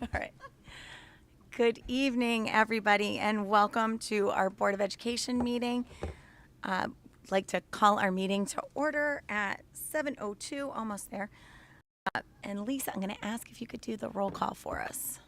All right. Good evening, everybody, and welcome to our Board of Education meeting. I'd like to call our meeting to order at 7:02, almost there. And Lisa, I'm going to ask if you could do the roll call for us.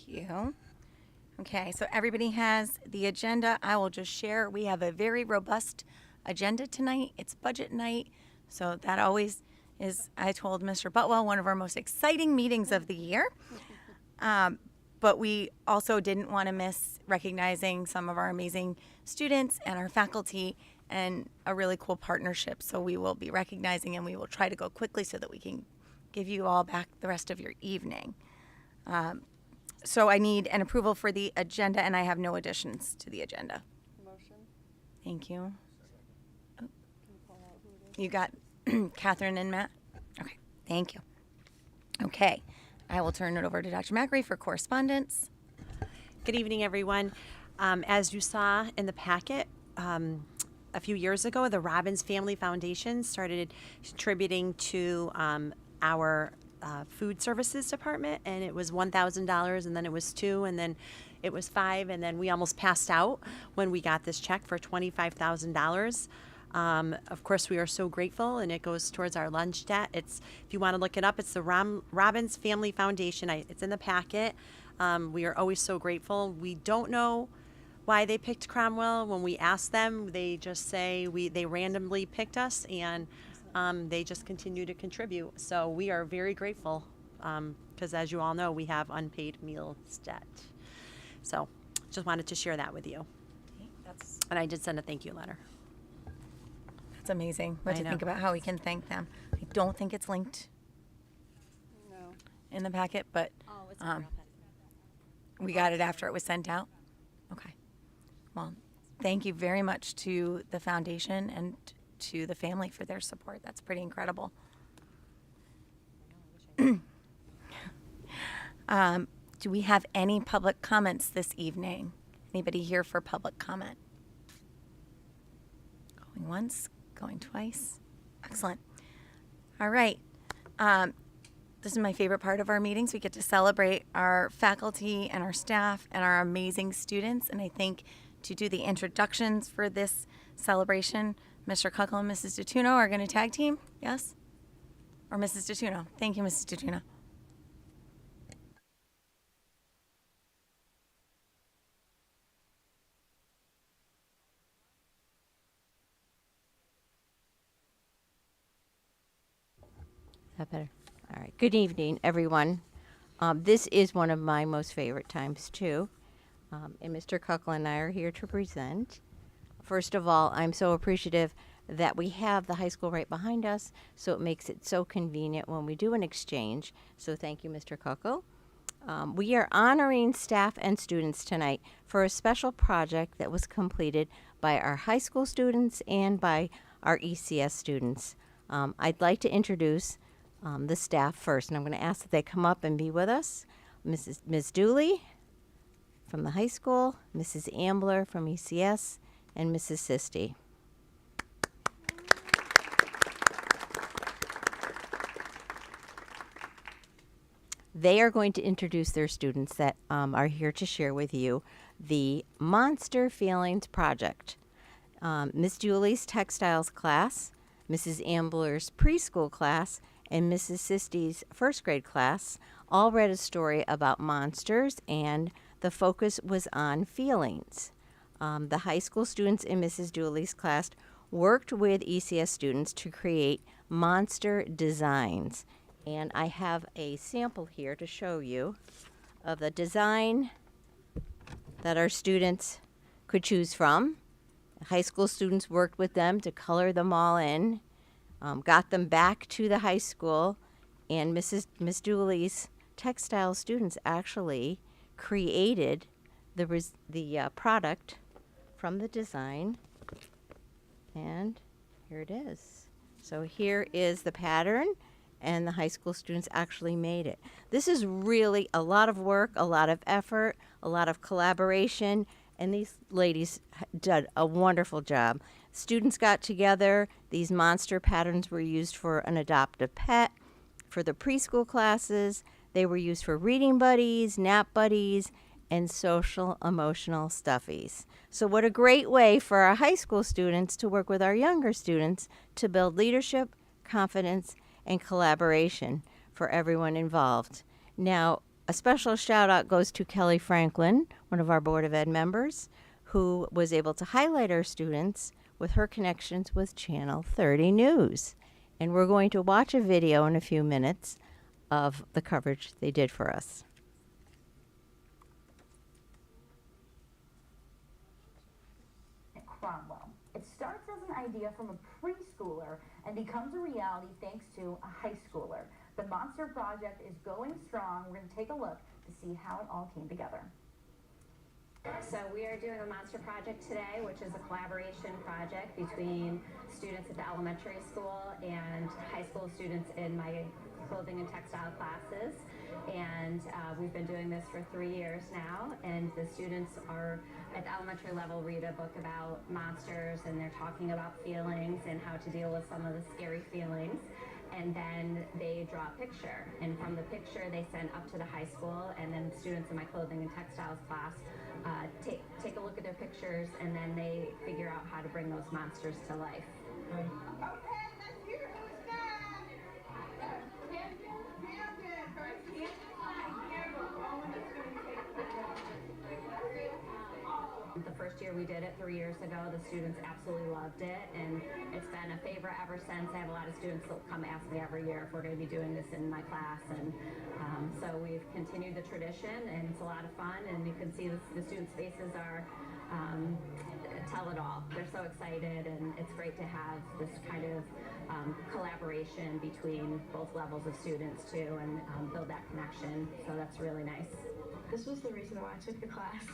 Thank you. Okay, so everybody has the agenda. I will just share. We have a very robust agenda tonight. It's budget night, so that always is, I told Mr. Butwell, one of our most exciting meetings of the year. But we also didn't want to miss recognizing some of our amazing students and our faculty and a really cool partnership. So we will be recognizing and we will try to go quickly so that we can give you all back the rest of your evening. So I need an approval for the agenda, and I have no additions to the agenda. Motion. Thank you. Can you call out who it is? You got Catherine and Matt? Okay, thank you. Okay, I will turn it over to Dr. Macri for correspondence. Good evening, everyone. As you saw in the packet, a few years ago, the Robbins Family Foundation started contributing to our food services department, and it was $1,000, and then it was $2,000, and then it was $5,000, and then we almost passed out when we got this check for $25,000. Of course, we are so grateful, and it goes towards our lunch debt. If you want to look it up, it's the Robbins Family Foundation. It's in the packet. We are always so grateful. We don't know why they picked Cromwell. When we ask them, they just say they randomly picked us, and they just continue to contribute. So we are very grateful because, as you all know, we have unpaid meals debt. So just wanted to share that with you. And I did send a thank you letter. That's amazing. What I to know. think about how we can thank them. I don't think it's linked No. in the packet, but Oh, it's we got it after it was sent out. Okay. Well, thank you very much to the foundation and to the family for their support. That's pretty incredible. Do we have any public comments this evening? Anybody here for public comment? Going once, going twice. Excellent. All right. This is my favorite part of our meetings. We get to celebrate our faculty and our staff and our amazing students. And I think to do the introductions for this celebration, Mr. Kuckle and Mrs. DeTuno are going to tag team. Yes? Or Mrs. DeTuno. Thank you, Mrs. DeTuno. That better. All right. Good evening, everyone. This is one of my most favorite times, too. And Mr. Kuckle and I are here to present. First of all, I'm so appreciative that we have the high school right behind us, so it makes it so convenient when we do an exchange. So thank you, Mr. Kuckle. We are honoring staff and students tonight for a special project that was completed by our high school students and by our ECS students. I'd like to introduce the staff first, and I'm going to ask that they come up and be with us. Ms. Dooley from the high school, Mrs. Ambler from ECS, and Mrs. Sisti. They are going to introduce their students that are here to share with you the Monster Feelings Project. Ms. Dooley's textiles class, Mrs. Ambler's preschool class, and Mrs. Sisti's first grade class all read a story about monsters, and the focus was on feelings. The high school students in Mrs. Dooley's class worked with ECS students to create monster designs. And I have a sample here to show you of the design that our students could choose from. High school students worked with them to color them all in, got them back to the high school, and Miss Dooley's textile students actually created the product from the design, and here it is. So here is the pattern, and the high school students actually made it. This is really a lot of work, a lot of effort, a lot of collaboration, and these ladies did a wonderful job. Students got together. These monster patterns were used for an adoptive pet, for the preschool classes. They were used for reading buddies, nap buddies, and social emotional stuffies. So what a great way for our high school students to work with our younger students to build leadership, confidence, and collaboration for everyone involved. Now, a special shout out goes to Kelly Franklin, one of our Board of Ed members, who was able to highlight our students with her connections with Channel 30 News. And we're going to watch a video in a few minutes of the coverage they did for us. Cromwell. It starts as an idea from a preschooler and becomes a reality thanks to a high schooler. The Monster Project is going strong. We're going to take a look to see how it all came together. So we are doing a monster project today, which is a collaboration project between students at the elementary school and high school students in my clothing and textile classes. And we've been doing this for 3 years now, and the students are at the elementary level read a book about monsters, and they're talking about feelings and how to deal with some of the scary feelings. And then they draw a picture, and from the picture they send up to the high school, and then students in my clothing and textiles class take a look at their pictures, and then they figure out how to bring those monsters to life. Okay, let's hear it. Who's that? Camden. First Camden. The first year we did it 3 years ago, the students absolutely loved it, and it's been a favorite ever since. I have a lot of students that come ask me every year if we're going to be doing this in my class, and so we've continued the tradition, and it's a lot of fun, and you can see the students' faces are tell it all. They're so excited, and it's great to have this kind of collaboration between both levels of students too, and build that connection, so that's really nice. This was the reason why I took the class,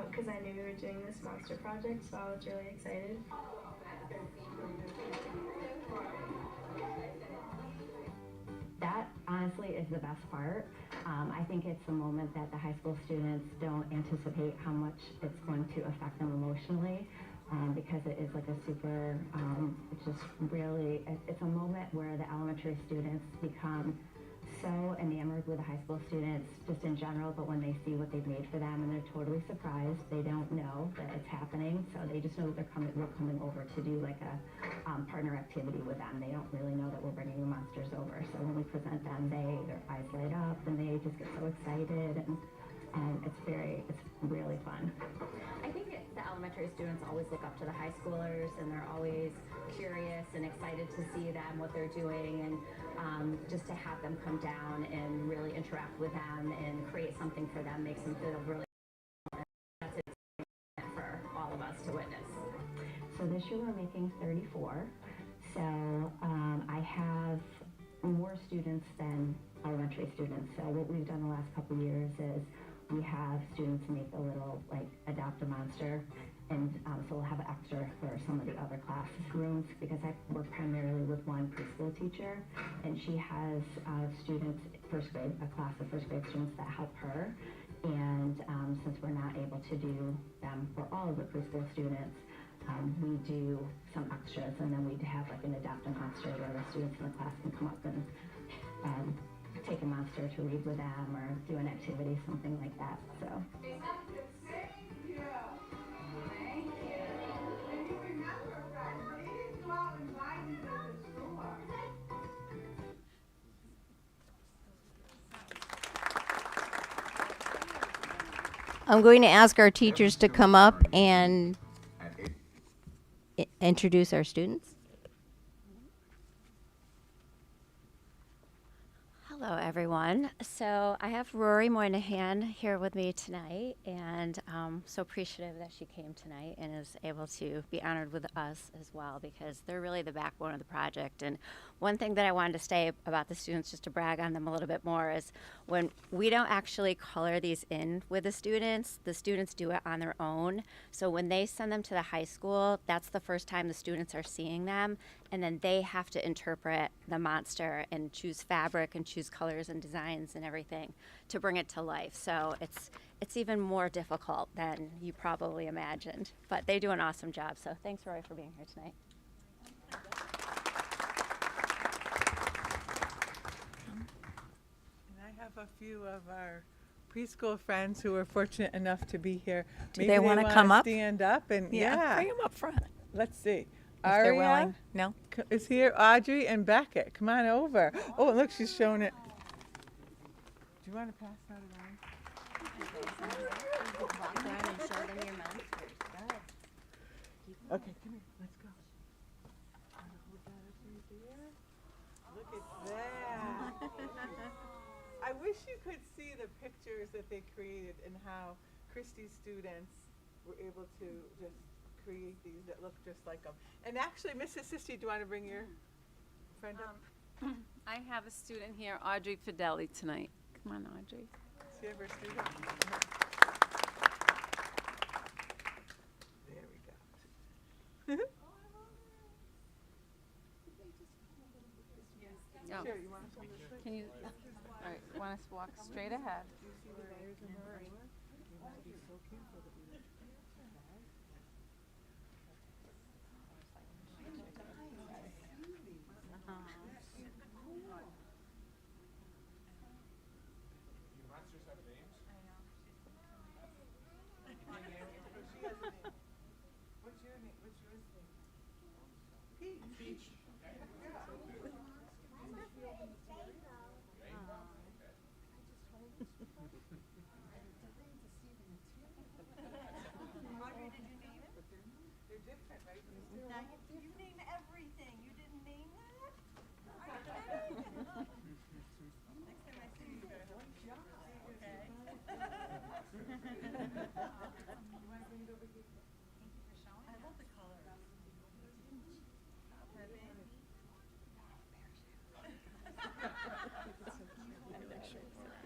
because I knew we were doing this monster project, so I was really excited. That honestly is the best part. I think it's the moment that the high school students don't anticipate how much it's going to affect them emotionally, because it is like a super, it's just really, it's a moment where the elementary students become so enamored with the high school students just in general, but when they see what they've made for them and they're totally surprised, they don't know that it's happening, so they just know that we're coming over to do like a partner activity with them. They don't really know that we're bringing the monsters over, so when we present them, their eyes light up and they just get so excited, and it's really fun. I think the elementary students always look up to the high schoolers, and they're always curious and excited to see them, what they're doing, and just to have them come down and really interact with them and create something for them makes them feel really that's exciting for all of us to witness. So this year we're making 34. So I have more students than elementary students. So what we've done the last couple of years is we have students make a little, like, adopt a monster, and so we'll have extra for some of the other classrooms, because I work primarily with one preschool teacher, and she has students, a class of first grade students that help her, and since we're not able to do them for all of the preschool students, we do some extras, and then we have like an adopt a monster where the students in the class can come up and take a monster to read with them or do an activity, something like that. So. I'm going to ask our teachers to come up and introduce our students. Hello, everyone. So I have Rory Moynihan here with me tonight, and so appreciative that she came tonight and is able to be honored with us as well, because they're really the backbone of the project. And one thing that I wanted to say about the students, just to brag on them a little bit more, is when we don't actually color these in with the students do it on their own. So when they send them to the high school, that's the first time the students are seeing them, and then they have to interpret the monster and choose fabric and choose colors and designs and everything to bring it to life. So it's even more difficult than you probably imagined, but they do an awesome job. So thanks, Roy, for being here tonight. And I have a few of our preschool friends who are fortunate enough to be here. Do they wanna come up? Stand up and Bring them up front. Let's see. If they're Aria willing. No? is here. Audrey and Beckett, come on over. Oh, look, she's showing it. Do you want to pass that around? Walk around and show them your monsters. Go ahead. Okay, come here. Let's go. Hold that up right there. Look at that. I wish you could see the pictures that they created and how Christie's students were able to just create these that look just like them. And actually, Mrs. Sisti, do you want to bring your friend up? I have a student here, Audrey Fideli, tonight. Come on, Audrey. See ever student? There we go. Oh. Sure, you want to come this way? Can you, all right, want us to walk straight ahead? Do you see the layers in the floor? You want to be so careful that we don't What's your name? What's yours name? Peach. They're different, right? You name everything. You didn't name that? Next time I see you. I love the color.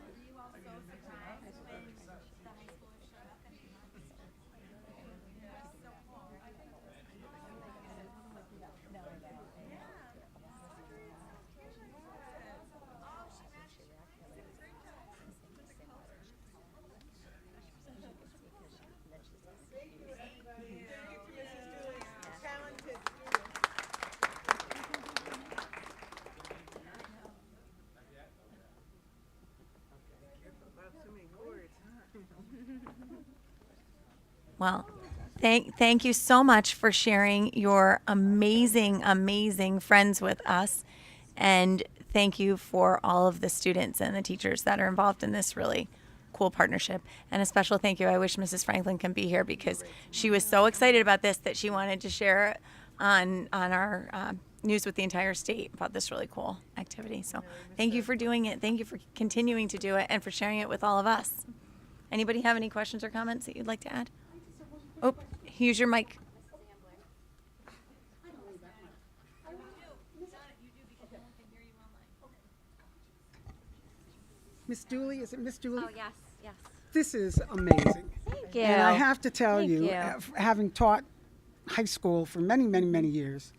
Were you all so surprised when the high school showed up and so cool. Talented students. Careful about so many words, huh? Well, thank you so much for sharing your amazing friends with us. And thank you for all of the students and the teachers that are involved in this really cool partnership. And a special thank you. I wish Mrs. Franklin can be here because she was so excited about this that she wanted to share it on our news with the entire state about this really cool activity. So thank you for doing it. Thank you for continuing to do it and for sharing it with all of us. Anybody have any questions or comments that you'd like to add? Oh, use your mic. Miss Dooley, is it Miss Dooley? Oh, yes, yes. This is amazing. Thank you. And I have to tell Thank you, you. having taught high school for many years,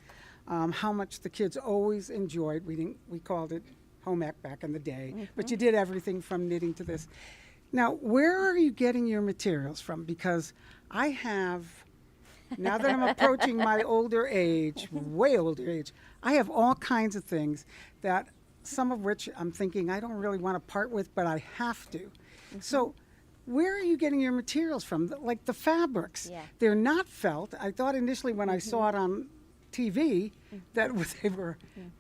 how much the kids always enjoyed. We called it home ec back in the day, but you did everything from knitting to this. Now, where are you getting your materials from? Because I have, now that I'm approaching my older age, way older age, I have all kinds of things that some of which I'm thinking I don't really want to part with, but I have to. So where are you getting your materials from? Like the fabrics, Yeah. they're not felt. I thought initially when I saw it on TV that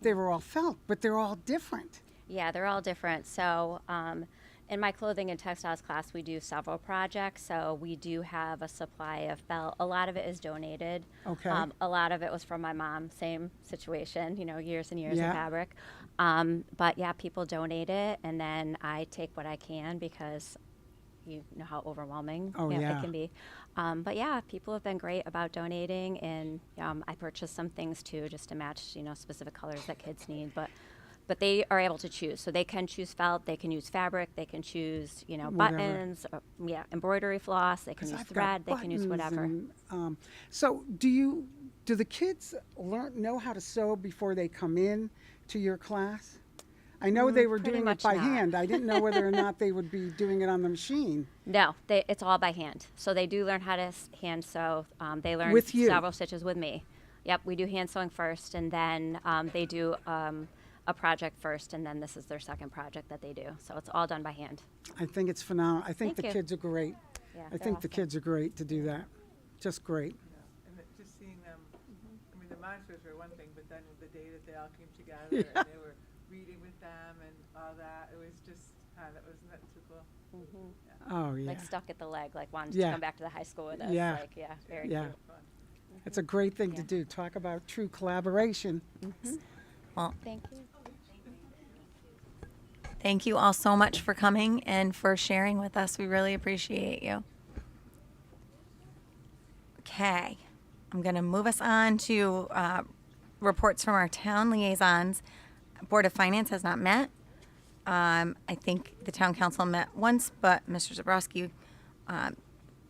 they were all felt, but they're all different. Yeah, they're all different. So in my clothing and textiles class, we do several projects. So we do have a supply of felt. A lot of it is donated. Okay. A lot of it was from my mom. Same situation, years and years Yeah. of fabric. But yeah, people donate it, and then I take what I can because you know how overwhelming Oh, yeah. it can be. But yeah, people have been great about donating, and I purchased some things too, just to match specific colors that kids need. But they are able to choose, so they can choose felt, they can use fabric, they can choose Whatever. buttons, embroidery floss, they can 'Cause use I've got thread, they can use buttons whatever. and, so do the kids know how to sew before they come in to your class? I know they were pretty doing it much by not. hand. I didn't know whether or not they would be doing it on the machine. No, it's all by hand. So they do learn how to hand sew. They learn With you? several stitches with me. Yep, we do hand sewing first, and then they do a project first, and then this is their second project that they do. So it's all done by hand. I think it's phenomenal. I think Thank the you. kids are great. Yeah, I they're think the awesome. kids are great to do that. Just great. And just seeing them, I mean, the monsters were one thing, but then the day that they all came together Yeah. and they were reading with them and all that, it was just, wasn't that too cool? Oh, yeah. Like stuck at the leg, like wanted Yeah. to come back to the high school with us. Yeah. Like, yeah, very Yeah. cute. Fun. It's a great thing to Yeah. do. Talk about true collaboration. Well, Thank you. thank you all so much for coming and for sharing with us. We really appreciate you. Okay, I'm going to move us on to reports from our town liaisons. Board of Finance has not met. I think the town council met once, but Mr. Zabrowski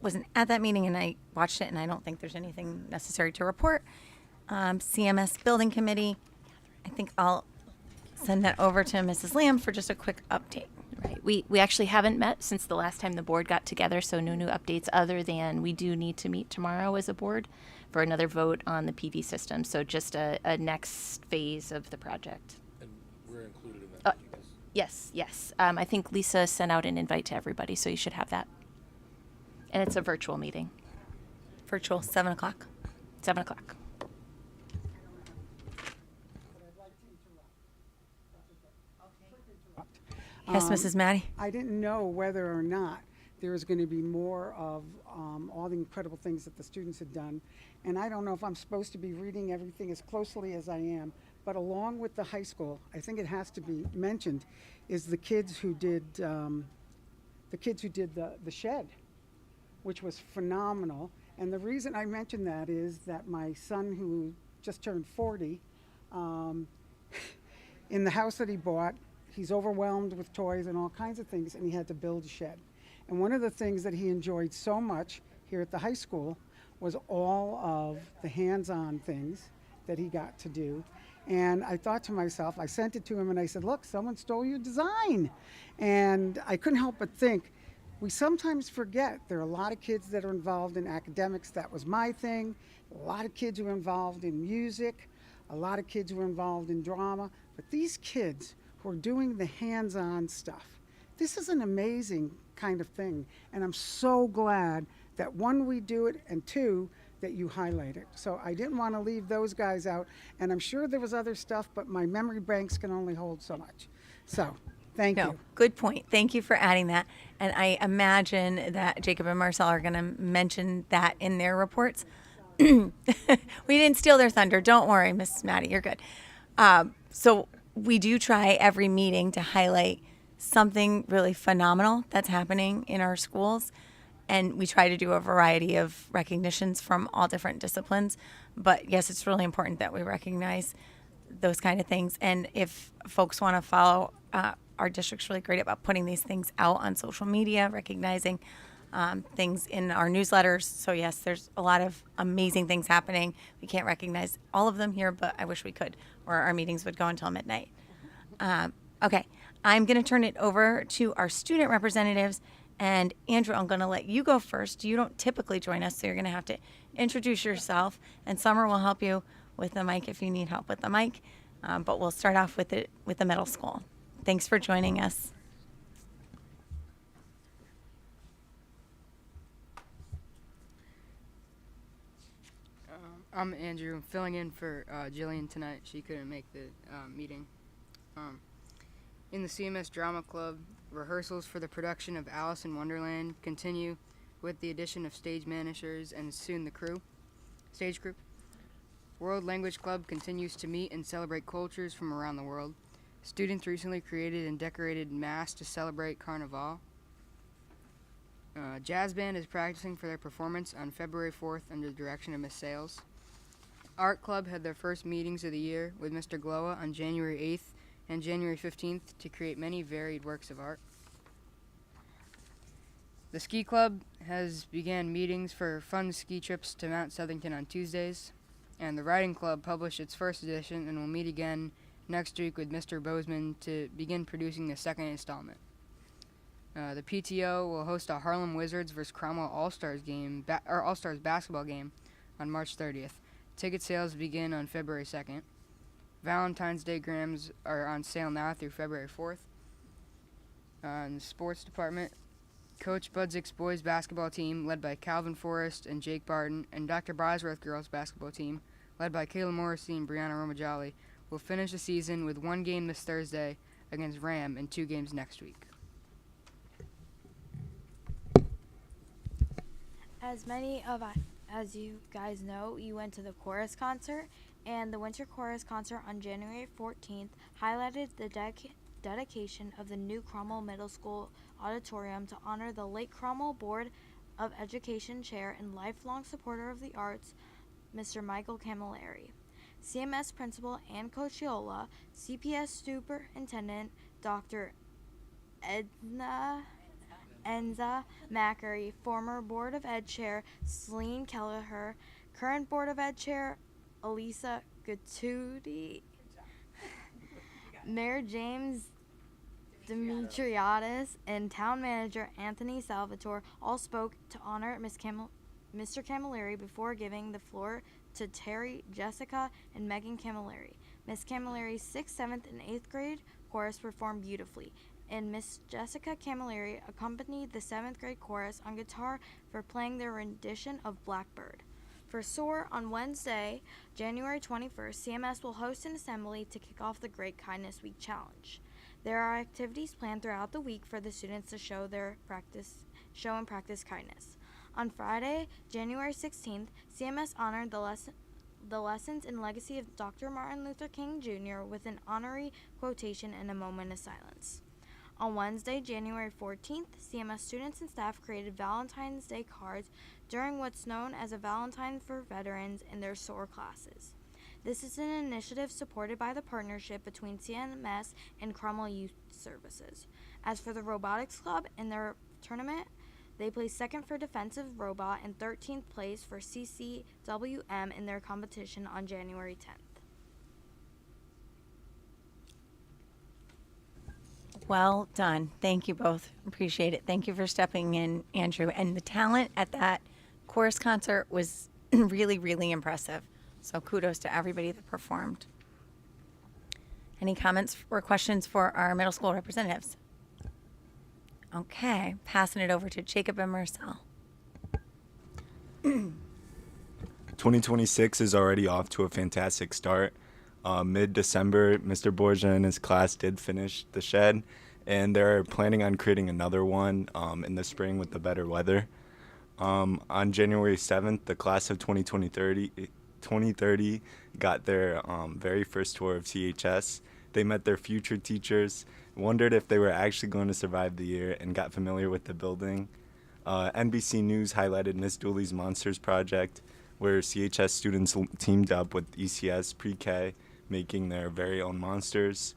wasn't at that meeting, and I watched it, and I don't think there's anything necessary to report. CMS Building Committee, I think I'll send that over to Mrs. Lamb for just a quick update. Right. We actually haven't met since the last time the board got together, so no new updates other than we do need to meet tomorrow as a board for another vote on the PV system. So just a next phase of the project. And we're included in that meeting. Yes. I think Lisa sent out an invite to everybody, so you should have that. And it's a virtual meeting, Virtual, 7 o'clock. 7 o'clock. Yes, Mrs. Maddie? I didn't know whether or not there was going to be more of all the incredible things that the students had done. And I don't know if I'm supposed to be reading everything as closely as I am, but along with the high school, I think it has to be mentioned, is the kids who did the shed, which was phenomenal. And the reason I mention that is that my son, who just turned 40, in the house that he bought, he's overwhelmed with toys and all kinds of things, and he had to build a shed. And one of the things that he enjoyed so much here at the high school was all of the hands-on things that he got to do. And I thought to myself, I sent it to him and I said, look, someone stole your design. And I couldn't help but think, we sometimes forget there are a lot of kids that are involved in academics. That was my thing. A lot of kids who are involved in music, a lot of kids who are involved in drama. But these kids who are doing the hands-on stuff, this is an amazing kind of thing. And I'm so glad that one, we do it, and two, that you highlight it. So I didn't want to leave those guys out. And I'm sure there was other stuff, but my memory banks can only hold so much. So thank you. Good point. Thank you for adding that. And I imagine that Jacob and Marcel are going to mention that in their reports. We didn't steal their thunder. Don't worry, Mrs. Maddie, you're good. So we do try every meeting to highlight something really phenomenal that's happening in our schools. And we try to do a variety of recognitions from all different disciplines. But yes, it's really important that we recognize those kind of things. And if folks want to follow, our district's really great about putting these things out on social media, recognizing things in our newsletters. So yes, there's a lot of amazing things happening. We can't recognize all of them here, but I wish we could, or our meetings would go until midnight. Okay, I'm going to turn it over to our student representatives. And Andrew, I'm going to let you go first. You don't typically join us, so you're going to have to introduce yourself. And Summer will help you with the mic if you need help with the mic. But we'll start off with the middle school. Thanks for joining us. I'm Andrew. I'm filling in for Jillian tonight. She couldn't make the meeting. In the CMS Drama Club, rehearsals for the production of Alice in Wonderland continue with the addition of stage managers and soon the stage crew. World Language Club continues to meet and celebrate cultures from around the world. Students recently created and decorated masks to celebrate Carnival. Jazz Band is practicing for their performance on February 4th under the direction of Miss Sales. Art Club had their first meetings of the year with Mr. Glowa on January 8th and January 15th to create many varied works of art. The Ski Club has began meetings for fun ski trips to Mount Southington on Tuesdays, and the Riding Club published its first edition and will meet again next week with Mr. Bozeman to begin producing the second installment. The PTO will host a Harlem Wizards vs. Cromwell All-Stars All-Stars basketball game on March 30th. Ticket sales begin on February 2nd. Valentine's Day grams are on sale now through February 4th. In the sports department, Coach Budzik boys basketball team, led by Calvin Forrest and Jake Barton, and Dr. Bosworth girls basketball team, led by Kayla Morrissey and Brianna Romajali, will finish the season with one game this Thursday against Ram and 2 games next week. As you guys know, you went to the chorus concert, and the Winter Chorus concert on January 14th highlighted the dedication of the new Cromwell Middle School auditorium to honor the late Cromwell Board of Education Chair and lifelong supporter of the arts, Mr. Michael Camilleri. CMS Principal Ann Cocciola, CPS Superintendent Dr. Enza Mackery, former Board of Ed Chair Celine Kelleher, current Board of Ed Chair Elisa Gattuti, Mayor James Demetriadis, and Town Manager Anthony Salvatore all spoke to honor Mr. Camilleri before giving the floor to Terry, Jessica, and Megan Camilleri. Miss Camilleri's 6th, 7th, and 8th grade chorus performed beautifully, and Miss Jessica Camilleri accompanied the 7th grade chorus on guitar for playing their rendition of Blackbird. For SOAR on Wednesday, January 21st, CMS will host an assembly to kick off the Great Kindness Week Challenge. There are activities planned throughout the week for the students to show and practice kindness. On Friday, January 16th, CMS honored the lessons and legacy of Dr. Martin Luther King Jr. with an honorary quotation and a moment of silence. On Wednesday, January 14th, CMS students and staff created Valentine's Day cards during what's known as a Valentine for Veterans in their SOAR classes. This is an initiative supported by the partnership between CMS and Cromwell Youth Services. As for the Robotics Club in their tournament, they placed 2nd for Defensive Robot and 13th place for CCWM in their competition on January 10th. Well done. Thank you both. Appreciate it. Thank you for stepping in, Andrew. And the talent at that chorus concert was really, really impressive. So kudos to everybody that performed. Any comments or questions for our middle school representatives? Okay, passing it over to Jacob and Marcel. 2026 is already off to a fantastic start. Mid-December, Mr. Borgia and his class did finish the shed, and they're planning on creating another one in the spring with the better weather. On January 7th, the class of 2030 got their very first tour of CHS. They met their future teachers, wondered if they were actually going to survive the year, and got familiar with the building. NBC News highlighted Miss Dooley's Monsters Project, where CHS students teamed up with ECS Pre-K, making their very own monsters.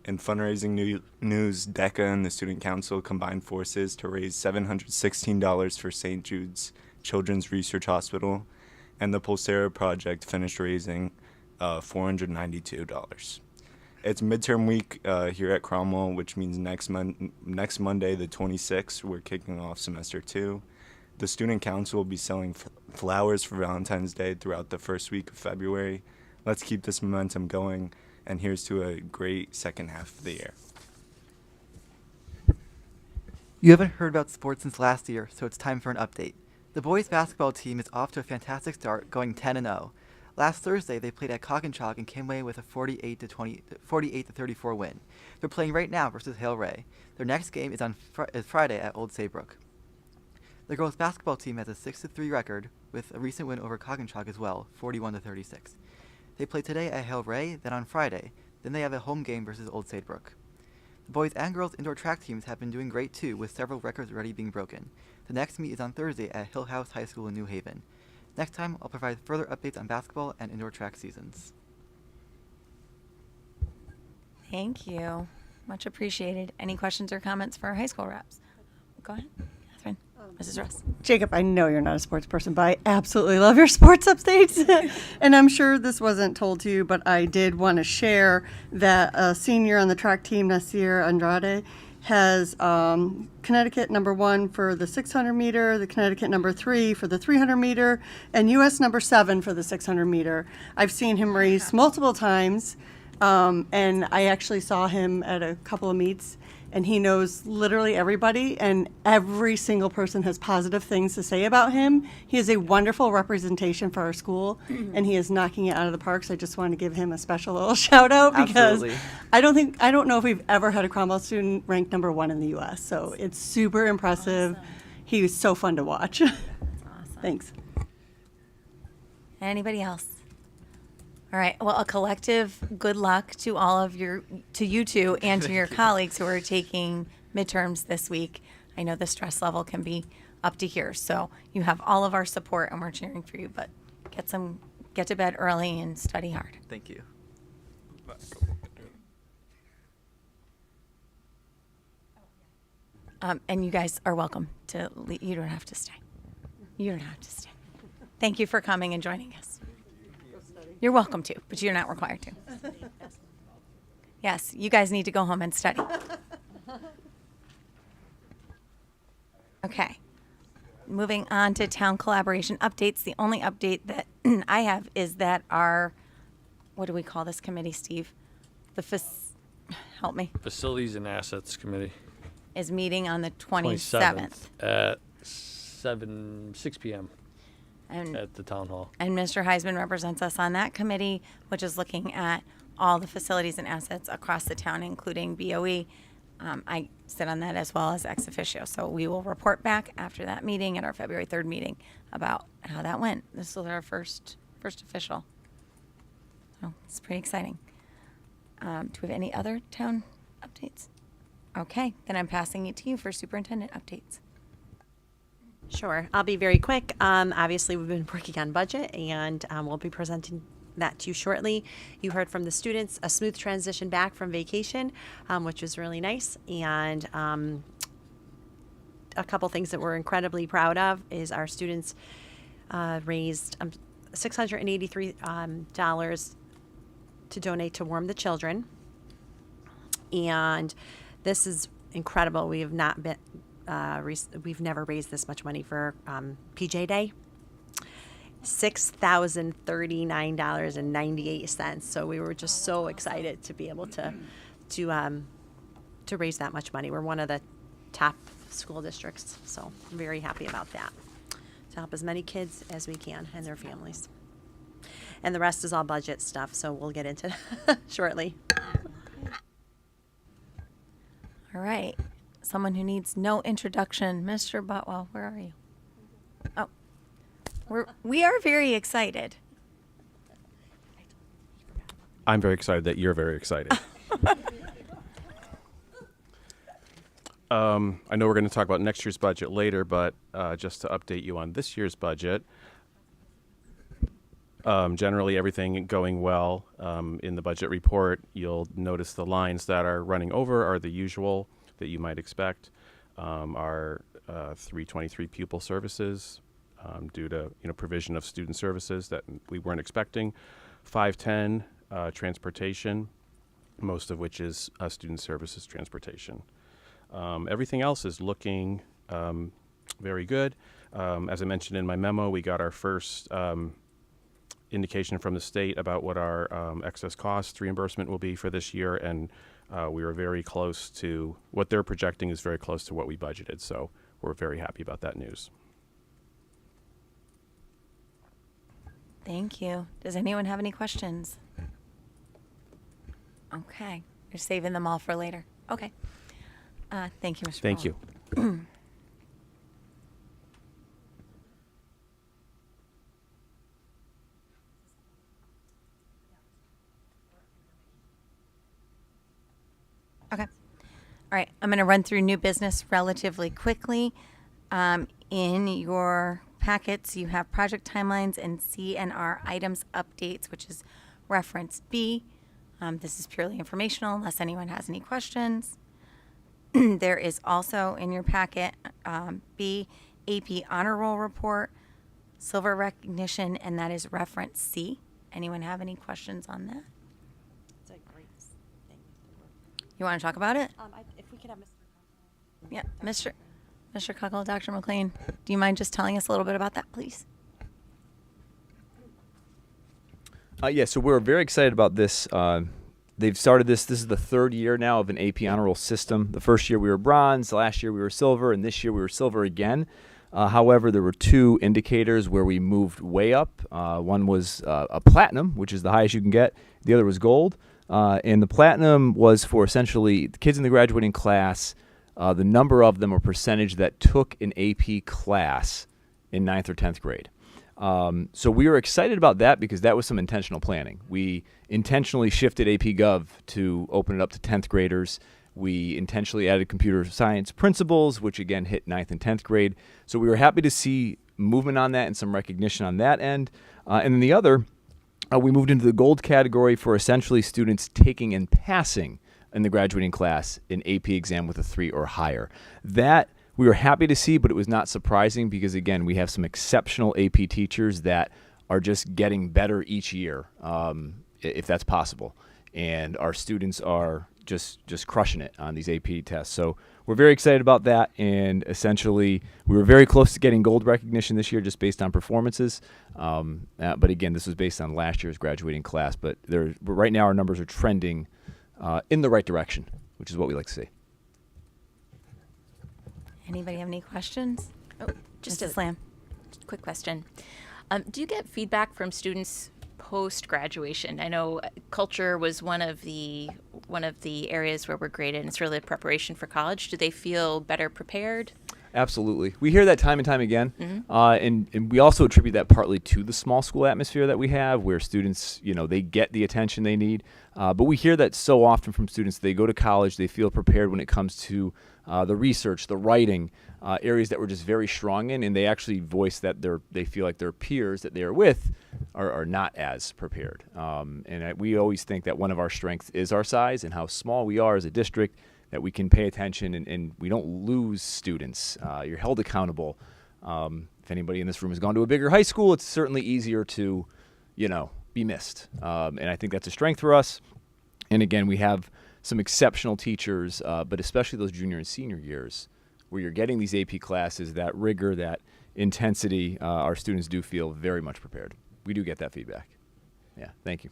In fundraising news, DECA and the Student Council combined forces to raise $716 for St. Jude's Children's Research Hospital, and the Pulsera Project finished raising $492. It's midterm week here at Cromwell, which means next Monday, the 26th, we're kicking off semester 2. The Student Council will be selling flowers for Valentine's Day throughout the first week of February. Let's keep this momentum going, and here's to a great second half of the year. You haven't heard about sports since last year, so it's time for an update. The boys basketball team is off to a fantastic start, going 10-0. Last Thursday, they played at Coggin-Chalk and came away with a 48 to 34 win. They're playing right now versus Hale Ray. Their next game is on Friday at Old Saybrook. The girls' basketball team has a 6-3 record with a recent win over Coggin-Chalk as well, 41 to 36. They play today at Hale Ray, then on Friday. Then they have a home game versus Old Saybrook. The boys and girls indoor track teams have been doing great too, with several records already being broken. The next meet is on Thursday at Hill House High School in New Haven. Next time, I'll provide further updates on basketball and indoor track seasons. Thank you. Much appreciated. Any questions or comments for our high school reps? Go ahead, Catherine. Mrs. Russ. Jacob, I know you're not a sports person, but I absolutely love your sports updates. And I'm sure this wasn't told to you, but I did want to share that a senior on the track team, Nasir Andrade, has Connecticut #1 for the 600 meter, the Connecticut #3 for the 300 meter, and U.S. #7 for the 600 meter. I've seen him race multiple times, and I actually saw him at a couple of meets, and he knows literally everybody, and every single person has positive things to say about him. He is a wonderful representation for our school, and he is knocking it out of the park. So I just want to give him a special little shout out because Absolutely. I don't know if we've ever had a Cromwell student ranked #1 in the U.S. So it's super impressive. Awesome. He was so fun to watch. That's awesome. Thanks. Anybody else? All right. Well, a collective good luck to you two and to your colleagues who are taking midterms this week. I know the stress level can be up to here, so you have all of our support and we're cheering for you, but get to bed early and study hard. Thank you. And you guys are welcome to leave. You don't have to stay. You don't have to stay. Thank you for coming and joining us. You're welcome to, but you're not required to. Yes, you guys need to go home and study. Okay. Moving on to town collaboration updates. The only update that I have is that what do we call this committee, Steve? Help me. Facilities and Assets Committee Is meeting on the 27th. at 6 p.m. at the town hall. And Mr. Heisman represents us on that committee, which is looking at all the facilities and assets across the town, including BOE. I sit on that as well as ex officio. So we will report back after that meeting at our February 3rd meeting about how that went. This was our first official. So it's pretty exciting. Do we have any other town updates? Okay, then I'm passing it to you for superintendent updates. Sure. I'll be very quick. Obviously, we've been working on budget, and we'll be presenting that to you shortly. You heard from the students a smooth transition back from vacation, which was really nice. And a couple things that we're incredibly proud of is our students raised $683 to donate to Warm the Children. And this is incredible. We have not been... we've never raised this much money for PJ Day. $6,039.98. So we were just so excited to be able to raise that much money. We're one of the top school districts, so I'm very happy about that. To help as many kids as we can and their families. And the rest is all budget stuff, so we'll get into that shortly. All right. Someone who needs no introduction, Mr. Botwell, where are you? Oh, we are very excited. I'm very excited that you're very excited. I know we're going to talk about next year's budget later, but just to update you on this year's budget, generally everything going well. In the budget report, you'll notice the lines that are running over are the usual that you might expect. Our 323 pupil services due to provision of student services that we weren't expecting. 510 transportation, most of which is student services transportation. Everything else is looking very good. As I mentioned in my memo, we got our first indication from the state about what our excess cost reimbursement will be for this year, and we were very close to what they're projecting is very close to what we budgeted, so we're very happy about that news. Thank you. Does anyone have any questions? Okay. You're saving them all for later. Okay. Thank you, Mr. Thank you. Okay. All right. I'm going to run through new business relatively quickly. In your packets, you have project timelines and CNR items updates, which is reference B. This is purely informational unless anyone has any questions. There is also in your packet B, AP Honor Roll Report, Silver Recognition, and that is reference C. Anyone have any questions on that? It's a great thing. You want to talk about it? If we could have Mr. Yeah, Mr. Cuckle, Dr. McLean, do you mind just telling us a little bit about that, please? Yeah, so we're very excited about this. They've started this. This is the third year now of an AP Honor Roll system. The first year we were bronze, last year we were silver, and this year we were silver again. However, there were two indicators where we moved way up. One was a platinum, which is the highest you can get. The other was gold. And the platinum was for essentially the kids in the graduating class, the number of them or percentage that took an AP class in 9th or 10th grade. So we were excited about that because that was some intentional planning. We intentionally shifted AP Gov to open it up to 10th graders. We intentionally added computer science principles, which again hit 9th and 10th grade. So we were happy to see movement on that and some recognition on that end. And then the other, we moved into the gold category for essentially students taking and passing in the graduating class an AP exam with a 3 or higher. That we were happy to see, but it was not surprising because, again, we have some exceptional AP teachers that are just getting better each year, if that's possible. And our students are just crushing it on these AP tests. So we're very excited about that. And essentially, we were very close to getting gold recognition this year just based on performances. But again, this was based on last year's graduating class. But right now, our numbers are trending in the right direction, which is what we like to see. Anybody have any questions? Oh, just Mrs. Lamb. Quick question. Do you get feedback from students post-graduation? I know culture was one of the areas where we're graded, and it's really a preparation for college. Do they feel better prepared? Absolutely. We hear that time and time again. And we also attribute that partly to the small school atmosphere that we have where students, they get the attention they need. But we hear that so often from students. They go to college, they feel prepared when it comes to the research, the writing, areas that we're just very strong in, and they actually voice that they feel like their peers that they are with are not as prepared. We always think that one of our strengths is our size and how small we are as a district, that we can pay attention and we don't lose students. You're held accountable. If anybody in this room has gone to a bigger high school, it's certainly easier to, be missed. And I think that's a strength for us. And again, we have some exceptional teachers, but especially those junior and senior years where you're getting these AP classes, that rigor, that intensity, our students do feel very much prepared. We do get that feedback. Yeah, thank you.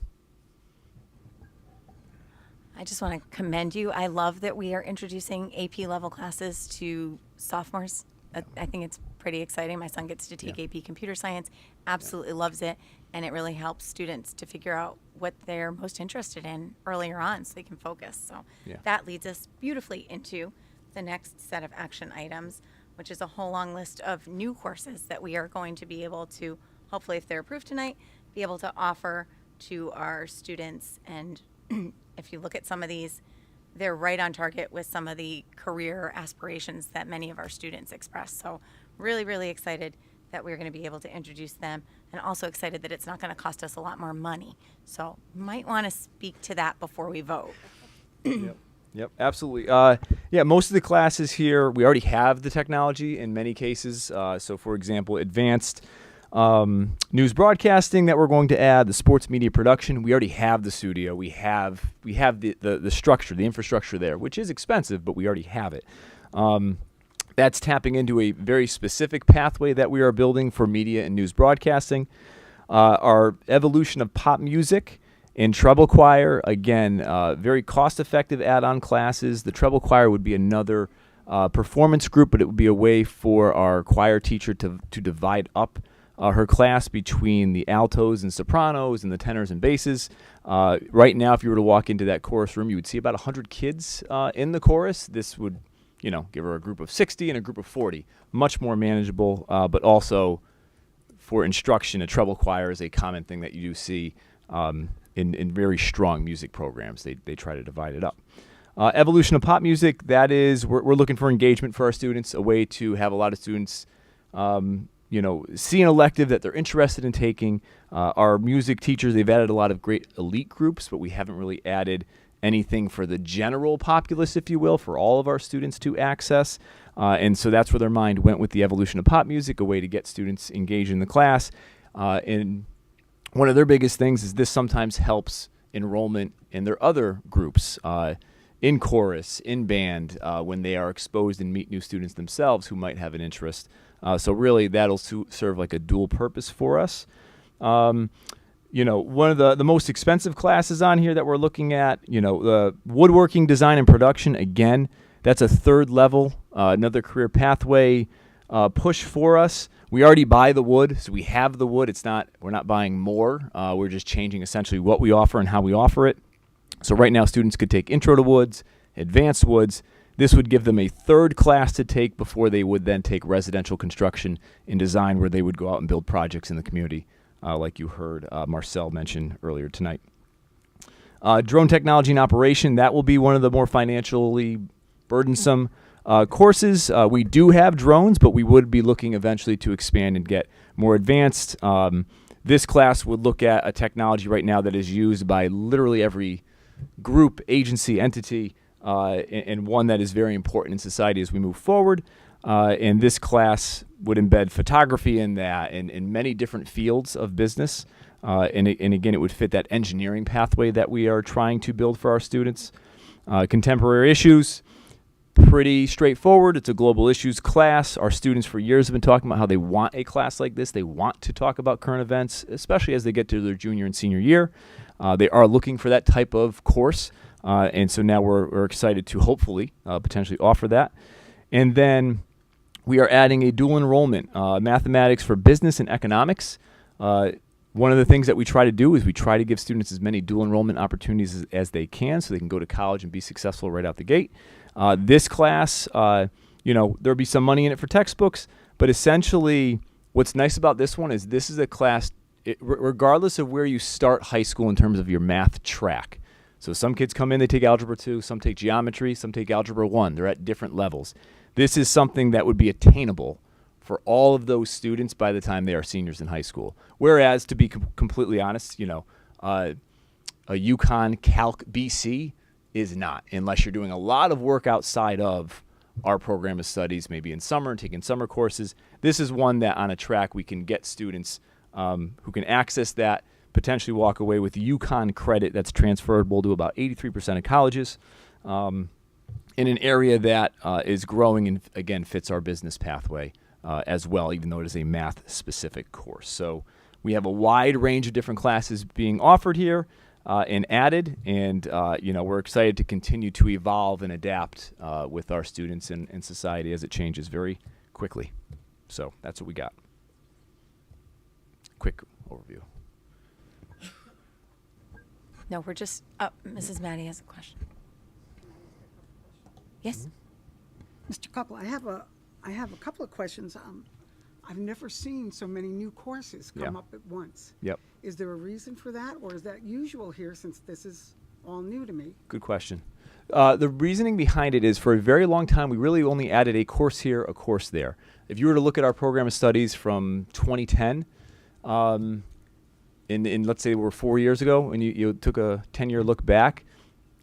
I just want to commend you. I love that we are introducing AP level classes to sophomores. I think it's pretty exciting. My son gets to take AP computer science, absolutely loves it, and it really helps students to figure out what they're most interested in earlier on so they can focus. So that leads us beautifully into the next set of action items, which is a whole long list of new courses that we are going to be able to, hopefully if they're approved tonight, be able to offer to our students. And if you look at some of these, they're right on target with some of the career aspirations that many of our students express. So really, really excited that we're going to be able to introduce them, and also excited that it's not going to cost us a lot more money. So might want to speak to that before we vote. Yep, absolutely. Most of the classes here, we already have the technology in many cases. So for example, advanced news broadcasting that we're going to add, the sports media production. We already have the studio. We have the structure, the infrastructure there, which is expensive, but we already have it. That's tapping into a very specific pathway that we are building for media and news broadcasting. Our evolution of pop music and treble choir, again, very cost-effective add-on classes. The treble choir would be another performance group, but it would be a way for our choir teacher to divide up her class between the altos and sopranos and the tenors and basses. Right now, if you were to walk into that chorus room, you would see about 100 kids in the chorus. This would, give her a group of 60 and a group of 40. Much more manageable, but also for instruction, a treble choir is a common thing that you do see in very strong music programs. They try to divide it up. Evolution of pop music, that is, we're looking for engagement for our students, a way to have a lot of students see an elective that they're interested in taking. Our music teachers, they've added a lot of great elite groups, but we haven't really added anything for the general populace, if you will, for all of our students to access. And so that's where their mind went with the evolution of pop music, a way to get students engaged in the class. And one of their biggest things is this sometimes helps enrollment in their other groups, in chorus, in band, when they are exposed and meet new students themselves who might have an interest. So really that'll serve like a dual purpose for us. One of the most expensive classes on here that we're looking at, the woodworking, design, and production, again, that's a third level, another career pathway push for us. We already buy the wood, so we have the wood. We're not buying more. We're just changing essentially what we offer and how we offer it. So right now, students could take Intro to Woods, Advanced Woods. This would give them a third class to take before they would then take residential construction and design, where they would go out and build projects in the community, like you heard Marcel mention earlier tonight. Drone technology and operation, that will be one of the more financially burdensome courses. We do have drones, but we would be looking eventually to expand and get more advanced. This class would look at a technology right now that is used by literally every group, agency, entity, and one that is very important in society as we move forward. And this class would embed photography in that and in many different fields of business. And again, it would fit that engineering pathway that we are trying to build for our students. Contemporary issues, pretty straightforward. It's a global issues class. Our students for years have been talking about how they want a class like this. They want to talk about current events, especially as they get to their junior and senior year. They are looking for that type of course. And so now we're excited to hopefully potentially offer that. And then we are adding a dual enrollment, mathematics for business and economics. One of the things that we try to do is we try to give students as many dual enrollment opportunities as they can so they can go to college and be successful right out the gate. This class, there'll be some money in it for textbooks, but essentially what's nice about this one is this is a class, regardless of where you start high school in terms of your math track. So some kids come in, they take Algebra 2, some take Geometry, some take Algebra 1. They're at different levels. This is something that would be attainable for all of those students by the time they are seniors in high school. Whereas, to be completely honest, a UConn Calc BC is not, unless you're doing a lot of work outside of our program of studies, maybe in summer, taking summer courses. This is one that on a track we can get students who can access that, potentially walk away with UConn credit that's transferable to about 83% of colleges in an area that is growing and, again, fits our business pathway as well, even though it is a math-specific course. So we have a wide range of different classes being offered here and added, and we're excited to continue to evolve and adapt with our students and society as it changes very quickly. So that's what we got. Quick overview. No, we're just, Mrs. Maddie has a question. Yes? Mr. Couple, I have a couple of questions. I've never seen so many new courses come up at once. Yep. Is there a reason for that, or is that usual here since this is all new to me? Good question. The reasoning behind it is for a very long time, we really only added a course here, a course there. If you were to look at our program of studies from 2010, in let's say we're 4 years ago, and you took a 10-year look back,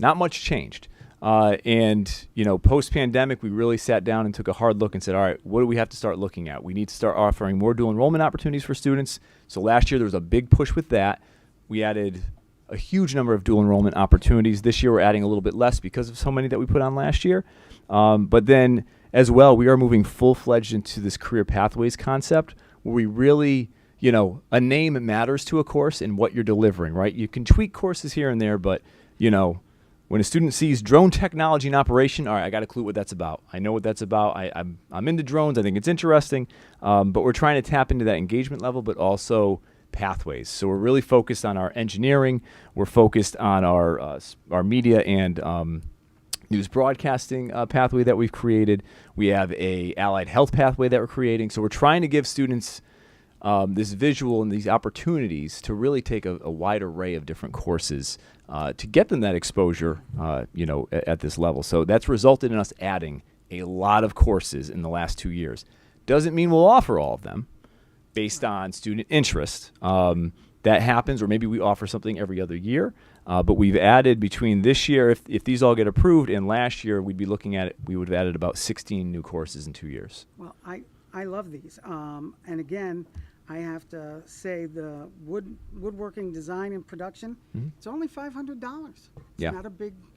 not much changed. And post-pandemic, we really sat down and took a hard look and said, all right, what do we have to start looking at? We need to start offering more dual enrollment opportunities for students. So last year, there was a big push with that. We added a huge number of dual enrollment opportunities. This year, we're adding a little bit less because of so many that we put on last year. But then, as well, we are moving full-fledged into this career pathways concept where we really, a name matters to a course and what you're delivering, right? You can tweak courses here and there, but, When a student sees drone technology in operation, all right, I got a clue what that's about. I know what that's about. I'm into drones. I think it's interesting. But we're trying to tap into that engagement level, but also pathways. So we're really focused on our engineering. We're focused on our media and news broadcasting pathway that we've created. We have a allied health pathway that we're creating. So we're trying to give students this visual and these opportunities to really take a wide array of different courses to get them that exposure, at this level. So that's resulted in us adding a lot of courses in the last 2 years. Doesn't mean we'll offer all of them based on student interest. That happens, or maybe we offer something every other year. But we've added between this year, if these all get approved, and last year we would have added about 16 new courses in 2 years. Well, I love these. And again, I have to say the woodworking design and production, it's only $500. Yeah.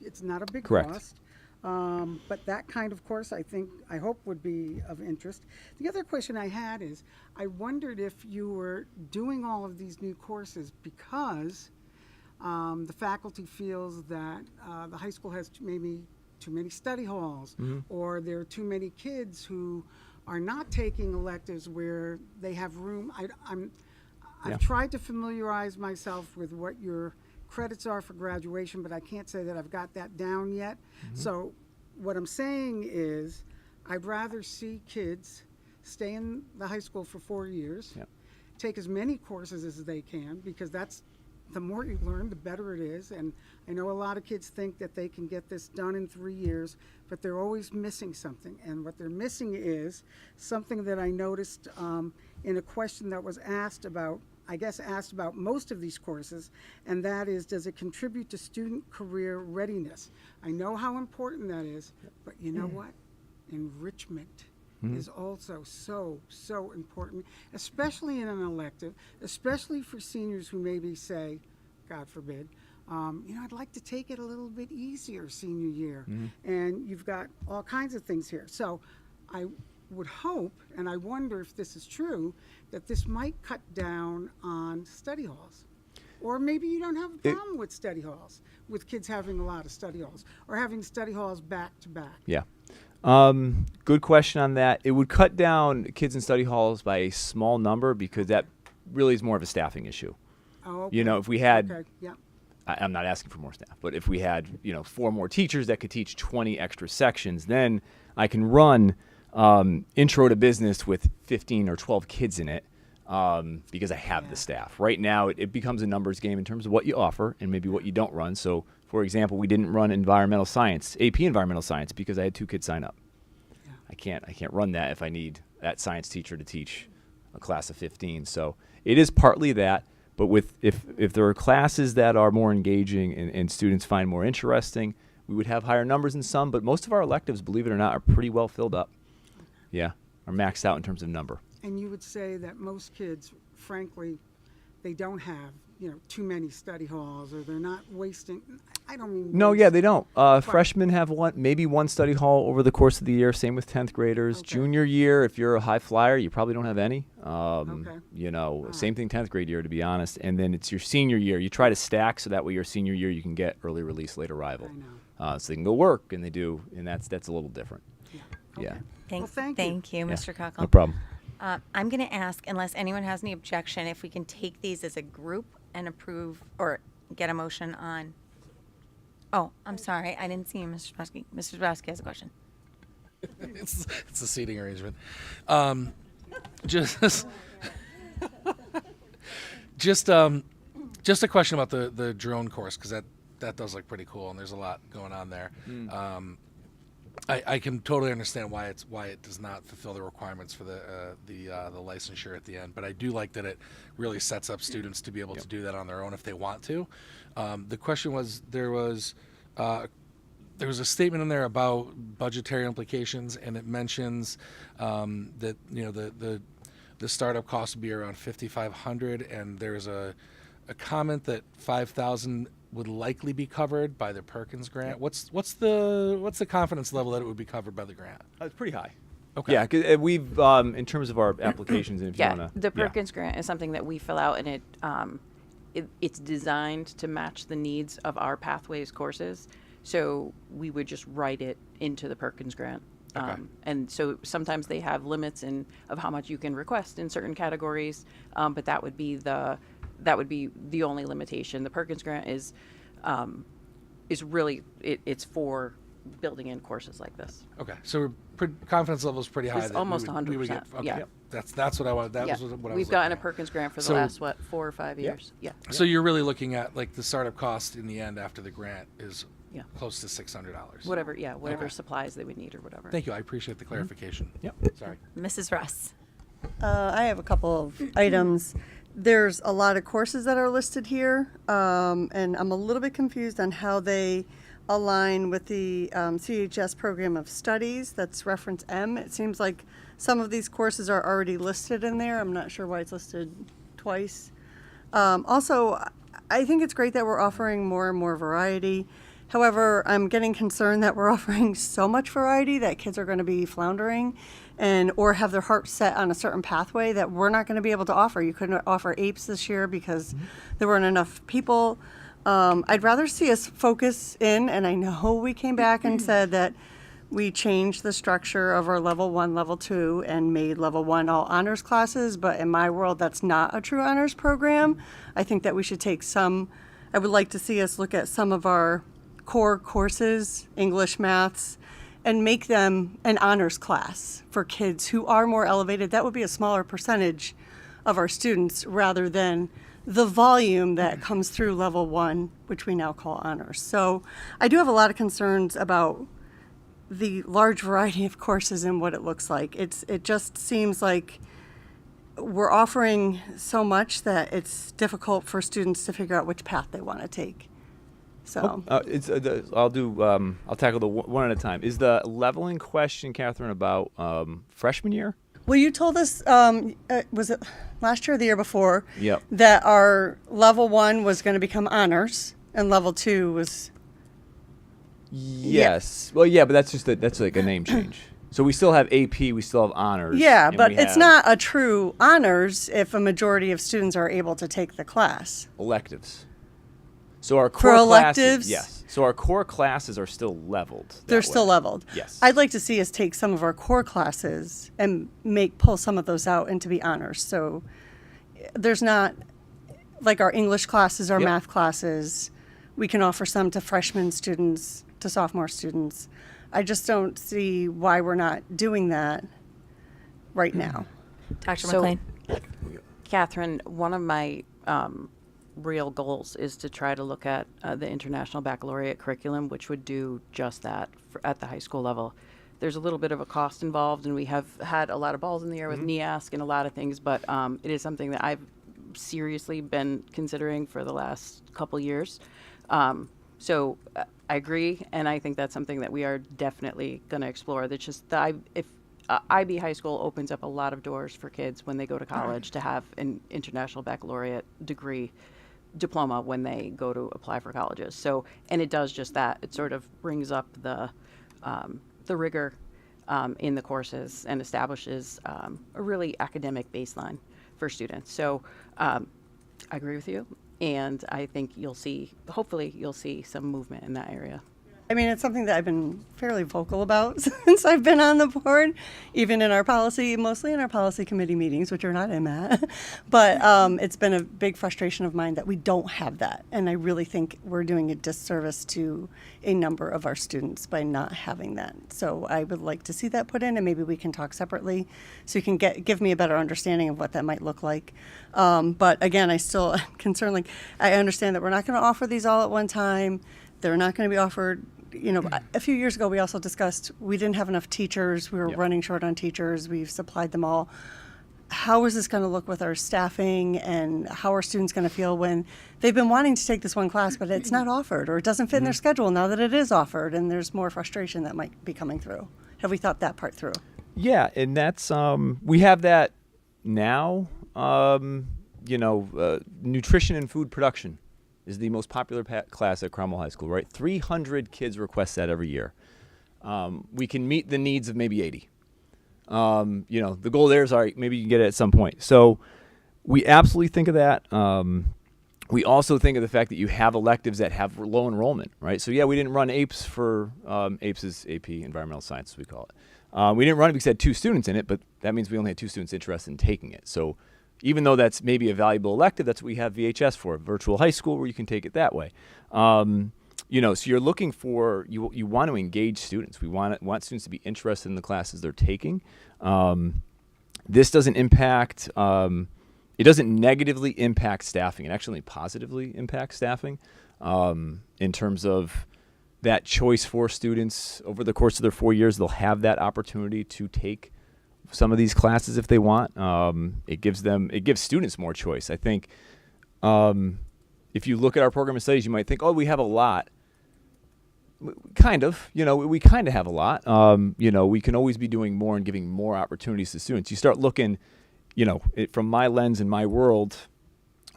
It's not a big Correct. cost. But that kind of course, I hope would be of interest. The other question I had is, I wondered if you were doing all of these new courses because the faculty feels that the high school has maybe too many study halls, or there are too many kids who are not taking electives where they have room. I've tried to familiarize myself with what your credits are for graduation, but I can't say that I've got that down yet. So what I'm saying is I'd rather see kids stay in the high school for 4 years, take as many courses as they can, because the more you learn, the better it is. And I know a lot of kids think that they can get this done in 3 years, but they're always missing something. And what they're missing is something that I noticed in a question that was asked about most of these courses, and that is, does it contribute to student career readiness? I know how important that is, but you know what? Enrichment is also so important, especially in an elective, especially for seniors who maybe say, God forbid, I'd like to take it a little bit easier senior year. And you've got all kinds of things here. So I would hope, and I wonder if this is true, that this might cut down on study halls. Or maybe you don't have a problem with study halls, with kids having a lot of study halls, or having study halls back to back. Yeah. Good question on that. It would cut down kids in study halls by a small number, because that really is more of a staffing issue. Oh, okay. If we had, Okay, yeah. I'm not asking for more staff, but if we had, 4 more teachers that could teach 20 extra sections, then I can run intro to business with 15 or 12 kids in it, because I have the staff. Right now, it becomes a numbers game in terms of what you offer and maybe what you don't run. So, for example, we didn't run environmental science, AP environmental science, because I had 2 kids sign up. I can't run that if I need that science teacher to teach a class of 15. So it is partly that, but if there are classes that are more engaging and students find more interesting, we would have higher numbers in some, but most of our electives, believe it or not, are pretty well filled up. Yeah, are maxed out in terms of number. And you would say that most kids, frankly, they don't have, too many study halls, or they're not wasting. I don't mean. No, yeah, they don't. Freshmen have maybe one study hall over the course of the year. Same with 10th graders. Okay. Junior year, if you're a high flyer, you probably don't have any. Same thing 10th grade year, to be honest. And then it's your senior year. You try to stack so that way your senior year you can get early release, late arrival. I know. So they can go work, and they do, and that's a little different. Yeah. Okay. Yeah. Thank you, Mr. Cockle. No problem. I'm going to ask, unless anyone has any objection, if we can take these as a group and approve or get a motion on. Oh, I'm sorry. I didn't see you, Mr. Zabowski. Mr. Zabowski has a question. It's the seating arrangement. Just a question about the drone course, because that does look pretty cool, and there's a lot going on there. I can totally understand why it does not fulfill the requirements for the licensure at the end, but I do like that it really sets up students to be able to do that on their own if they want to. The question was, there was a statement in there about budgetary implications, and it mentions that the startup cost would be around $5,500, and there's a comment that $5,000 would likely be covered by the Perkins grant. What's the confidence level that it would be covered by the grant? It's pretty high. Okay. Yeah, 'cause we've in terms of our applications, and if you want to. The Perkins grant is something that we fill out, and it's designed to match the needs of our pathways courses. So we would just write it into the Perkins grant. Okay. And so sometimes they have limits of how much you can request in certain categories, but that would be the only limitation. The Perkins grant is really it's for building in courses like this. Okay, so confidence level is pretty high. It's that almost we would 100%. get, okay. Yeah. That's what I wanted. That Yeah. was what I was. We've gotten a looking at. Perkins grant for the So- last 4 or 5 years. Yeah. So you're really looking at like the startup cost in the end after the grant is Yeah. close to $600. Whatever Okay. supplies they would need or whatever. Thank you. I appreciate the clarification. Yep. Sorry. Mrs. Russ. I have a couple of items. There's a lot of courses that are listed here, and I'm a little bit confused on how they align with the CHS program of studies. That's reference M. It seems like some of these courses are already listed in there. I'm not sure why it's listed twice. Also, I think it's great that we're offering more and more variety. However, I'm getting concerned that we're offering so much variety that kids are going to be floundering or have their heart set on a certain pathway that we're not going to be able to offer. You couldn't offer APES this year because there weren't enough people. I'd rather see us focus in, and I know we came back and said that we changed the structure of our level 1, level 2, and made level 1 all honors classes, but in my world, that's not a true honors program. I think that we should I would like to see us look at some of our core courses, English, maths, and make them an honors class for kids who are more elevated. That would be a smaller percentage of our students rather than the volume that comes through level 1, which we now call honors. So I do have a lot of concerns about the large variety of courses and what it looks like. It just seems like we're offering so much that it's difficult for students to figure out which path they want to take. So I'll tackle the one at a time. Is the leveling question, Catherine, about freshman year? well, you told us, was it last year or the year before, Yep. that our level 1 was going to become honors and level 2 was. Yes. Well, yeah, but that's like a name change. So we still have AP, we still have honors. Yeah, and but we it's have not a true honors if a majority of students are able to take the class. electives. So our For core electives? classes, yes. So our core classes are still leveled. that They're still way. leveled. Yes. I'd like to see us take some of our core classes and pull some of those out and to be honors. So there's not, like our English classes, our Yep. math classes, we can offer some to freshman students, to sophomore students. I just don't see why we're not doing that right now. Dr. So, McLean. Catherine, one of my real goals is to try to look at the International Baccalaureate curriculum, which would do just that at the high school level. There's a little bit of a cost involved, and we have had a lot of balls in the air with NEASC and a lot of things, but it is something that I've seriously been considering for the last couple years. So I agree, and I think that's something that we are definitely going to explore. That's just if IB High School opens up a lot of doors for kids when they go to college to have an International Baccalaureate diploma when they go to apply for colleges. So, and it does just that. It sort of brings up the rigor in the courses and establishes a really academic baseline for students. So, I agree with you. And I think hopefully you'll see some movement in that area. I mean, it's something that I've been fairly vocal about since I've been on the board, even in our policy, mostly in our policy committee meetings, which are not in that. But it's been a big frustration of mine that we don't have that. And I really think we're doing a disservice to a number of our students by not having that. So I would like to see that put in, and maybe we can talk separately so you can give me a better understanding of what that might look like. But again, I still am concerned. Like, I understand that we're not going to offer these all at one time. They're not going to be offered. You know, a few years ago, we also discussed we didn't have enough teachers. We were running short on teachers. We've supplied them all. How is this going to look with our staffing, and how are students going to feel when they've been wanting to take this one class, but it's not offered, or it doesn't fit in their schedule now that it is offered, and there's more frustration that might be coming through. Have we thought that part through? Yeah, and that's we have that now. Nutrition and food production is the most popular class at Cromwell High School, right? 300 kids request that every year. We can meet the needs of maybe 80. The goal there is, all right, maybe you can get it at some point. So we absolutely think of that. We also think of the fact that you have electives that have low enrollment, right? So yeah, we didn't run APES for, APES is AP, Environmental Science, we call it. We didn't run it because it had 2 students in it, but that means we only had 2 students interested in taking it. So even though that's maybe a valuable elective, that's what we have VHS for, virtual high school, where you can take it that way. You know, so you're looking for, you want to engage students. We want students to be interested in the classes they're taking. This doesn't impact, it doesn't negatively impact staffing. It actually positively impacts staffing in terms of that choice for students. Over the course of their 4 years, they'll have that opportunity to take some of these classes if they want. It gives students more choice. I think if you look at our program of studies, you might think, oh, we have a lot. Kind of, you know, we kind of have a lot. You know, we can always be doing more and giving more opportunities to students. You start looking, you know, from my lens in my world,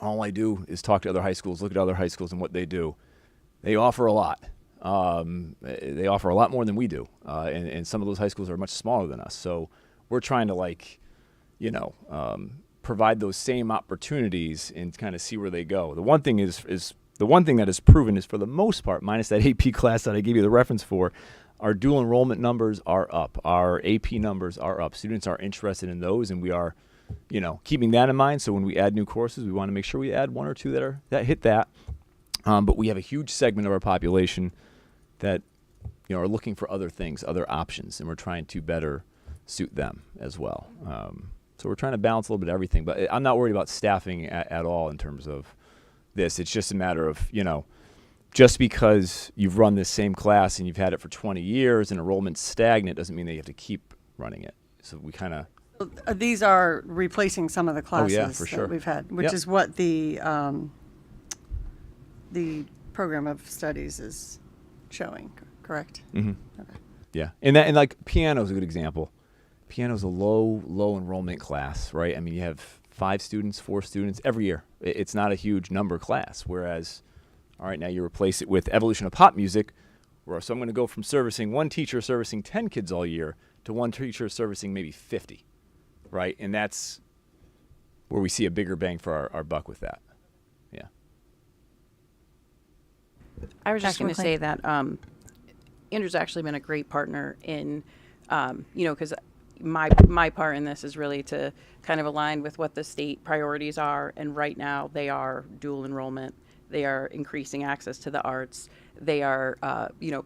all I do is talk to other high schools, look at other high schools and what they do. They offer a lot. They offer a lot more than we do. And some of those high schools are much smaller than us. So we're trying to, like, you know, provide those same opportunities and kind of see where they go. The one thing the one thing that is proven is, for the most part, minus that AP class that I gave you the reference for, our dual enrollment numbers are up. Our AP numbers are up. Students are interested in those, and we are, you know, keeping that in mind. So when we add new courses, we want to make sure we add 1 or 2 that hit that. But we have a huge segment of our population that, you know, are looking for other things, other options, and we're trying to better suit them as well. So we're trying to balance a little bit of everything. But I'm not worried about staffing at all in terms of this. It's just a matter of, you know, just because you've run this same class and you've had it for 20 years and enrollment's stagnant doesn't mean that you have to keep running it. So we kind of... These are replacing some of the classes for sure. that we've had, which is what the program of studies is showing, correct? Mm-hmm. Okay. Yeah, and like piano is a good example. Piano's a low enrollment class, right? I mean, you have 5 students, 4 students every year. It's not a huge number class. Whereas, all right, now you replace it with evolution of pop music, so I'm going to go from servicing 1 teacher servicing 10 kids all year to 1 teacher servicing maybe 50, right? And that's where we see a bigger bang for our buck with that. Yeah. I was just Dr. going to McLean. say that Andrew's actually been a great partner in, you know, because my part in this is really to kind of align with what the state priorities are, and right now they are dual enrollment, they are increasing access to the arts, they are, you know,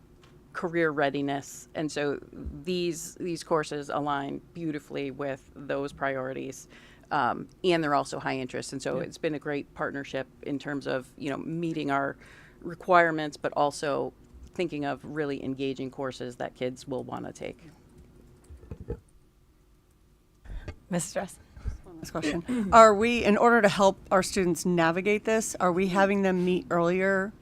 career readiness, and so these courses align beautifully with those priorities, and they're also high interest, and so it's been a great partnership in terms of, you know, meeting our requirements, but also thinking of really engaging courses that kids will want to take. Ms. Stress. Last question. Are we, in order to help our students navigate this, are we having them meet earlier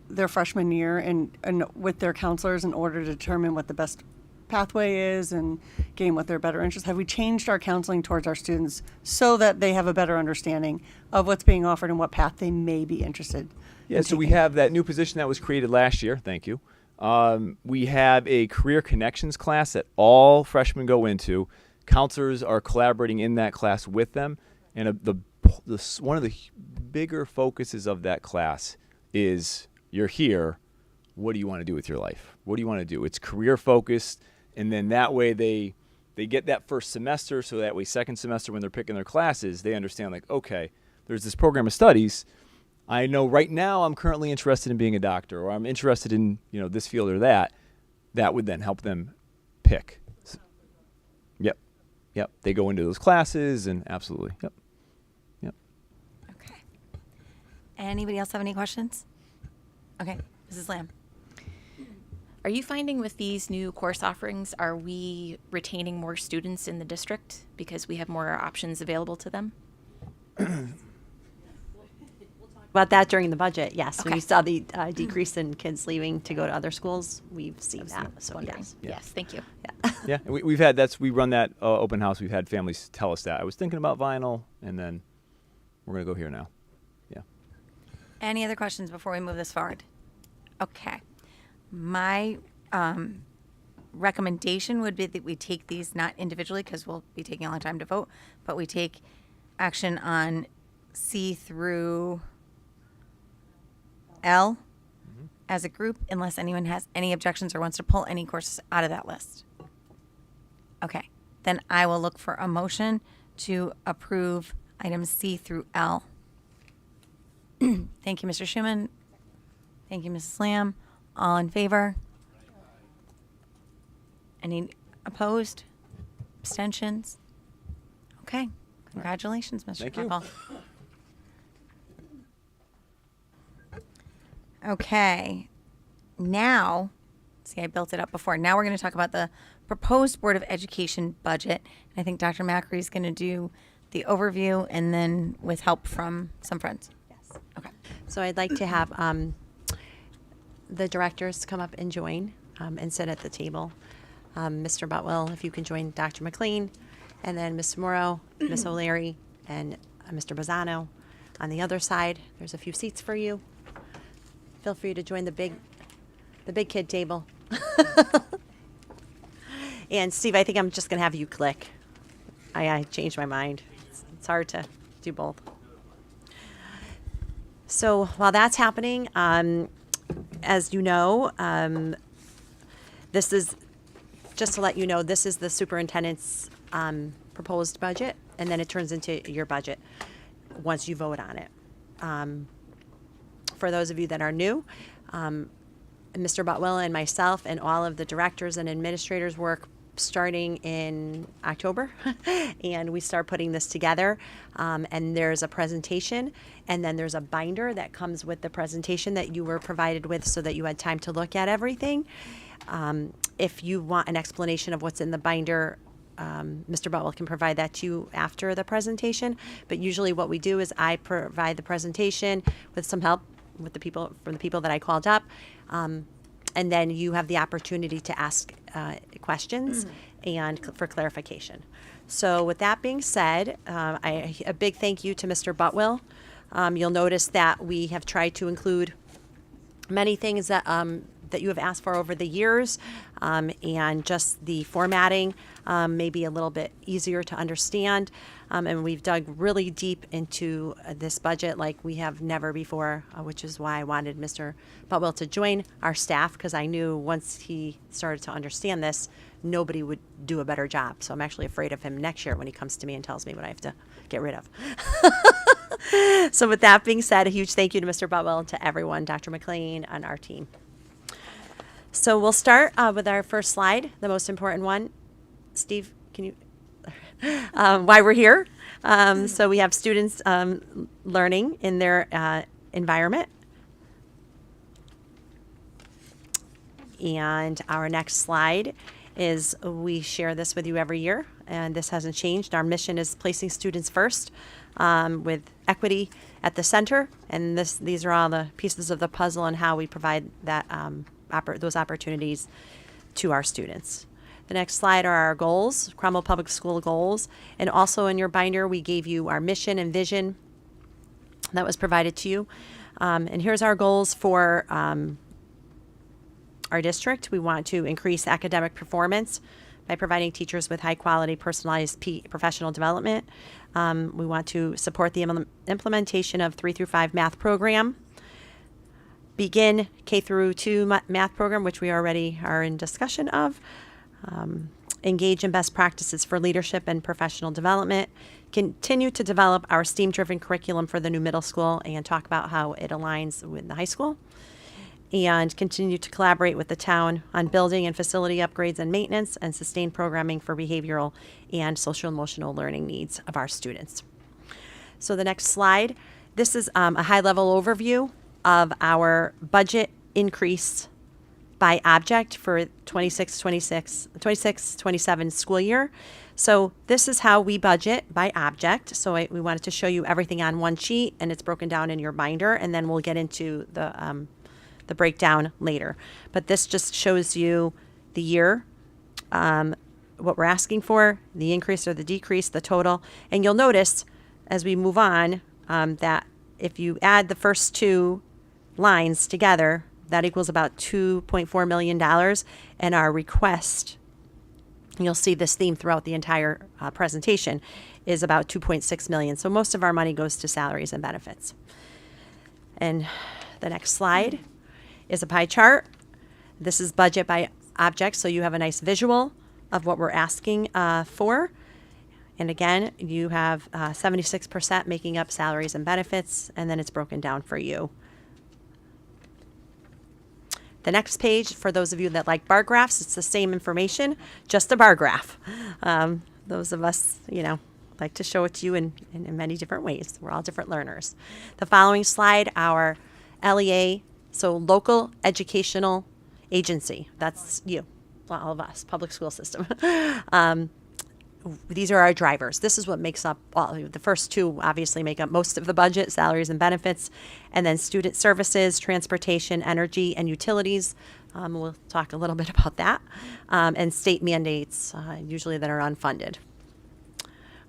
their freshman year and with their counselors in order to determine what the best pathway is and gain what their better interests? Have we changed our counseling towards our students so that they have a better understanding of what's being offered and what path they may be interested Yeah, in so we taking? have that new position that was created last year. Thank you. We have a career connections class that all freshmen go into. Counselors are collaborating in that class with them, and one of the bigger focuses of that class is, you're here, what do you want to do with your life? What do you want to do? It's career focused, and then that way they get that first semester, so that way second semester when they're picking their classes, they understand, like, okay, there's this program of studies. I know right now I'm currently interested in being a doctor, or I'm interested in, you know, this field or that. That would then help them pick. Yep, they go into those classes, and absolutely, yep. Okay. Anybody else have any questions? Okay, Mrs. Lamb. Are you finding with these new course offerings, are we retaining more students in the district because we have more options available to them? About that during the budget, yes. When Okay. you saw the decrease in kids leaving to go to other schools, we've seen that. So Wondering. yes. Yes, thank you. Yeah, and we've had we run that open house. We've had families tell us that. I was thinking about vinyl, and then we're gonna go here now. Yeah. Any other questions before we move this forward? Okay. My recommendation would be that we take these not individually, because we'll be taking a long time to vote, but we take action on C through L as a group, unless anyone has any objections or wants to pull any courses out of that list. Okay, then I will look for a motion to approve items C through L. Thank you, Mr. Schuman. Thank you, Mrs. Lamb. All in favor? Any opposed? Abstentions? Okay. Congratulations, Mr. Thank you. Buckle. Okay. Now, see, I built it up before. Now we're going to talk about the proposed Board of Education budget. I think Dr. Macri is going to do the overview and then with help from some friends. Yes. Okay. So I'd like to have the directors come up and join and sit at the table. Mr. Botwell, if you can join Dr. McLean, and then Ms. Morrow, Ms. O'Leary, and Mr. Bazzano on the other side. There's a few seats for you. Feel free to join the big kid table. And Steve, I think I'm just going to have you click. I changed my mind. It's hard to do both. So while that's happening, as you know, this is, just to let you know, this is the superintendent's proposed budget, and then it turns into your budget once you vote on it. For those of you that are new, Mr. Botwell and myself and all of the directors and administrators work starting in October, and we start putting this together. And there's a presentation, and then there's a binder that comes with the presentation that you were provided with so that you had time to look at everything. If you want an explanation of what's in the binder, Mr. Botwell can provide that to you after the presentation. But usually what we do is I provide the presentation with some help with the people that I called up. And then you have the opportunity to ask questions and for clarification. So with that being said, a big thank you to Mr. Botwell. You'll notice that we have tried to include many things that you have asked for over the years, and just the formatting may be a little bit easier to understand. And we've dug really deep into this budget like we have never before, which is why I wanted Mr. Botwell to join our staff, because I knew once he started to understand this, nobody would do a better job. So I'm actually afraid of him next year when he comes to me and tells me what I have to get rid of. So with that being said, a huge thank you to Mr. Botwell and to everyone, Dr. McLean, and our team. So we'll start with our first slide, the most important one. Steve, can you, why we're here. So we have students learning in their environment. And our next slide is, we share this with you every year, and this hasn't changed. Our mission is placing students first, with equity at the center, and these are all the pieces of the puzzle and how we provide that those opportunities to our students. The next slide are our goals, Cromwell Public School goals, and also in your binder we gave you our mission and vision that was provided to you. And here's our goals for our district. We want to increase academic performance by providing teachers with high quality personalized professional development. We want to support the implementation of 3 through 5 math program, begin K through 2 math program, which we already are in discussion of, engage in best practices for leadership and professional development, continue to develop our STEAM-driven curriculum for the new middle school and talk about how it aligns with the high school, and continue to collaborate with the town on building and facility upgrades and maintenance, and sustain programming for behavioral and social emotional learning needs of our students. So the next slide, this is a high-level overview of our budget increase by object for 26-27 school year. So this is how we budget by object. So we wanted to show you everything on one sheet, and it's broken down in your binder, and then we'll get into the breakdown later. But this just shows you the year, what we're asking for, the increase or the decrease, the total. And you'll notice as we move on that if you add the first 2 lines together, that equals about $2.4 million. And our request, you'll see this theme throughout the entire presentation, is about $2.6 million. So most of our money goes to salaries and benefits. And The next slide is a pie chart. This is budget by object, so you have a nice visual of what we're asking for. And again, you have 76% making up salaries and benefits, and then it's broken down for you. The next page, for those of you that like bar graphs, it's the same information, just a bar graph. Those of us, like to show it to you in many different ways. We're all different learners. The following slide, our LEA, so local educational agency. That's you, all of us, public school system. These are our drivers. This is what makes up, the first two obviously make up most of the budget, salaries and benefits, and then student services, transportation, energy, and utilities. We'll talk a little bit about that. And state mandates, usually that are unfunded.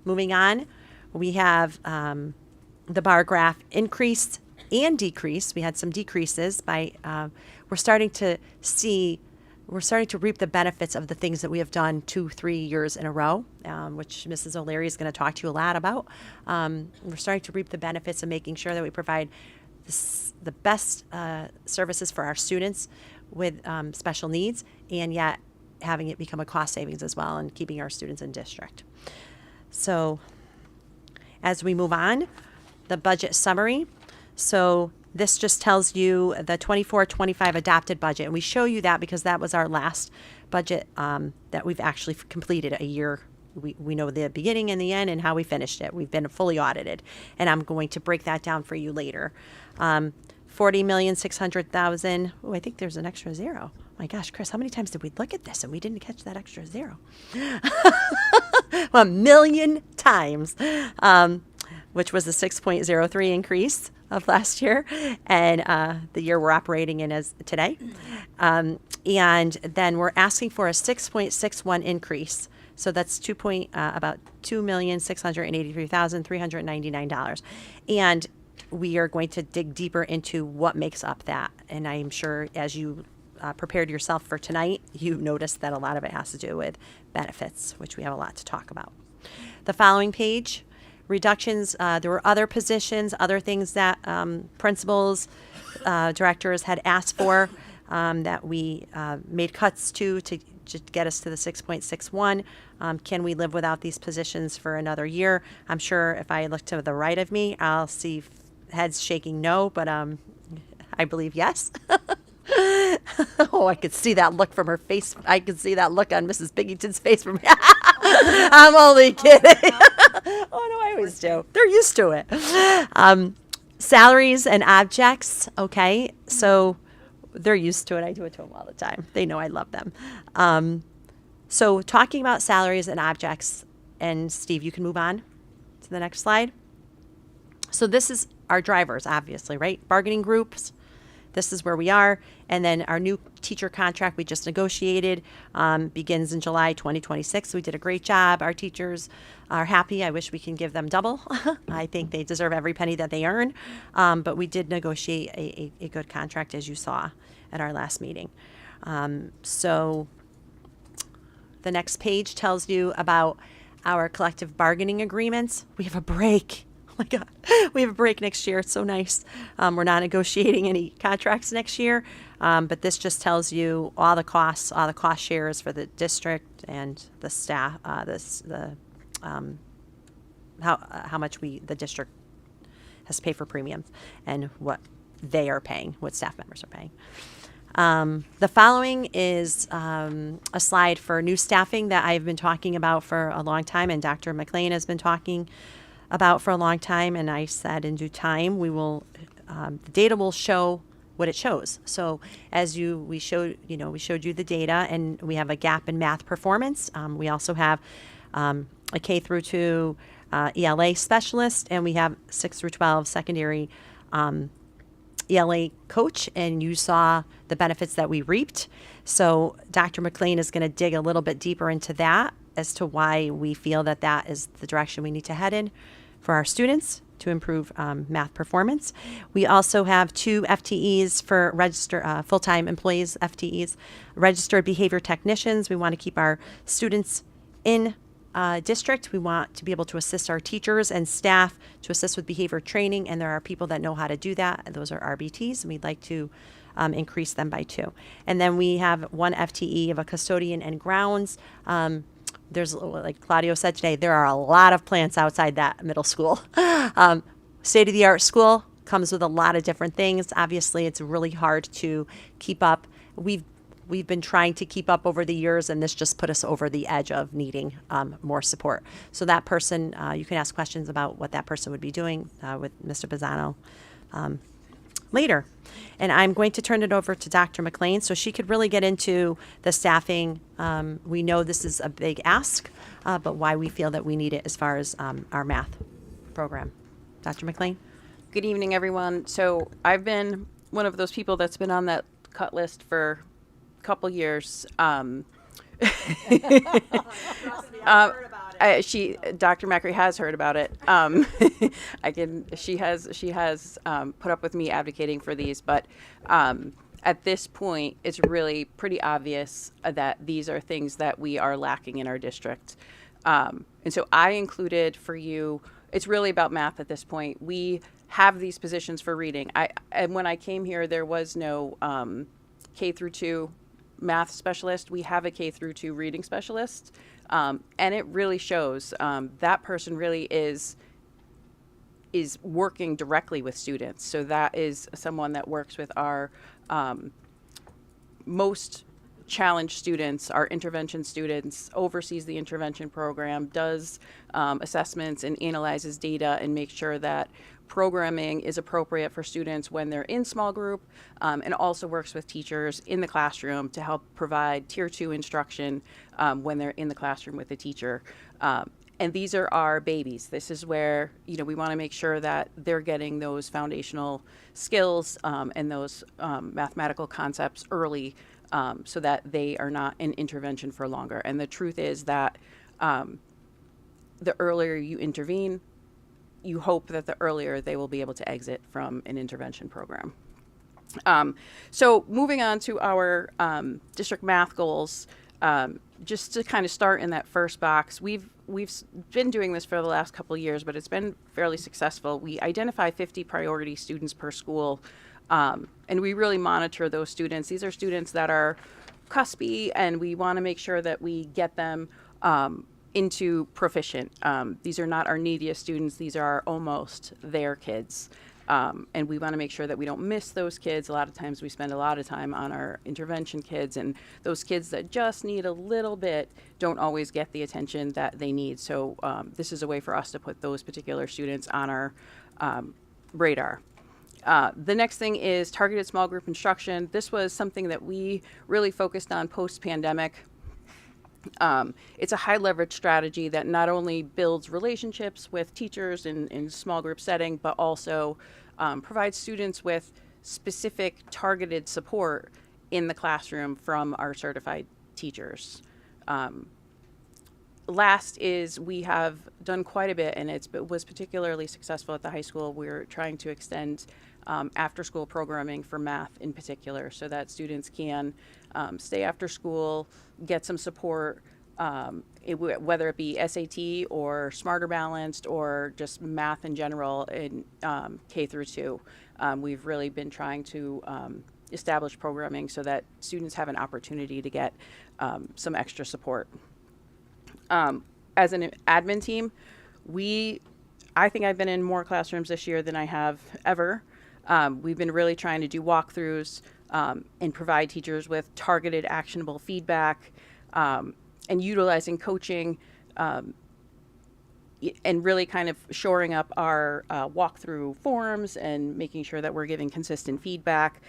Moving on, we have the bar graph increase and decrease. We had some decreases by, we're starting to reap the benefits of the things that we have done 2-3 years in a row, which Mrs. O'Leary is going to talk to you a lot about. We're starting to reap the benefits of making sure that we provide the best services for our students with special needs, and yet having it become a cost savings as well and keeping our students in district. So as we move on, the budget summary. So this just tells you the 24-25 adopted budget. And we show you that because that was our last budget that we've actually completed a year. We know the beginning and the end and how we finished it. We've been fully audited. And I'm going to break that down for you later. 40,600,000. Oh, I think there's an extra zero. My gosh, Chris, how many times did we look at this and we didn't catch that extra zero? 1,000,000 times, which was a 6.03 increase of last year, and the year we're operating in as today. And then we're asking for a 6.61 increase. So that's about $2,683,399. And we are going to dig deeper into what makes up that. And I'm sure as you prepared yourself for tonight, you noticed that a lot of it has to do with benefits, which we have a lot to talk about. The following page, reductions. There were other positions, other things that principals, directors had asked for that we made cuts to just get us to the 6.61. Can we live without these positions for another year? I'm sure if I look to the right of me, I'll see heads shaking no, but I believe yes. Oh, I could see that look from her face. I could see that look on Mrs. Bigington's face from I'm only kidding. Oh, no, I always do. They're used to it. Salaries and objects, okay. So they're used to it. I do it to them all the time. They know I love them. So talking about salaries and objects, and Steve, you can move on to the next slide. So this is our drivers, obviously, right? Bargaining groups. This is where we are. And then our new teacher contract we just negotiated begins in July 2026. We did a great job. Our teachers are happy. I wish we can give them double. I think they deserve every penny that they earn. But we did negotiate a good contract, as you saw at our last meeting. So the next page tells you about our collective bargaining agreements. We have a break. Oh my God, we have a break next year. It's so nice. We're not negotiating any contracts next year, but this just tells you all the cost shares for the district and the staff, how much the district has to pay for premiums and what they are paying, what staff members are paying. The following is a slide for new staffing that I've been talking about for a long time, and Dr. McLean has been talking about for a long time, and I said in due time we will the data will show what it shows. So as we showed you the data, and we have a gap in math performance. We also have a K through 2 ELA specialist, and we have 6 through 12 secondary ELA coach, and you saw the benefits that we reaped. So Dr. McLean is going to dig a little bit deeper into that as to why we feel that that is the direction we need to head in for our students to improve math performance. We also have 2 FTEs for full-time employees, FTEs, registered behavior technicians. We want to keep our students in district. We want to be able to assist our teachers and staff to assist with behavior training, and there are people that know how to do that, and those are RBTs, and we'd like to increase them by 2. And then we have 1 FTE of a custodian and grounds. There's, like Claudio said today, there are a lot of plants outside that middle school. State-of-the-art school comes with a lot of different things. Obviously, it's really hard to keep up. We've been trying to keep up over the years, and this just put us over the edge of needing more support. So that person, you can ask questions about what that person would be doing with Mr. Bazzano later. And I'm going to turn it over to Dr. McLean so she could really get into the staffing. We know this is a big ask, but why we feel that we need it as far as our math program. Dr. McLean? Good evening, everyone. So I've been one of those people that's been on that cut list for a couple years. Dr. Macri has heard about it. She has put up with me advocating for these, but at this point, it's really pretty obvious that these are things that we are lacking in our district. And so I included for you, it's really about math at this point. We have these positions for reading. And when I came here, there was no K through 2 math specialist. We have a K through 2 reading specialist. And it really shows that person really is working directly with students. So that is someone that works with our most challenged students, our intervention students, oversees the intervention program, does assessments and analyzes data and makes sure that programming is appropriate for students when they're in small group, and also works with teachers in the classroom to help provide tier 2 instruction when they're in the classroom with the teacher. And these are our babies. This is where, we want to make sure that they're getting those foundational skills and those mathematical concepts early, so that they are not in intervention for longer. And the truth is that the earlier you intervene, you hope that the earlier they will be able to exit from an intervention program. So moving on to our district math goals, just to kind of start in that first box, we've been doing this for the last couple of years, but it's been fairly successful. We identify 50 priority students per school, and we really monitor those students. These are students that are cuspy, and we want to make sure that we get them into proficient. These are not our neediest students. These are almost their kids. And we want to make sure that we don't miss those kids. A lot of times we spend a lot of time on our intervention kids, and those kids that just need a little bit don't always get the attention that they need. So this is a way for us to put those particular students on our radar. The next thing is targeted small group instruction. This was something that we really focused on post-pandemic. It's a high leverage strategy that not only builds relationships with teachers in small group setting, but also provides students with specific targeted support in the classroom from our certified teachers. Last is we have done quite a bit, and it was particularly successful at the high school. We're trying to extend after school programming for math in particular, so that students can stay after school, get some support, whether it be SAT or Smarter Balanced or just math in general in K through 2. We've really been trying to establish programming so that students have an opportunity to get some extra support. As an admin team, I think I've been in more classrooms this year than I have ever. We've been really trying to do walkthroughs and provide teachers with targeted, actionable feedback, and utilizing coaching, and really kind of shoring up our walkthrough forums and making sure that we're giving consistent feedback.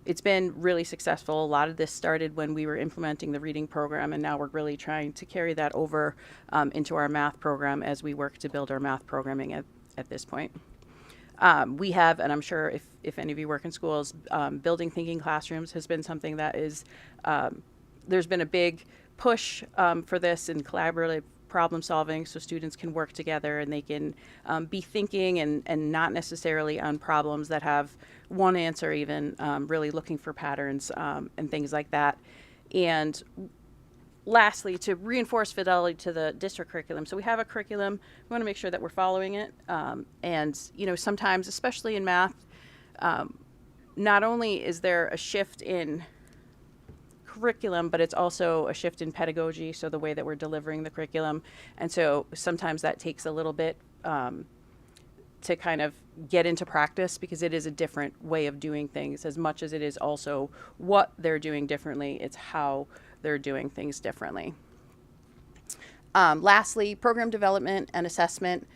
It's been really successful. A lot of this started when we were implementing the reading program, and now we're really trying to carry that over into our math program as we work to build our math programming at this point. We have, and I'm sure if any of you work in schools, building thinking classrooms has been something that is, there's been a big push for this in collaborative problem solving, so students can work together and they can be thinking and not necessarily on problems that have one answer even, really looking for patterns and things like that. And lastly, to reinforce fidelity to the district curriculum. So we have a curriculum. We want to make sure that we're following it. And, you know, sometimes, especially in math, not only is there a shift in curriculum, but it's also a shift in pedagogy, so the way that we're delivering the curriculum. And so sometimes that takes a little bit to kind of get into practice, because it is a different way of doing things. As much as it is also what they're doing differently, it's how they're doing things differently. Lastly, program development and assessment.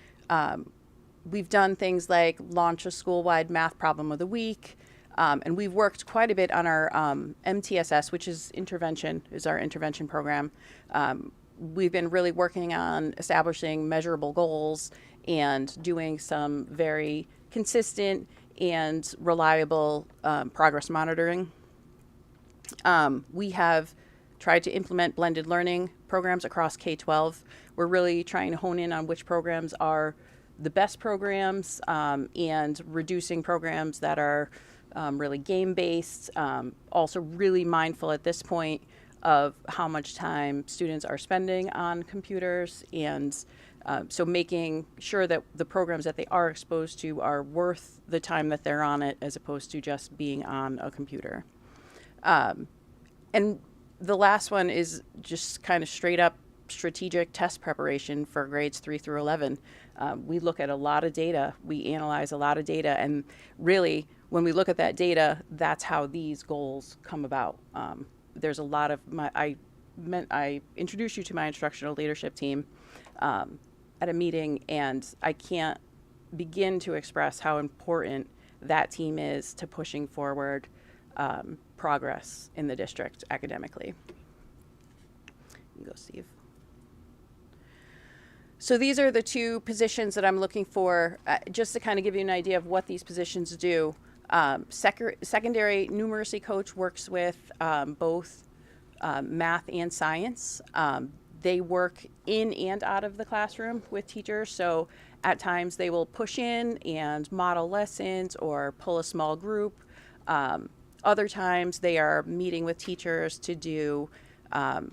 We've done things like launch a school-wide math problem of the week, and we've worked quite a bit on our MTSS, which is our intervention program. We've been really working on establishing measurable goals and doing some very consistent and reliable progress monitoring. We have tried to implement blended learning programs across K-12. We're really trying to hone in on which programs are the best programs, and reducing programs that are really game-based. Also really mindful at this point of how much time students are spending on computers, and so making sure that the programs that they are exposed to are worth the time that they're on it, as opposed to just being on a computer. And the last one is just kind of straight up strategic test preparation for grades 3 through 11. We look at a lot of data, we analyze a lot of data, and really when we look at that data, that's how these goals come about. There's a lot of I introduced you to my instructional leadership team at a meeting, and I can't begin to express how important that team is to pushing forward progress in the district academically. You can go, Steve. So these are the two positions that I'm looking for, just to kind of give you an idea of what these positions do. Secondary numeracy coach works with both math and science. They work in and out of the classroom with teachers, so at times they will push in and model lessons or pull a small group. Other times they are meeting with teachers to do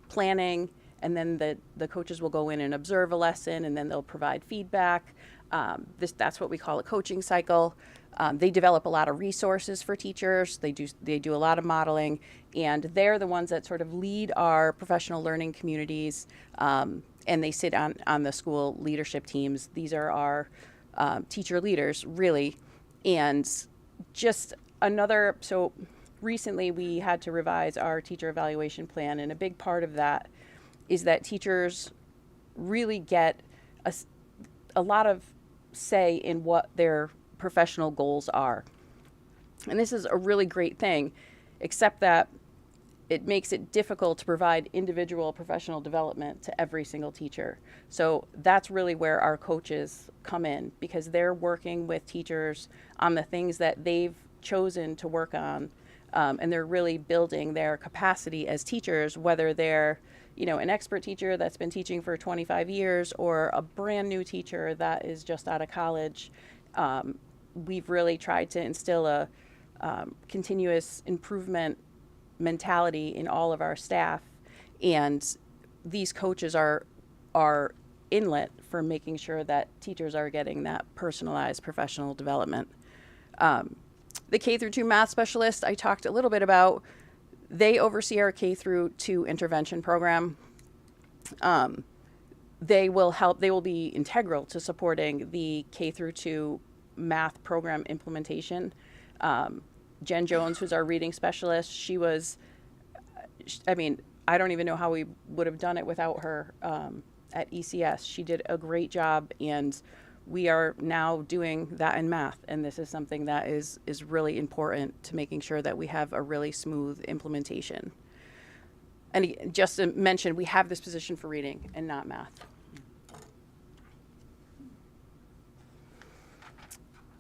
planning, and then the coaches will go in and observe a lesson, and then they'll provide feedback. That's what we call a coaching cycle. They develop a lot of resources for teachers. They do a lot of modeling, and they're the ones that sort of lead our professional learning communities, and they sit on the school leadership teams. These are our teacher leaders, really. And just so recently we had to revise our teacher evaluation plan, and a big part of that is that teachers really get a lot of say in what their professional goals are. And this is a really great thing, except that it makes it difficult to provide individual professional development to every single teacher. So that's really where our coaches come in, because they're working with teachers on the things that they've chosen to work on, and they're really building their capacity as teachers, whether they're an expert teacher that's been teaching for 25 years or a brand new teacher that is just out of college. We've really tried to instill a continuous improvement mentality in all of our staff, and these coaches are inlet for making sure that teachers are getting that personalized professional development. The K through 2 math specialist I talked a little bit about. They oversee our K through 2 intervention program. They will be integral to supporting the K through 2 math program implementation. Jen Jones, who's our reading specialist, I don't even know how we would have done it without her at ECS. She did a great job, and we are now doing that in math, and this is something that is really important to making sure that we have a really smooth implementation. And just to mention, we have this position for reading and not math.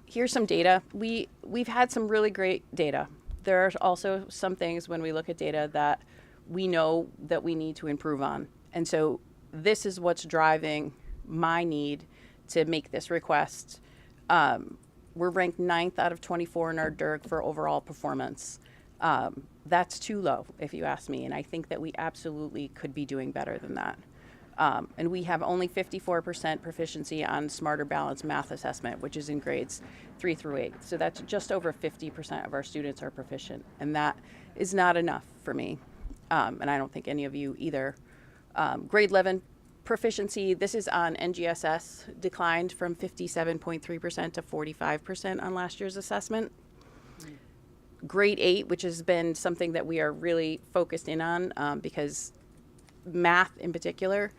Here's some data. We've had some really great data. There are also some things when we look at data that we know that we need to improve on. And so this is what's driving my need to make this request. We're ranked 9th out of 24 in our DIRG for overall performance. That's too low, if you ask me, and I think that we absolutely could be doing better than that. And we have only 54% proficiency on Smarter Balanced Math Assessment, which is in grades 3 through 8. So that's just over 50% of our students are proficient, and that is not enough for me, and I don't think any of you either. Grade 11 proficiency, this is on NGSS, declined from 57.3% to 45% on last year's assessment. Grade 8, which has been something that we are really focused in on because math in particular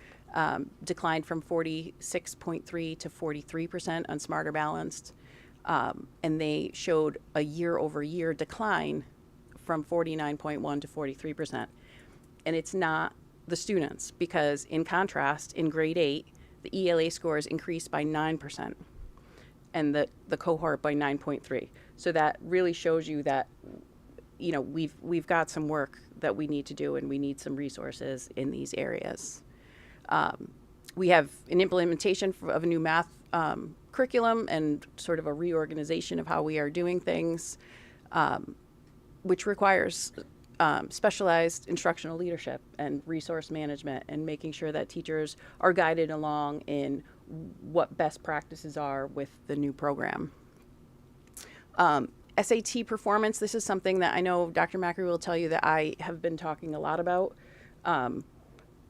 declined from 46.3 to 43% on Smarter Balanced, and they showed a year-over-year decline from 49.1 to 43%. And it's not the students, because in contrast, in grade 8, the ELA scores increased by 9% and the cohort by 9.3. So that really shows you that, you know, we've got some work that we need to do, and we need some resources in these areas. We have an implementation of a new math curriculum and sort of a reorganization of how we are doing things, which requires specialized instructional leadership and resource management, and making sure that teachers are guided along in what best practices are with the new program. SAT performance, this is something that I know Dr. Macri will tell you that I have been talking a lot about.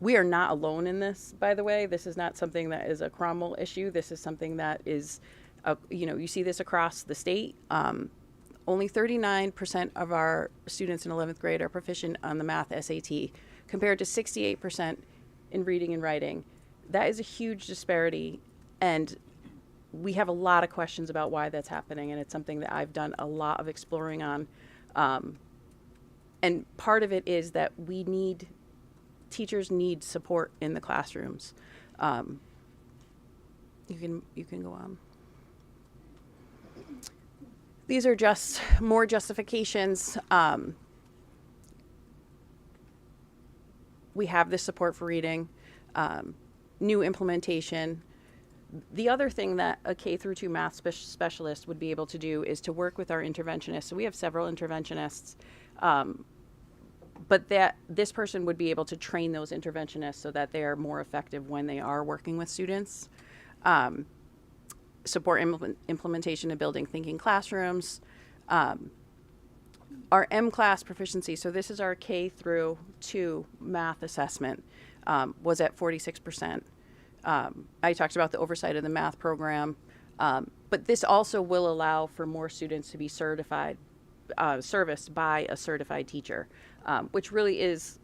We are not alone in this, by the way. This is not something that is a Cromwell issue. This is something that is, you know, you see this across the state. Only 39% of our students in 11th grade are proficient on the math SAT, compared to 68% in reading and writing. That is a huge disparity, and we have a lot of questions about why that's happening, and it's something that I've done a lot of exploring on. And part of it is that teachers need support in the classrooms. You can go on. These are just more justifications. We have this support for reading, new implementation. The other thing that a K through 2 math specialist would be able to do is to work with our interventionists. So we have several interventionists, but that this person would be able to train those interventionists so that they are more effective when they are working with students. Support implementation of building thinking classrooms. Our M-class proficiency, so this is our K through 2 math assessment, was at 46%. I talked about the oversight of the math program, but this also will allow for more students to be certified, serviced by a certified teacher, which really is,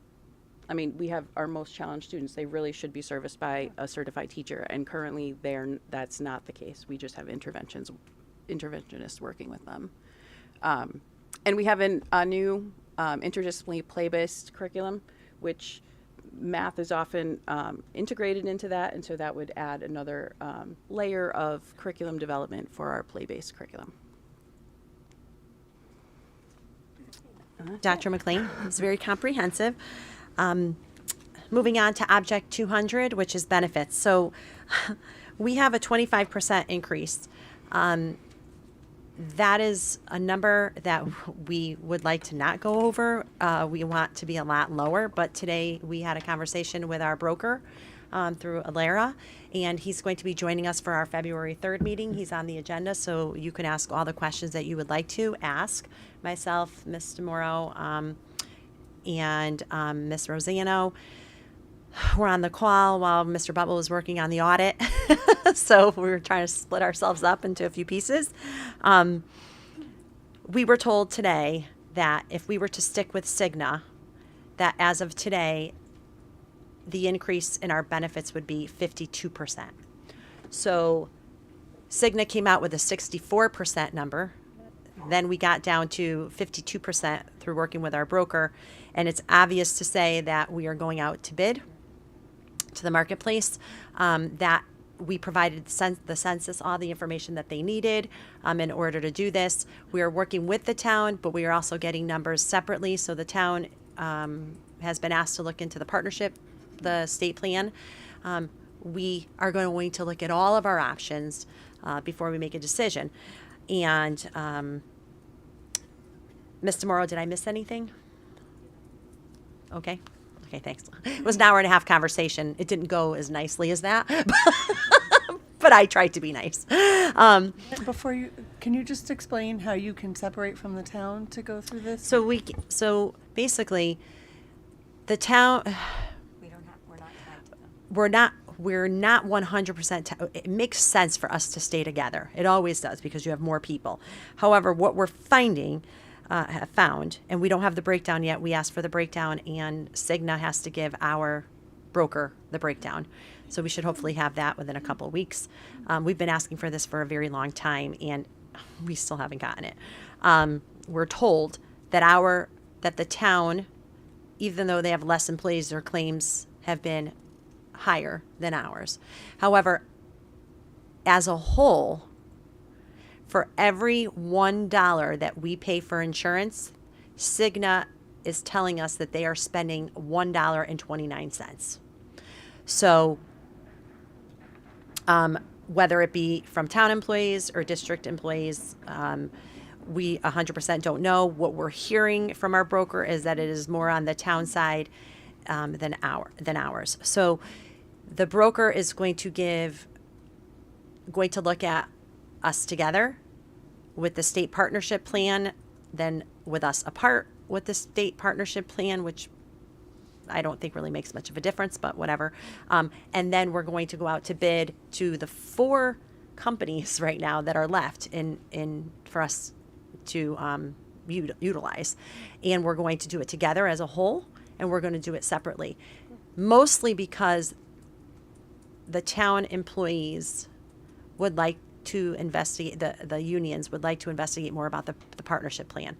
I mean, we have our most challenged students. They really should be serviced by a certified teacher, and currently that's not the case. We just have interventionists working with them. And we have a new interdisciplinary play-based curriculum, which math is often integrated into that, and so that would add another layer of curriculum development for our play-based curriculum. Dr. McLean, it's very comprehensive. Moving on to Object 200, which is benefits. So we have a 25% increase. That is a number that we would like to not go over. We want to be a lot lower, but today we had a conversation with our broker through Alera, and he's going to be joining us for our February 3rd meeting. He's on the agenda, so you can ask all the questions that you would like to ask myself, Ms. DeMoro, and Ms. Rosano. We're on the call while Mr. Bubble was working on the audit. So we were trying to split ourselves up into a few pieces. We were told today that if we were to stick with Cigna, that as of today, the increase in our benefits would be 52%. So Cigna came out with a 64% number. Then we got down to 52% through working with our broker. And it's obvious to say that we are going out to bid to the marketplace, that we provided the census all the information that they needed in order to do this. We are working with the town, but we are also getting numbers separately. So the town has been asked to look into the partnership, the state plan. We are going to look at all of our options before we make a decision. And Ms. DeMoro, did I miss anything? Okay. Okay, thanks. It was an hour and a half conversation. It didn't go as nicely as that, but I tried to be nice. Can you just explain how you can separate from the town to go through this? So basically, the town, we're not 100%, it makes sense for us to stay together. It always does because you have more people. However, what we're have found, and we don't have the breakdown yet. We asked for the breakdown, and Cigna has to give our broker the breakdown. So we should hopefully have that within a couple of weeks. We've been asking for this for a very long time, and we still haven't gotten it. We're told that the town, even though they have less employees, their claims have been higher than ours. However, as a whole, for every $1 that we pay for insurance, Cigna is telling us that they are spending $1.29. So whether it be from town employees or district employees, we 100% don't know. What we're hearing from our broker is that it is more on the town side than ours. So the broker is going to look at us together with the state partnership plan, then with us apart with the state partnership plan, which I don't think really makes much of a difference, but whatever. And then we're going to go out to bid to the 4 companies right now that are left in for us to utilize. And we're going to do it together as a whole, and we're going to do it separately. Mostly because the town employees would like to investigate, the unions would like to investigate more about the partnership plan.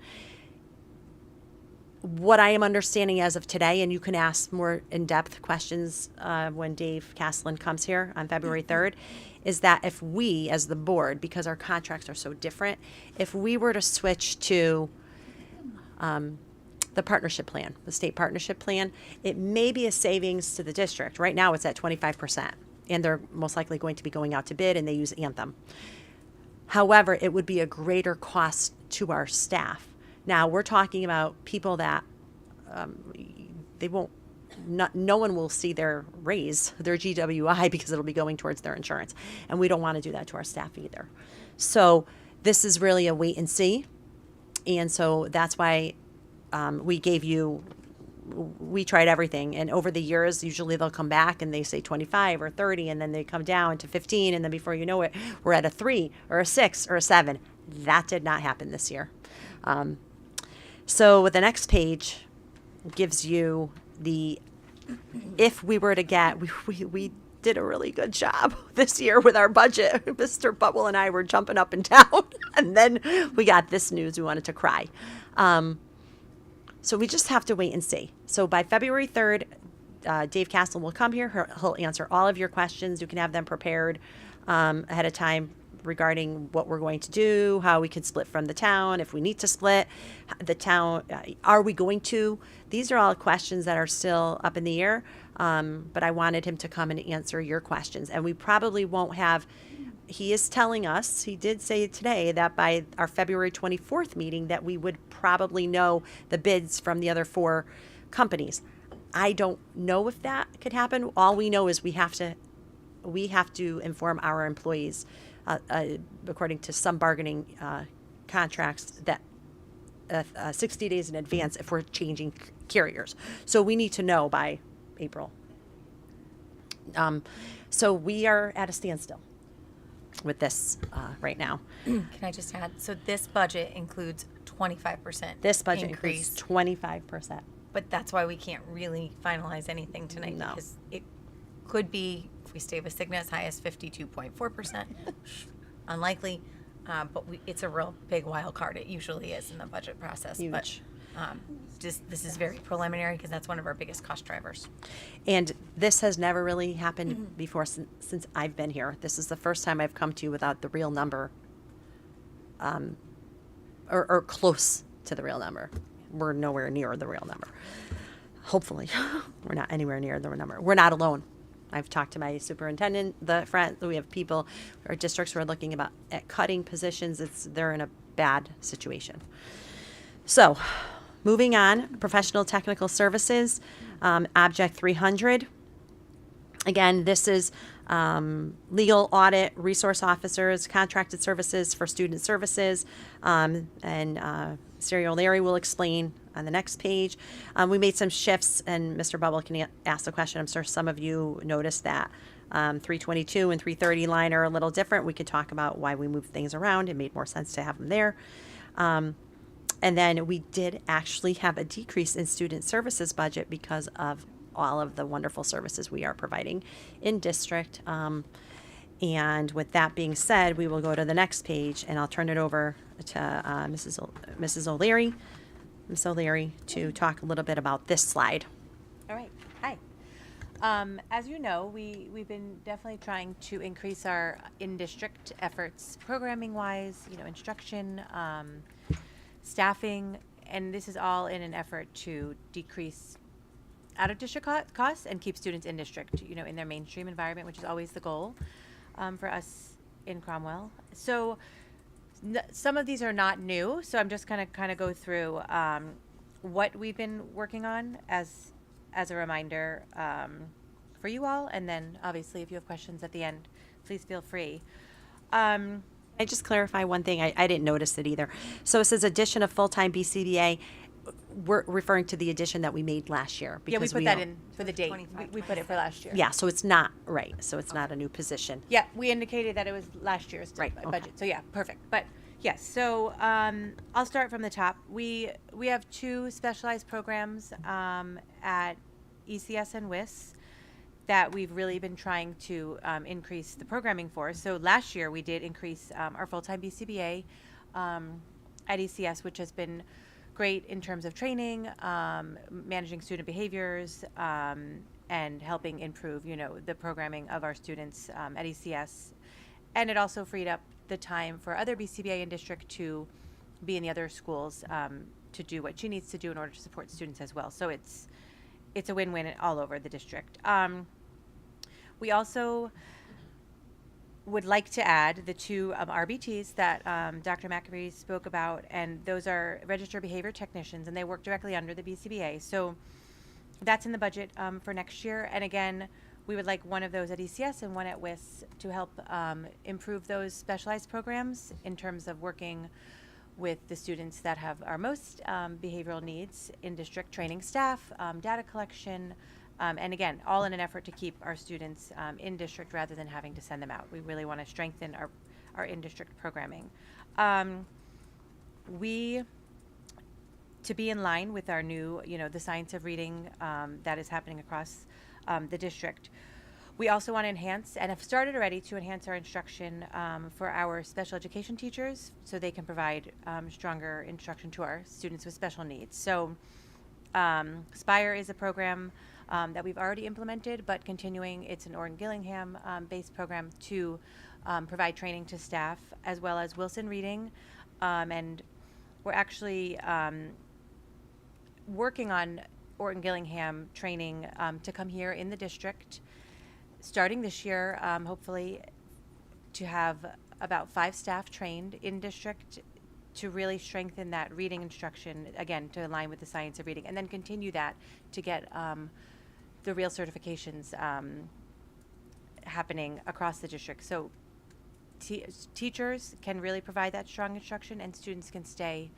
What I am understanding as of today, and you can ask more in-depth questions when Dave Caslin comes here on February 3rd, is that if we, as the board, because our contracts are so different, if we were to switch to the partnership plan, the state partnership plan, it may be a savings to the district. Right now it's at 25%, and they're most likely going to be going out to bid, and they use Anthem. However, it would be a greater cost to our staff. Now, we're talking about people that no one will see their raise, their GWI, because it'll be going towards their insurance. And we don't want to do that to our staff either. So this is really a wait and see. And so that's why we tried everything. And over the years, usually they'll come back and they say 25 or 30, and then they come down to 15. And then before you know it, we're at a 3 or a 6 or a 7. That did not happen this year. So the next page gives you if we were to get, we did a really good job this year with our budget. Mr. Butwell and I were jumping up and down, and then we got this news. We wanted to cry. So we just have to wait and see. So by February 3rd, Dave Castle will come here. He'll answer all of your questions. You can have them prepared ahead of time regarding what we're going to do, how we could split from the town, if we need to split the town, are we going to? These are all questions that are still up in the air, but I wanted him to come and answer your questions. And we probably won't have, he is telling us, he did say today that by our February 24th meeting that we would probably know the bids from the other 4 companies. I don't know if that could happen. All we know is we have to inform our employees according to some bargaining contracts that 60 days in advance if we're changing carriers. So we need to know by April. So we are at a standstill with this right now. Can I just add? So this budget includes 25%. This budget increase. Includes 25%. But that's why we can't really finalize anything tonight, because it could be, if we stay with Cigna, as high as 52.4%. Unlikely, but it's a real big wild card. It usually is in the budget process. Huge. But this is very preliminary because that's one of our biggest cost drivers. And this has never really happened before since I've been here. This is the first time I've come to you without the real number, or close to the real number. We're nowhere near the real number. Hopefully, we're not anywhere near the number. We're not alone. I've talked to my superintendent, we have people, our districts who are looking at cutting positions. They're in a bad situation. So, moving on, professional technical services, Object 300. Again, this is legal, audit, resource officers, contracted services for student services, and Siri O'Leary will explain on the next page. We made some shifts, and Mr. Bubble can ask the question. I'm sure some of you noticed that. 322 and 330 line are a little different. We could talk about why we moved things around. It made more sense to have them there. And then we did actually have a decrease in student services budget because of all of the wonderful services we are providing in district. And with that being said, we will go to the next page, and I'll turn it over to Mrs. O'Leary, Ms. O'Leary, to talk a little bit about this slide. All right. Hi. As you know, we've been definitely trying to increase our in-district efforts, programming-wise, instruction, staffing, and this is all in an effort to decrease out-of-district costs and keep students in district, in their mainstream environment, which is always the goal for us in Cromwell. So some of these are not new, so I'm just going to kind of go through what we've been working on as a reminder for you all, and then obviously if you have questions at the end, please feel free. I just clarify one thing. I didn't notice it either. So it says addition of full-time BCBA. We're referring to the addition that we made last year. Yeah, we because put that don't- in for the date. We put it for last year. Yeah, so it's not, right, so it's not a new position. Yeah, we indicated that it was last year's budget. So yeah, perfect. But yes, so I'll start from the top. We have two specialized programs at ECS and WIS that we've really been trying to increase the programming for. So last year we did increase our full-time BCBA at ECS, which has been great in terms of training, managing student behaviors, and helping improve, the programming of our students at ECS. And it also freed up the time for other BCBA in district to be in the other schools to do what she needs to do in order to support students as well. So it's a win-win all over the district. We also would like to add the two RBTs that Dr. McAfee spoke about, and those are registered behavior technicians, and they work directly under the BCBA. So that's in the budget for next year. And again, we would like one of those at ECS and one at WIS to help improve those specialized programs in terms of working with the students that have our most behavioral needs in district, training staff, data collection, and again, all in an effort to keep our students in district rather than having to send them out. We really want to strengthen our in-district programming. To be in line with our new, the science of reading that is happening across the district, we also want to enhance, and have started already to enhance our instruction for our special education teachers so they can provide stronger instruction to our students with special needs. So SPIRE is a program that we've already implemented, but continuing. It's an Orton-Gillingham based program to provide training to staff, as well as Wilson Reading. And we're actually working on Orton-Gillingham training to come here in the district starting this year, hopefully to have about 5 staff trained in district to really strengthen that reading instruction, again, to align with the science of reading, and then continue that to get the real certifications happening across the district. So teachers can really provide that strong instruction, and students can stay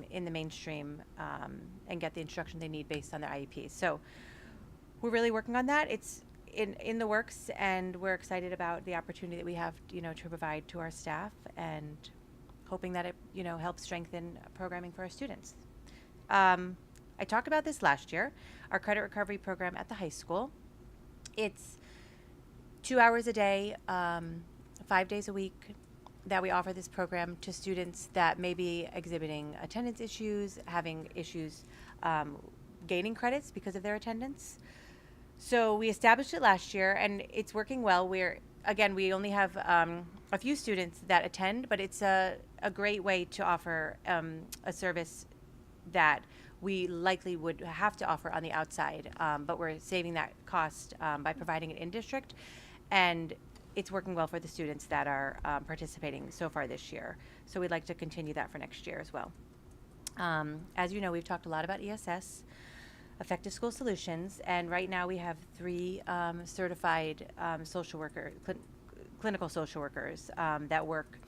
in the mainstream and get the instruction they need based on their IEPs. So we're really working on that. It's in the works, and we're excited about the opportunity that we have, to provide to our staff, and hoping that it, helps strengthen programming for our students. I talked about this last year, our credit recovery program at the high school. It's 2 hours a day, 5 days a week that we offer this program to students that may be exhibiting attendance issues, having issues gaining credits because of their attendance. So we established it last year, and it's working well. We only have a few students that attend, but it's a great way to offer a service that we likely would have to offer on the outside, but we're saving that cost by providing it in district, and it's working well for the students that are participating so far this year. So we'd like to continue that for next year as well. As you know, we've talked a lot about ESS, Effective School Solutions, and right now we have 3 certified clinical social workers that work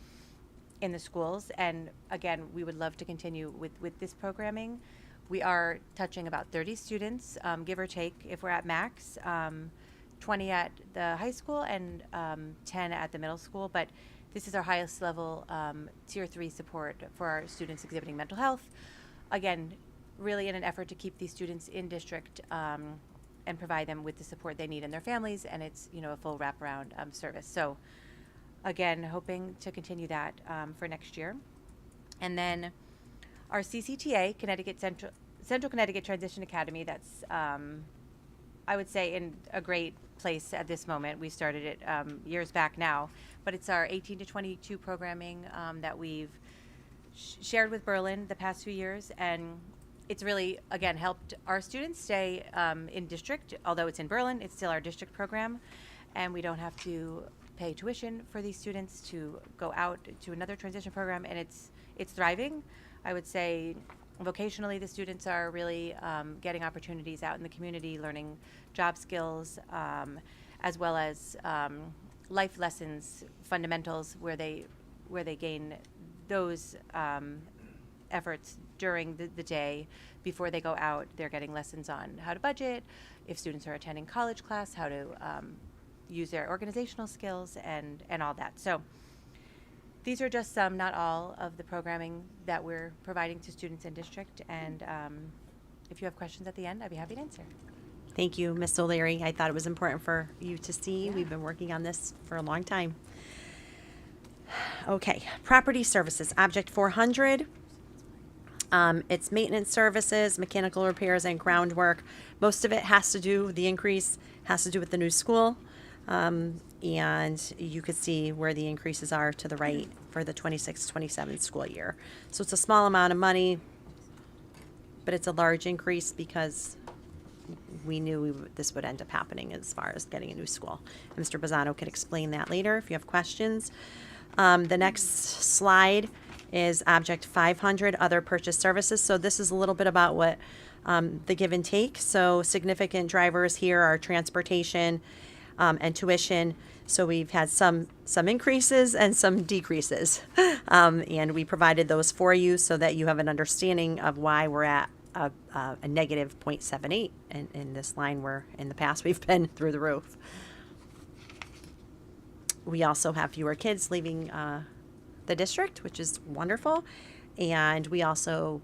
in the schools. And again, we would love to continue with this programming. We are touching about 30 students, give or take, if we're at max, 20 at the high school and 10 at the middle school. But this is our highest level tier 3 support for our students exhibiting mental health. Again, really in an effort to keep these students in district and provide them with the support they need and their families, and it's, you know, a full wraparound service. So again, hoping to continue that for next year. And then our CCTA, Central Connecticut Transition Academy, that's I would say in a great place at this moment. We started it years back now, but it's our 18 to 22 programming that we've shared with Berlin the past few years, and it's really, again, helped our students stay in district. Although it's in Berlin, it's still our district program, and we don't have to pay tuition for these students to go out to another transition program, and it's thriving. I would say vocationally, the students are really getting opportunities out in the community, learning job skills, as well as life lessons, fundamentals, where they gain those efforts during the day. Before they go out, they're getting lessons on how to budget. If students are attending college class, how to use their organizational skills and all that. So these are just some, not all, of the programming that we're providing to students in district. And if you have questions at the end, I'd be happy to answer. Thank you, Ms. O'Leary. I thought it was important for you to see. We've been working on this for a long time. Okay, property services, object 400. It's maintenance services, mechanical repairs, and groundwork. Most of it has to do, the increase has to do with the new school. And you could see where the increases are to the right for the 26-27 school year. So it's a small amount of money, but it's a large increase because we knew this would end up happening as far as getting a new school. And Mr. Bazzano can explain that later if you have questions. The next slide is object 500, other purchase services. So this is a little bit about what the give and take. So significant drivers here are transportation and tuition. So we've had some increases and some decreases. And we provided those for you so that you have an understanding of why we're at a negative 0.78 in this line, where in the past we've been through the roof. We also have fewer kids leaving the district, which is wonderful. And we also,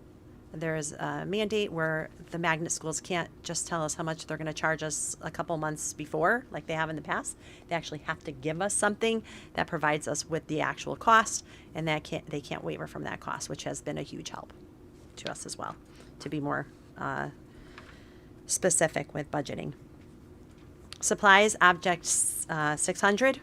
there's a mandate where the magnet schools can't just tell us how much they're going to charge us a couple months before, like they have in the past. They actually have to give us something that provides us with the actual cost, and they can't waiver from that cost, which has been a huge help to us as well, to be more specific with budgeting. Supplies, objects 600.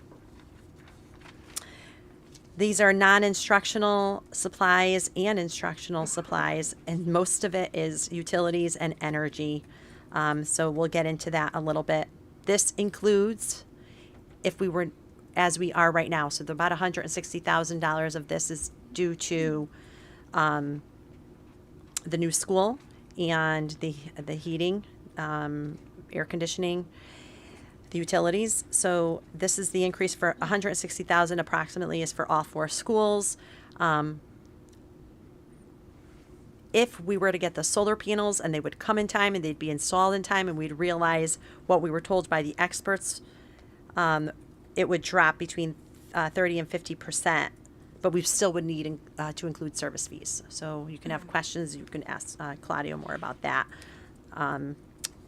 These are non-instructional supplies and instructional supplies, and most of it is utilities and energy. So we'll get into that a little bit. This includes, if we were, as we are right now, so about $160,000 of this is due to the new school and the heating, air conditioning, the utilities. So this is the increase for $160,000 approximately is for all 4 schools. If we were to get the solar panels and they would come in time and they'd be installed in time and we'd realize what we were told by the experts, it would drop between 30 and 50%, but we still would need to include service fees. So you can have questions, you can ask Claudio more about that.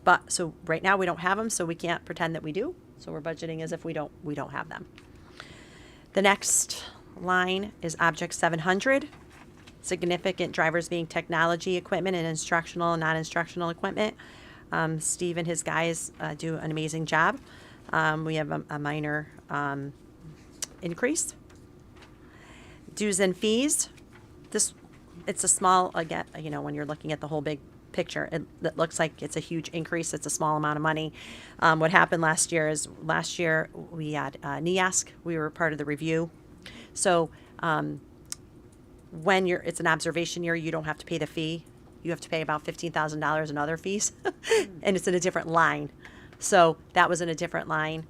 But so right now we don't have them, so we can't pretend that we do. So we're budgeting as if we don't have them. The next line is object 700, significant drivers being technology equipment and instructional and non-instructional equipment. Steve and his guys do an amazing job. We have a minor increase. Dues and fees. It's a small, again, when you're looking at the whole big picture, it looks like it's a huge increase. It's a small amount of money. What happened last year we had NEASC. We were part of the review. So when it's an observation year, you don't have to pay the fee. You have to pay about $15,000 in other fees, and it's in a different line. So that was in a different line.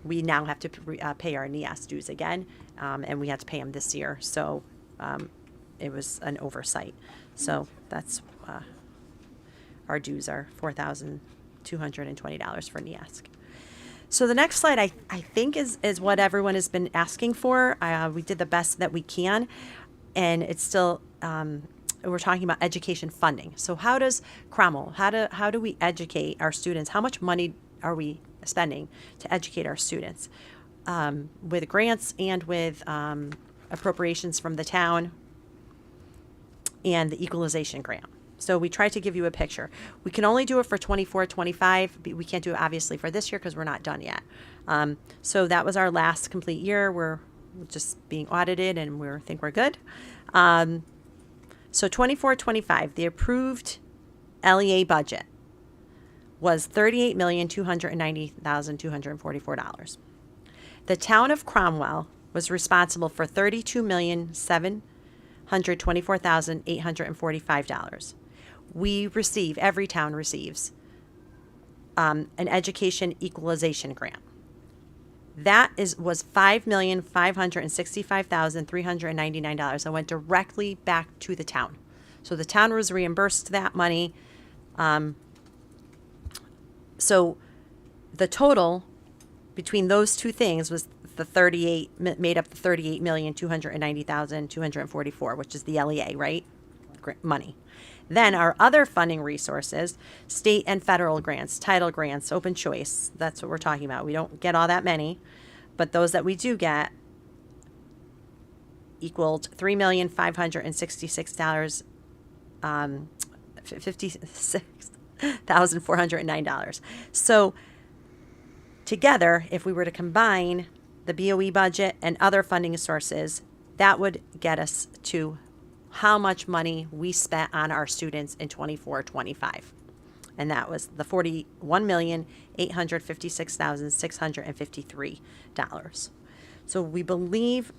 We now have to pay our NEAS dues again, and we had to pay them this year. So it was an oversight. So that's our dues are $4,220 for NEAS. So the next slide, I think, is what everyone has been asking for. We did the best that we can, and it's still, we're talking about education funding. So how does Cromwell, how do we educate our students? How much money are we spending to educate our students? With grants and with appropriations from the town and the equalization grant. So we try to give you a picture. We can only do it for 24-25. We can't do it obviously for this year because we're not done yet. So that was our last complete year. We're just being audited and we think we're good. So 24-25, the approved LEA budget was $38,290,244. The town of Cromwell was responsible for $32,724,845. Every town receives an education equalization grant. That was $5,565,399. That went directly back to the town. So the town was reimbursed that money. So the total between those two things was made up the $38,290,244, which is the LEA, right? Money. Then our other funding resources, state and federal grants, title grants, open choice. That's what we're talking about. We don't get all that many, but those that we do get equaled $3,566,409. So together, if we were to combine the BOE budget and other funding sources, that would get us to how much money we spent on our students in 24-25. And that was the $41,856,653. So we believe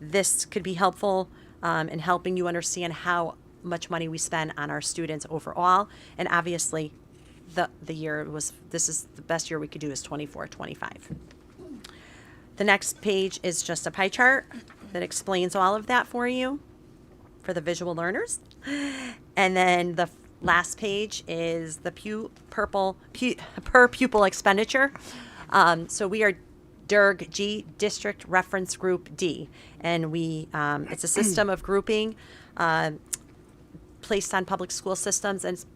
this could be helpful in helping you understand how much money we spend on our students overall. And obviously, the year this is the best year we could do is 24-25. The next page is just a pie chart that explains all of that for you, for the visual learners. And then the last page is the per pupil expenditure. So we are DIRG G, District Reference Group D, and it's a system of grouping placed on public school systems, and it's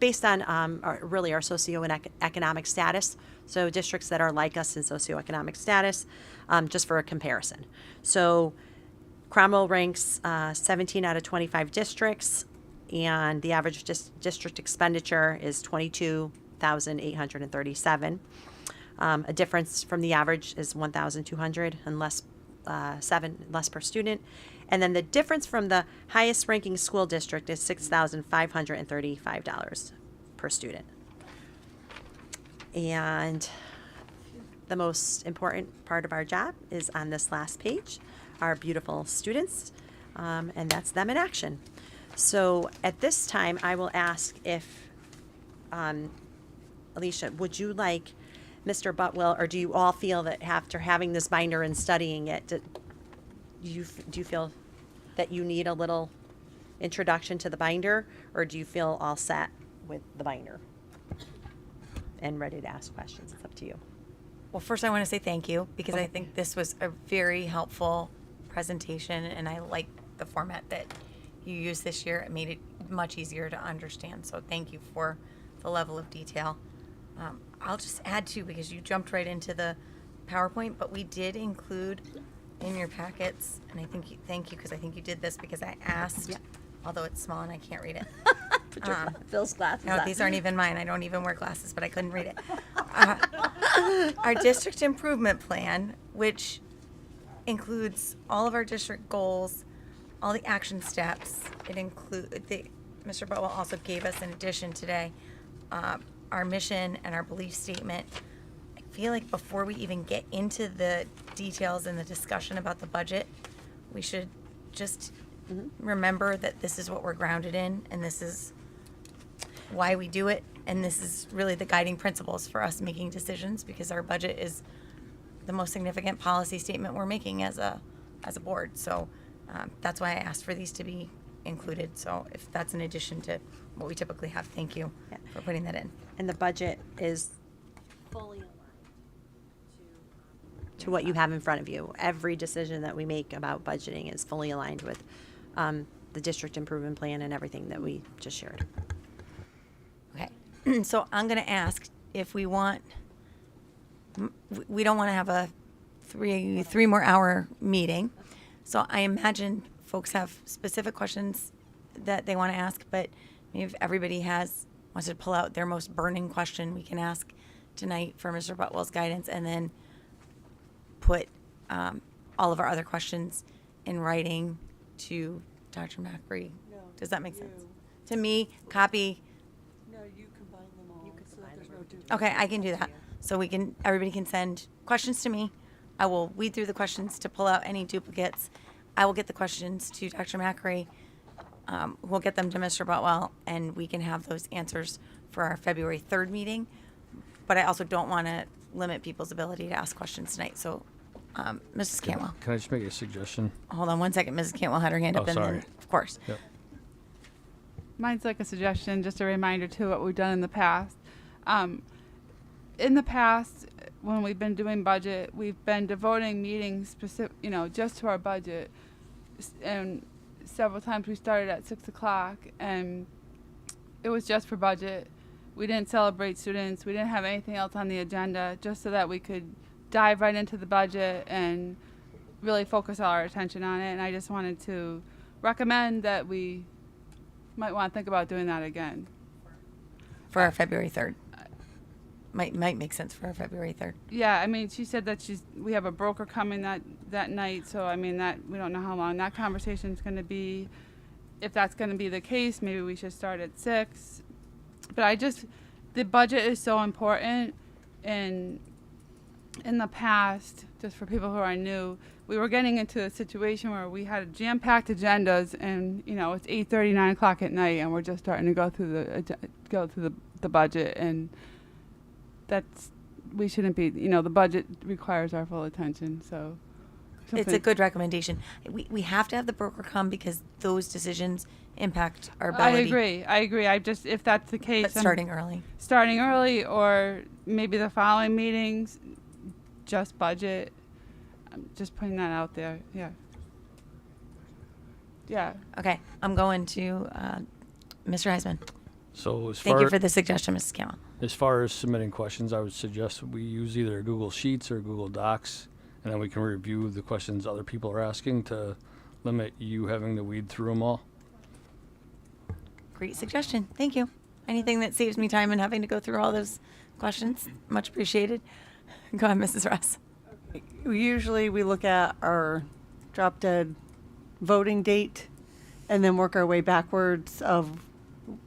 based on our socioeconomic status. So districts that are like us in socioeconomic status, just for a comparison. So Cromwell ranks 17 out of 25 districts, and the average district expenditure is $22,837. A difference from the average is $1,200 and less per student. And then the difference from the highest ranking school district is $6,535 per student. And the most important part of our job is on this last page, our beautiful students, and that's them in action. So at this time, I will ask if, Alicia, would you like Mr. Butwell, or do you all feel that after having this binder and studying it, do you feel that you need a little introduction to the binder, or do you feel all set with the binder and ready to ask questions? It's up to you. Well, first I want to say thank you, because I think this was a very helpful presentation, and I like the format that you used this year. It made it much easier to understand. So thank you for the level of detail. I'll just add too, because you jumped right into the PowerPoint, but we did include in your packets, and thank you, because I think you did this because I asked, although it's small and I can't read it. Put your Phil's glasses No, on. these aren't even mine. I don't even wear glasses, but I couldn't read it. Our district improvement plan, which includes all of our district goals, all the action steps. It includes Mr. Butwell also gave us in addition today our mission and our belief statement. I feel like before we even get into the details and the discussion about the budget, we should just remember that this is what we're grounded in, and this is why we do it, and this is really the guiding principles for us making decisions, because our budget is the most significant policy statement we're making as a board. So that's why I asked for these to be included. So if that's in addition to what we typically have, thank you for putting that in. And the budget is fully aligned to what you have in front of you. Every decision that we make about budgeting is fully aligned with the district improvement plan and everything that we just shared. Okay, so I'm going to ask if we want. We don't want to have a three more hour meeting, so I imagine folks have specific questions that they want to ask. But maybe if everybody wants to pull out their most burning question, we can ask tonight for Mr. Butwell's guidance, and then put all of our other questions in writing to Dr. Macri. No, Does that make sense? To me, copy. No, you combine them all. So that there's no duplicate. Okay, I can do that. So everybody can send questions to me. I will weed through the questions to pull out any duplicates. I will get the questions to Dr. Macri. We'll get them to Mr. Butwell, and we can have those answers for our February 3rd meeting. But I also don't want to limit people's ability to ask questions tonight. So, Mrs. Cantwell. Can I just make a suggestion? Hold on one second. Mrs. Cantwell had her hand up. Oh, and sorry. then, of course. Yep. Mine's like a suggestion, just a reminder to what we've done in the past. In the past, when we've been doing budget, we've been devoting meetings just to our budget. And several times we started at 6 o'clock, and it was just for budget. We didn't celebrate students. We didn't have anything else on the agenda, just so that we could dive right into the budget and really focus all our attention on it. And I just wanted to recommend that we might want to think about doing that again. For our February 3rd. Might make sense for our February 3rd. Yeah, I mean, she said that we have a broker coming that night, so I mean that we don't know how long that conversation is going to be. If that's going to be the case, maybe we should start at 6. But the budget is so important, and in the past, just for people who are new, we were getting into a situation where we had jam-packed agendas, and it's 8:30, 9 o'clock at night, and we're just starting to go through the budget, and we shouldn't be. The budget requires our full attention, so. It's a good recommendation. We have to have the broker come because those decisions impact our ability. I agree. If that's the case. But starting early. Starting early, or maybe the following meetings, just budget. I'm just putting that out there. Yeah. Yeah. Okay. I'm going to Mr. Heisman. So Thank you for the suggestion, Mrs. Campbell. As far as submitting questions, I would suggest we use either Google Sheets or Google Docs, and then we can review the questions other people are asking to limit you having to weed through them all. Great suggestion. Thank you. Anything that saves me time and having to go through all those questions, much appreciated. Go ahead, Mrs. Ross. Usually we look at our drop dead voting date and then work our way backwards of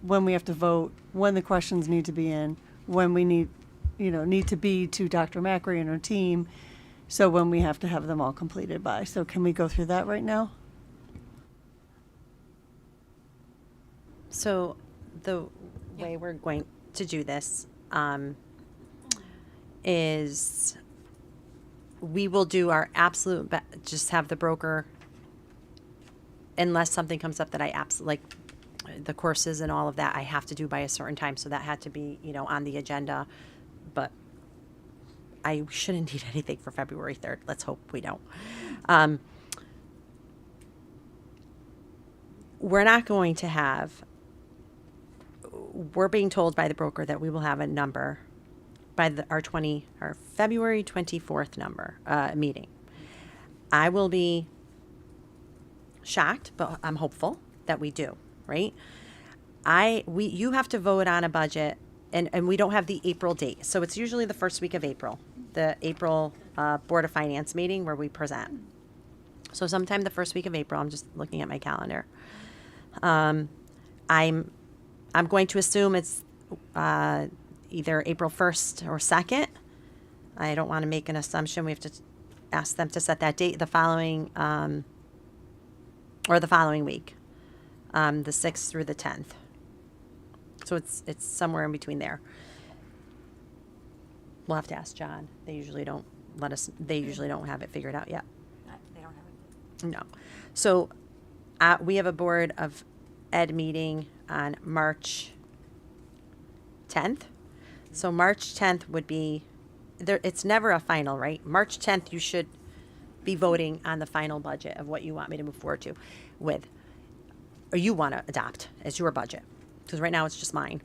when we have to vote, when the questions need to be in, when we need to be to Dr. Macri and her team. So when we have to have them all completed by. So can we go through that right now? So the way we're going to do this is we will do our absolute just have the broker, unless something comes up that I absolutely like the courses and all of that I have to do by a certain time. So that had to be, on the agenda, but I shouldn't need anything for February 3rd. Let's hope we don't. We're not going to have, we're being told by the broker that we will have a number by our February 24th meeting. I will be shocked, but I'm hopeful that we do, right? You have to vote on a budget, and we don't have the April date. So it's usually the first week of April, the April Board of Finance meeting where we present. So sometime the first week of April, I'm just looking at my calendar. I'm going to assume it's either April 1st or 2nd. I don't want to make an assumption. We have to ask them to set that date. The following or the following week, the 6th through the 10th. So it's somewhere in between there. We'll have to ask John. They usually don't have it figured out yet. They don't have it. No. So we have a Board of Ed meeting on March 10th. So March 10th would be, there. It's never a final, right? March 10th, you should be voting on the final budget of what you want me to move forward to with, or you want to adopt as your budget. Because right now it's just mine,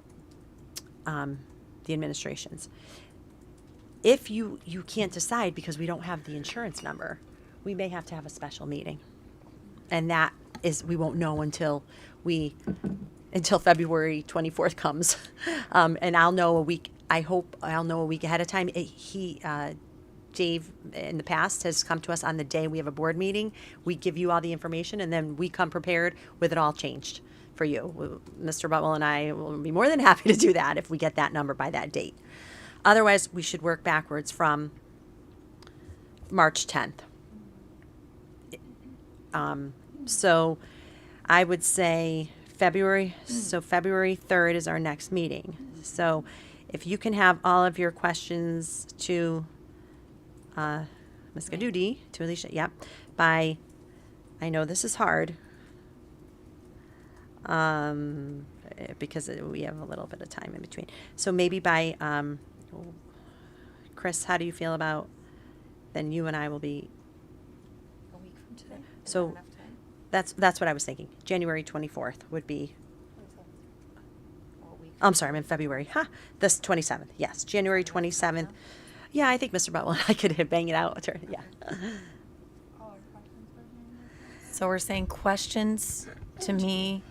the administration's. If you can't decide because we don't have the insurance number, we may have to have a special meeting. And that is, we won't know until February 24th comes. And I'll know a week, I hope I'll know a week ahead of time. Dave in the past has come to us on the day we have a board meeting. We give you all the information and then we come prepared with it all changed for you. Mr. Butwell and I will be more than happy to do that if we get that number by that date. Otherwise, we should work backwards from March 10th. So I would say February 3rd is our next meeting. So if you can have all of your questions to Ms. Gadudi, to Alicia, yep, by, I know this is hard, because we have a little bit of time in between. So maybe by, Chris, how do you feel about, then you and I will be, A week from today. so that's what I was thinking. January 24th would be, I'm sorry, I'm in February. This 27th, yes, January 27th. Yeah, I think Mr. Butwell and I could bang it out. Yeah. So we're saying questions to me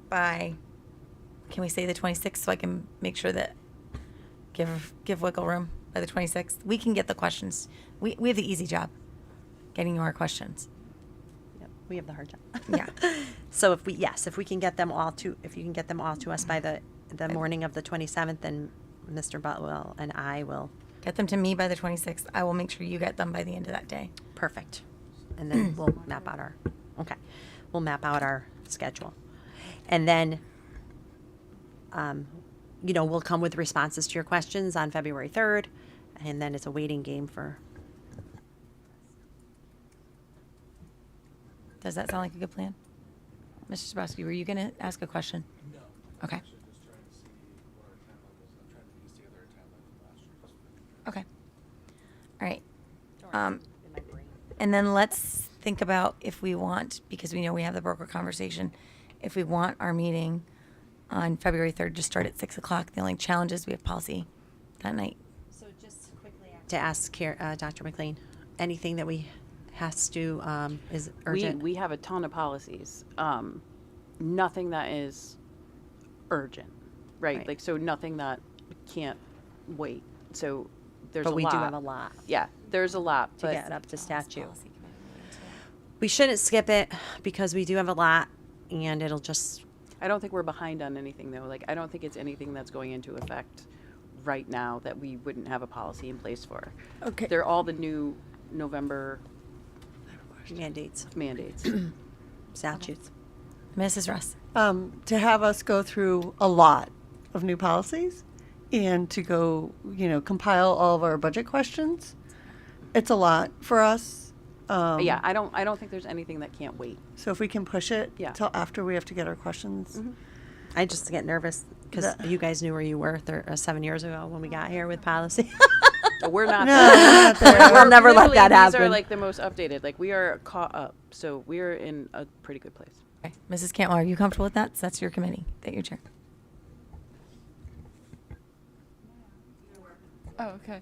by, can we say the 26th so I can make sure that give wiggle room by the 26th? We can get the questions. We have the easy job, getting you our questions. Yep, we have the hard job. Yeah. So if you can get them all to us by the morning of the 27th, then Mr. Butwell and I will Get them to me by the 26th. I will make sure you get them by the end of that day. Perfect. And then we'll map out our schedule. And then, we'll come with responses to your questions on February 3rd, and then it's a waiting game for. Does that sound like a good plan? Mr. Zabrowski, were you going to ask a question? No. Okay. Okay. All right. And then let's think about if we want, because we know we have the broker conversation, if we want our meeting on February 3rd to start at 6 o'clock. The only challenge is we have policy that night. So just quickly to ask Dr. McLean, anything that we has to is urgent? We have a ton of policies. Nothing that is urgent, right? Like, so nothing that can't wait. So there's But a we lot. do have a lot. Yeah, there's a lot. To But get up to statute. We shouldn't skip it because we do have a lot, and it'll just. I don't think we're behind on anything, though. Like, I don't think it's anything that's going into effect right now that we wouldn't have a policy in place for. Okay. They're all the new November mandates. Statutes. Mrs. Russ. To have us go through a lot of new policies and to go, compile all of our budget questions, it's a lot for us. Yeah, I don't think there's anything that can't wait. So if we can push it till after we have to get our questions. Mm-hmm. I just get nervous because you guys knew where you were 7 years ago when we got here with policy. We're not. No, we're not there. We'll never let that happen. These are like the most updated. Like, we are caught up, so we're in a pretty good place. Okay. Mrs. Cantwell, are you comfortable with that? So that's your committee that you chair. Oh, okay.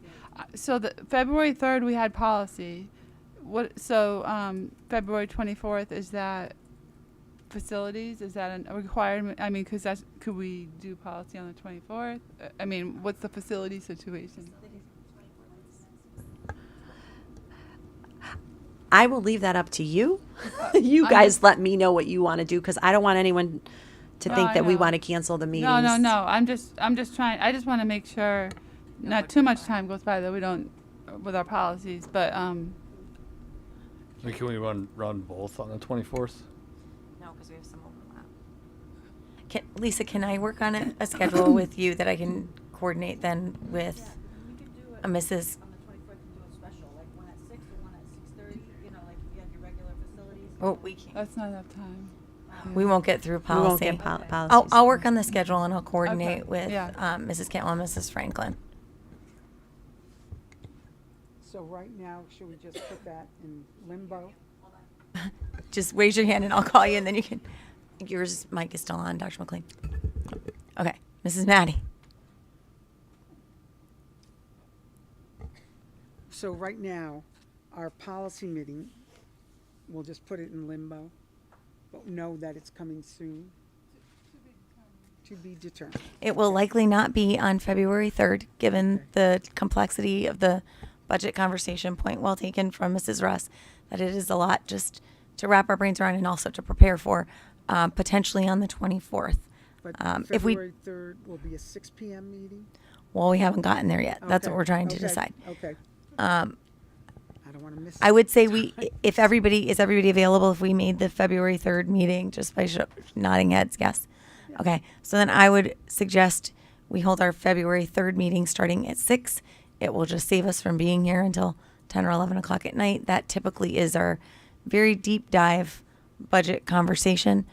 So the February 3rd we had policy. February 24th, is that facilities? Is that a requirement? I mean, could we do policy on the 24th? I mean, what's the facility situation? I will leave that up to you. You guys let me know what you want to do because I don't want anyone to think that we want to cancel the meetings. No. I'm just trying. I just want to make sure not too much time goes by that we don't with our policies. But Can we run both on the 24th? because we have some overlap. Lisa, can I work on a schedule with you that I can coordinate then with Mrs. Oh, we can't. That's not enough time. We won't get through We won't policy. get policies. I'll work on the schedule and I'll coordinate Okay. with Yeah. Mrs. Cantwell and Mrs. Franklin. So right now, should we just put that in limbo? Just raise your hand and I'll call you, and then you can. Yours mic is still on, Dr. McLean. Okay, Mrs. Maddie. So right now, our policy meeting, we'll just put it in limbo, but know that it's coming soon. To be determined. It will likely not be on February 3rd, given the complexity of the budget conversation. Point well taken from Mrs. Russ, that it is a lot just to wrap our brains around and also to prepare for, potentially on the 24th. But If we, February 3rd will be a 6 p.m. meeting? well, we haven't gotten there yet. That's what Okay, we're trying to okay, decide. Okay. I don't want to miss I would say if everybody available, if we made the February 3rd meeting, just by nodding heads, yes. Okay, so then I would suggest we hold our February 3rd meeting starting at 6. It will just save us from being here until 10 or 11 o'clock at night. That typically is our very deep dive budget conversation,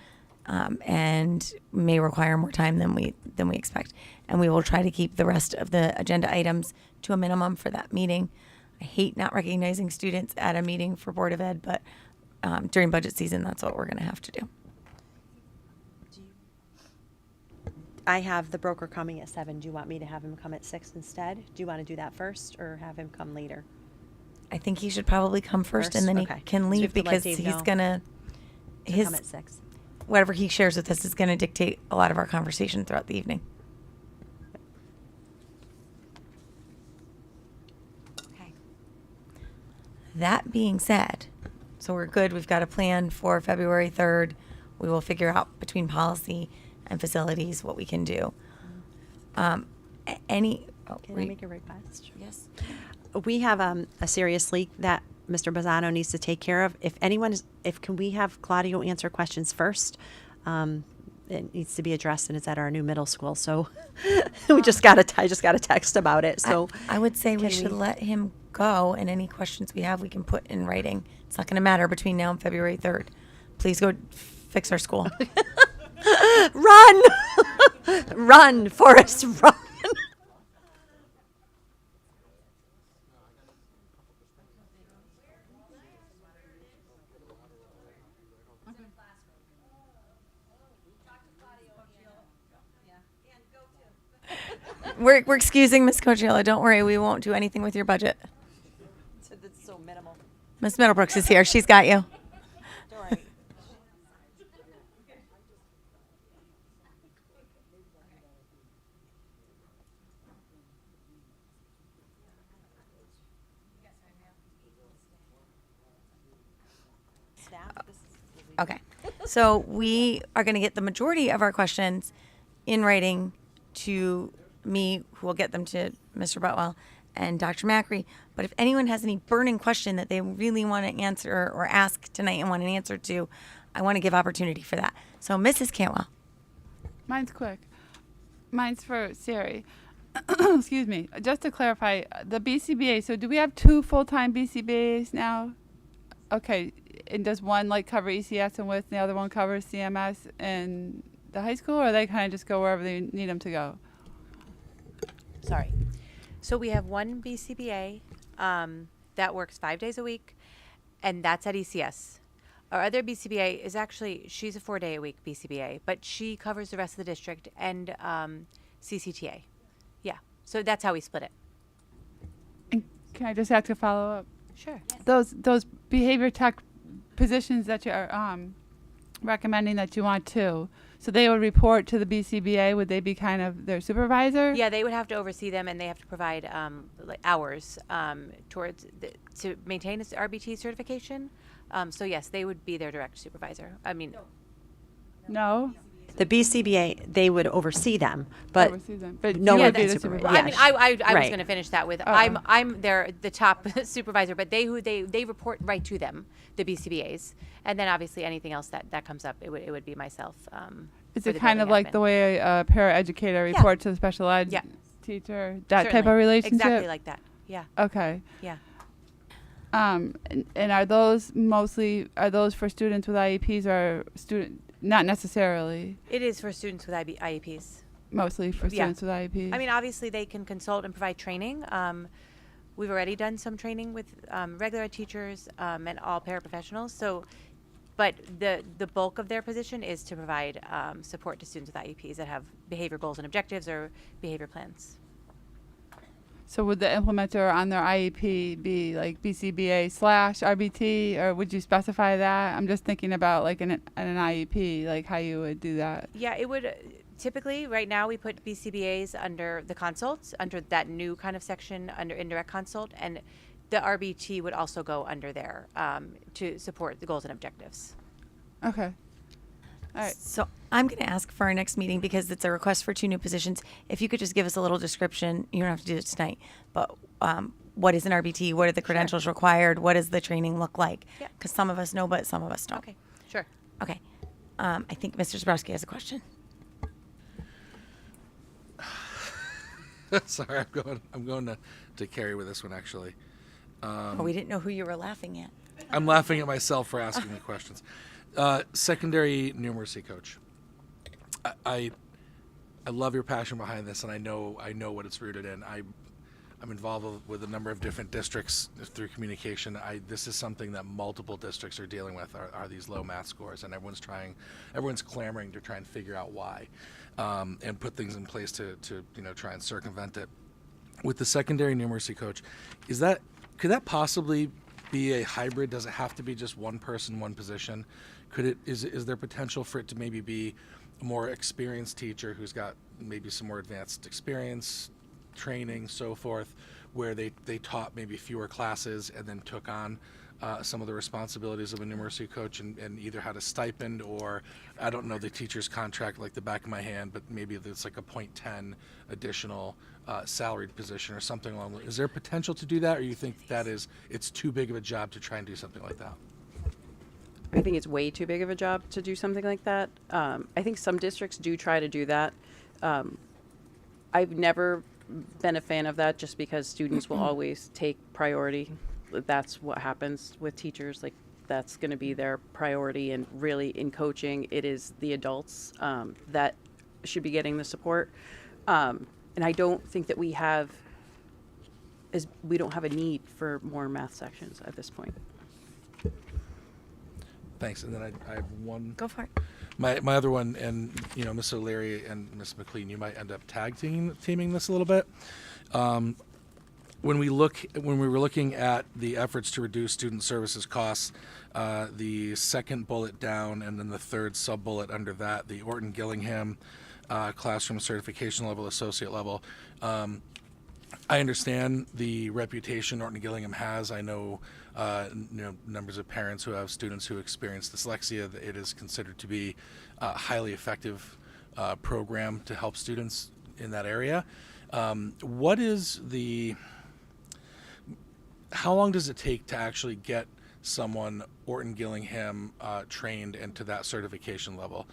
and may require more time than we expect. And we will try to keep the rest of the agenda items to a minimum for that meeting. I hate not recognizing students at a meeting for Board of Ed, but during budget season, that's what we're going to have to do. I have the broker coming at 7. Do you want me to have him come at 6 instead? Do you want to do that first or have him come later? I think he should probably come first, and then Okay. he can So we leave have to let because Dave he's know gonna to come at 6. whatever he shares with us is gonna dictate a lot of our conversation throughout the evening. Okay. That being said, so we're good. We've got a plan for February 3rd. We will figure out between policy and facilities what we can do. Can I make a request? Yes. We have a serious leak that Mr. Bazzano needs to take care of. If can we have Claudio answer questions first? It needs to be addressed, and it's at our new middle school. So I just got a text about it. So I would say we should let him go, and any questions we have, we can put in writing. It's not going to matter between now and February 3rd. Please go fix our school. Run! Run, Forrest, run! We're excusing Miss Coachella. Don't worry, we won't do anything with your budget. It's so minimal. Miss Middlebrooks is here. She's got you. Don't worry. Okay. So we are going to get the majority of our questions in writing to me, who will get them to Mr. Butwell and Dr. Macri. But if anyone has any burning question that they really want to answer or ask tonight and want an answer to, I want to give opportunity for that. So Mrs. Cantwell. Mine's quick. Mine's for Siri. Excuse me. Just to clarify, the BCBA, so do we have 2 full-time BCBAs now? Okay. And does one cover ECS and WIS, and the other one covers CMS and the high school, or they kind of just go wherever they need them to go? Sorry. So we have one BCBA that works 5 days a week, and that's at ECS. Our other BCBA is actually, she's a 4-day-a-week BCBA, but she covers the rest of the district and CCTA. Yeah. So that's how we split it. And can I just ask a follow-up? Sure. Those behavior tech positions that you're recommending that you want to, so they would report to the BCBA. Would they be kind of their supervisor? Yeah, they would have to oversee them, and they have to provide hours towards to maintain its RBT certification. So yes, they would be their direct supervisor. I mean, No. The BCBA, they would oversee them, but Oversee them, but no you one would be would the supervise. supervisor. I mean, I was Right. going to finish that with Uh-uh. I'm the top supervisor, but they report right to them, the BCBA's, and then obviously anything else that comes up, it would be myself. Is for it the kind of building like admin. the way a para-educator report to the special ed Yeah. teacher? That type Certainly. of relationship? Exactly like that. Yeah. Okay. Yeah. And are those for students with IEPs or not necessarily? It is for students with IEPs. Mostly for Yeah. students with IEPs. I mean, obviously they can consult and provide training. We've already done some training with regular ed teachers and all paraprofessionals. So, but the bulk of their position is to provide support to students with IEPs that have behavior goals and objectives or behavior plans. So would the implementer on their IEP be like BCBA/RBT, or would you specify that? I'm just thinking about like an IEP, like how you would do that. Yeah, it would typically right now we put BCBAs under the consults, under that new kind of section under indirect consult, and the RBT would also go under there to support the goals and objectives. Okay. All right. So I'm going to ask for our next meeting, because it's a request for 2 new positions. If you could just give us a little description, you don't have to do it tonight, but what is an RBT? What are the credentials required? What does the training look like? Yeah. Because some of us know, but some of us don't. Okay, sure. Okay. I think Mr. Zabrowski has a question. Sorry, I'm going to Carrie with this one actually. We didn't know who you were laughing at. I'm laughing at myself for asking the questions. Secondary numeracy coach. I love your passion behind this, and I know what it's rooted in. I'm involved with a number of different districts through communication. This is something that multiple districts are dealing with, are these low math scores, and everyone's clamoring to try and figure out why, and put things in place to try and circumvent it. With the secondary numeracy coach, could that possibly be a hybrid? Does it have to be just one person, one position? Is there potential for it to maybe be a more experienced teacher who's got maybe some more advanced experience, training, so forth, where they taught maybe fewer classes and then took on some of the responsibilities of a numeracy coach and either had a stipend, or I don't know the teacher's contract like the back of my hand, but maybe it's like a 0.10 additional salaried position or something along those. Is there potential to do that, or you think it's too big of a job to try and do something like that? I think it's way too big of a job to do something like that. I think some districts do try to do that. I've never been a fan of that, just because students will always take priority. That's what happens with teachers. Like, that's going to be their priority. And really, in coaching, it is the adults that should be getting the support. And I don't think that we don't have a need for more math sections at this point. Thanks. And then I have one. Go for it. My other one, and Ms. O'Leary and Ms. McLean, you might end up tag teaming this a little bit. When we were looking at the efforts to reduce student services costs, the second bullet down and then the third sub bullet under that, the Orton Gillingham classroom certification level, associate level. I understand the reputation Orton Gillingham has. I know, numbers of parents who have students who experience dyslexia. It is considered to be a highly effective program to help students in that area. How long does it take to actually get someone Orton Gillingham trained into that certification level?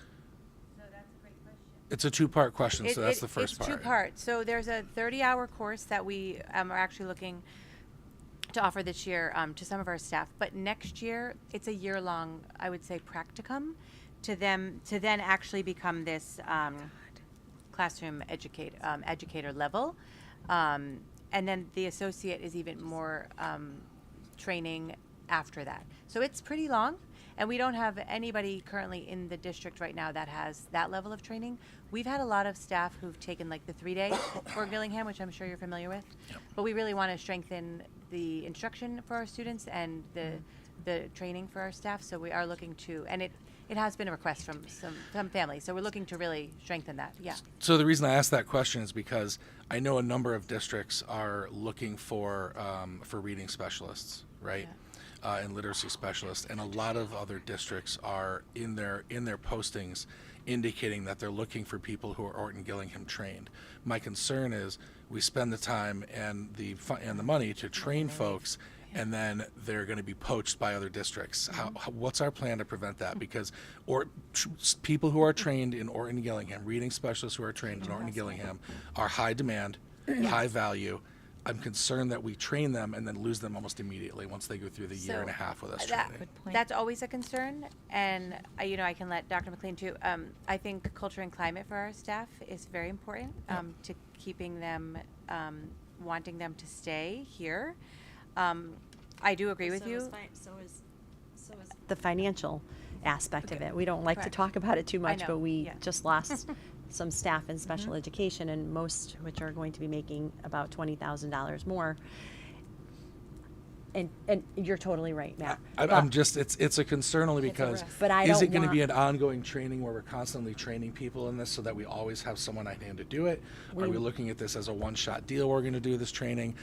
It's a 2-part question, so that's the first part. It's 2 parts. So there's a 30-hour course that we are actually looking to offer this year to some of our staff. But next year, it's a year-long, I would say, practicum to then actually become this classroom educator level. And then the associate is even more training after that. So it's pretty long. And we don't have anybody currently in the district right now that has that level of training. We've had a lot of staff who've taken like the 3-day for Gillingham, which I'm sure you're familiar with. Yep. But we really want to strengthen the instruction for our students and the training for our staff. So we are looking to, and it has been a request from some families. So we're looking to really strengthen that. Yeah. So the reason I asked that question is because I know a number of districts are looking for reading specialists, right? Yeah. And literacy specialists, and a lot of other districts are in their postings indicating that they're looking for people who are Orton Gillingham trained. My concern is we spend the time and the money to train folks, and then they're going to be poached by other districts. What's our plan to prevent that? Because people who are trained in Orton Gillingham, reading specialists who are trained in Orton Gillingham, are high demand, high value. I'm concerned that we train them and then lose them almost immediately once they go through the year and a half with us training. That's always a concern, and I can let Dr. McLean too. I think culture and climate for our staff is very important to keeping them, wanting them to stay here. I do agree with you. So is the financial aspect of it. We don't like to talk about it too much, but we just lost some staff in special education, and most which are going to be making about $20,000 more. And you're totally right, Matt. I'm just, it's a concern only because is it going to be an ongoing training where we're constantly training people in this so that we always have someone at hand to do it? Are we looking at this as a one-shot deal? We're going to do this training.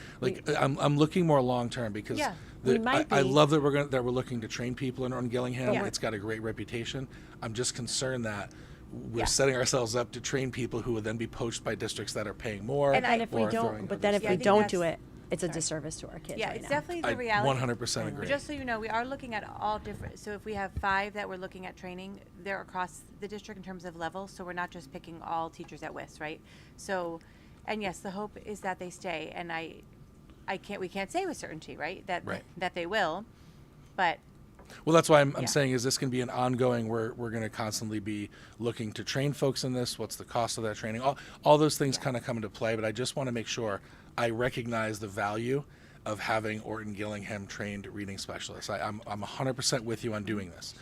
I'm looking more long-term because I love that we're looking to train people in Orton Gillingham. It's got a great reputation. I'm just concerned that we're setting ourselves up to train people who would then be poached by districts that are paying more. And if we don't, but then if we don't do it, it's a disservice to our kids. Yeah, right it's now. definitely the reality. 100% agree. Just so you know, we are looking at all different. So if we have 5 that we're looking at training, they're across the district in terms of level. So we're not just picking all teachers at WIS, right? So, and yes, the hope is that they stay. And we can't say with certainty, right, that they will, but. Well, that's why I'm saying, is this going to be an ongoing, we're going to constantly be looking to train folks in this? What's the cost of that training? All those things kind of come into play, but I just want to make sure I recognize the value of having Orton Gillingham trained reading specialists. I'm 100% with you on doing this.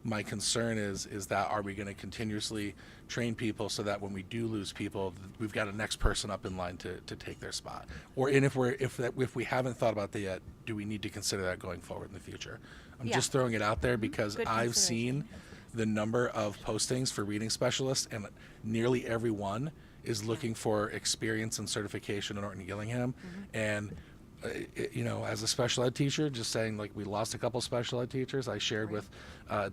My concern is that are we going to continuously train people so that when we do lose people, we've got a next person up in line to take their spot? Or if we haven't thought about that yet, do we need to consider that going forward in the future? I'm just throwing it out there because I've seen the number of postings for reading specialists, and nearly every one is looking for experience and certification in Orton Gillingham. And as a special ed teacher, just saying, like, we lost a couple special ed teachers. I shared with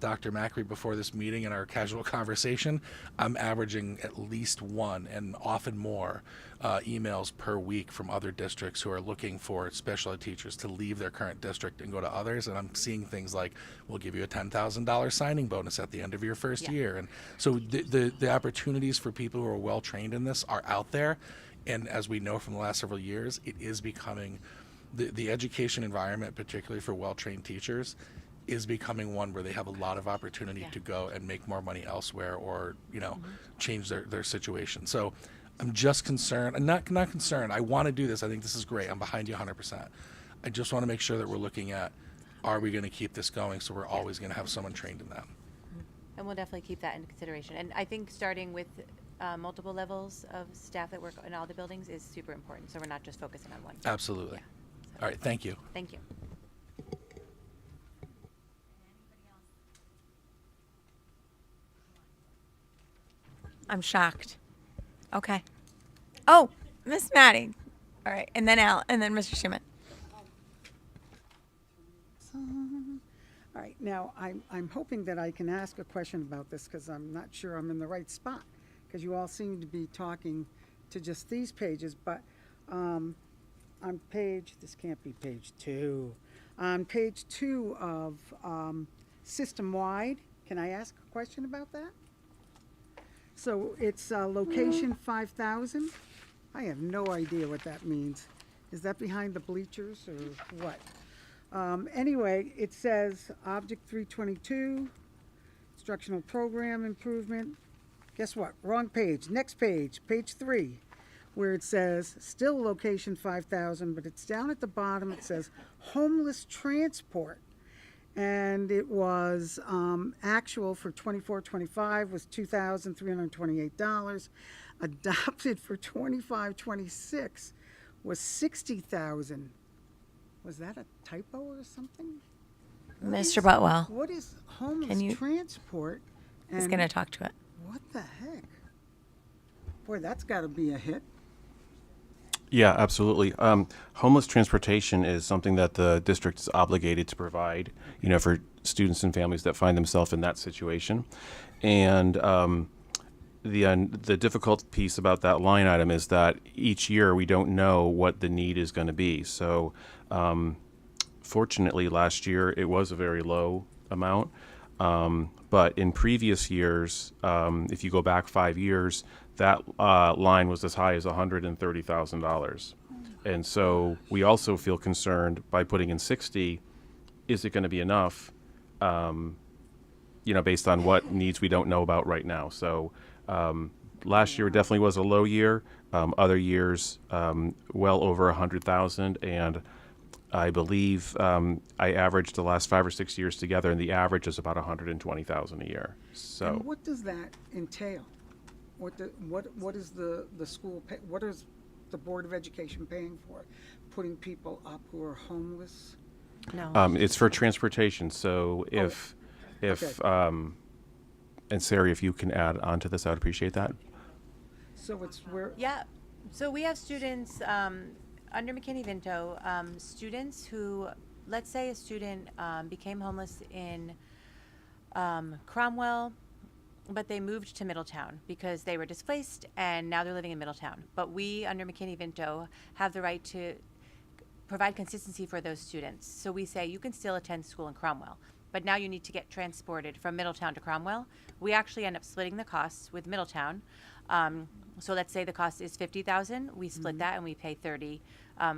Dr. Macri before this meeting in our casual conversation, I'm averaging at least 1 and often more emails per week from other districts who are looking for special ed teachers to leave their current district and go to others. And I'm seeing things like, we'll give you a $10,000 signing bonus at the end of your first year. And so the opportunities for people who are well trained in this are out there. And as we know from the last several years, it is becoming, the education environment, particularly for well-trained teachers, is becoming one where they have a lot of opportunity to go and make more money elsewhere or, change their situation. So I'm just concerned, and not concerned. I want to do this. I think this is great. I'm behind you 100%. I just want to make sure that we're looking at, are we going to keep this going so we're always going to have someone trained in that? And we'll definitely keep that into consideration. And I think starting with multiple levels of staff that work in all the buildings is super important. So we're not just focusing on one. Absolutely. All right. Thank you. Thank you. I'm shocked. Okay. Oh, Miss Maddie. All right, and then Al, and then Mr. Schmidt. All right, now I'm hoping that I can ask a question about this because I'm not sure I'm in the right spot because you all seem to be talking to just these pages, but on this can't be page 2. On page 2 of system-wide, can I ask a question about that? So it's location 5,000. I have no idea what that means. Is that behind the bleachers or what? Anyway, it says Object 322, instructional program improvement. Guess what? Wrong page. Next page, page 3, where it says still location 5,000, but it's down at the bottom. It says homeless transport. And it was actual for 24-25 was $2,328. Adopted for 25-26 was $60,000. Was that a typo or something? Mr. Butwell. What is homeless transport? He's going to talk to it. What the heck? Boy, that's got to be a hit. Yeah, absolutely. Homeless transportation is something that the district is obligated to provide, for students and families that find themselves in that situation. And the difficult piece about that line item is that each year we don't know what the need is going to be. So, fortunately, last year it was a very low amount. But in previous years, if you go back 5 years, that line was as high as $130,000. And so we also feel concerned by putting in 60, is it going to be enough? Based on what needs we don't know about right now. So last year definitely was a low year. Other years, well over 100,000, and I believe I averaged the last 5 or 6 years together, and the average is about 120,000 a year. So, And what does that entail? What is the school pay, what is the Board of Education paying for? Putting people up who are homeless? No. it's for transportation. So if and Sarah, if you can add on to this, I would appreciate that. So it's where Yeah. So we have students under McKinney-Vento, students who, let's say a student became homeless in Cromwell, but they moved to Middletown because they were displaced and now they're living in Middletown. But we under McKinney-Vento have the right to provide consistency for those students. So we say you can still attend school in Cromwell, but now you need to get transported from Middletown to Cromwell. We actually end up splitting the costs with Middletown. So let's say the cost is $50,000, we split that and we pay $30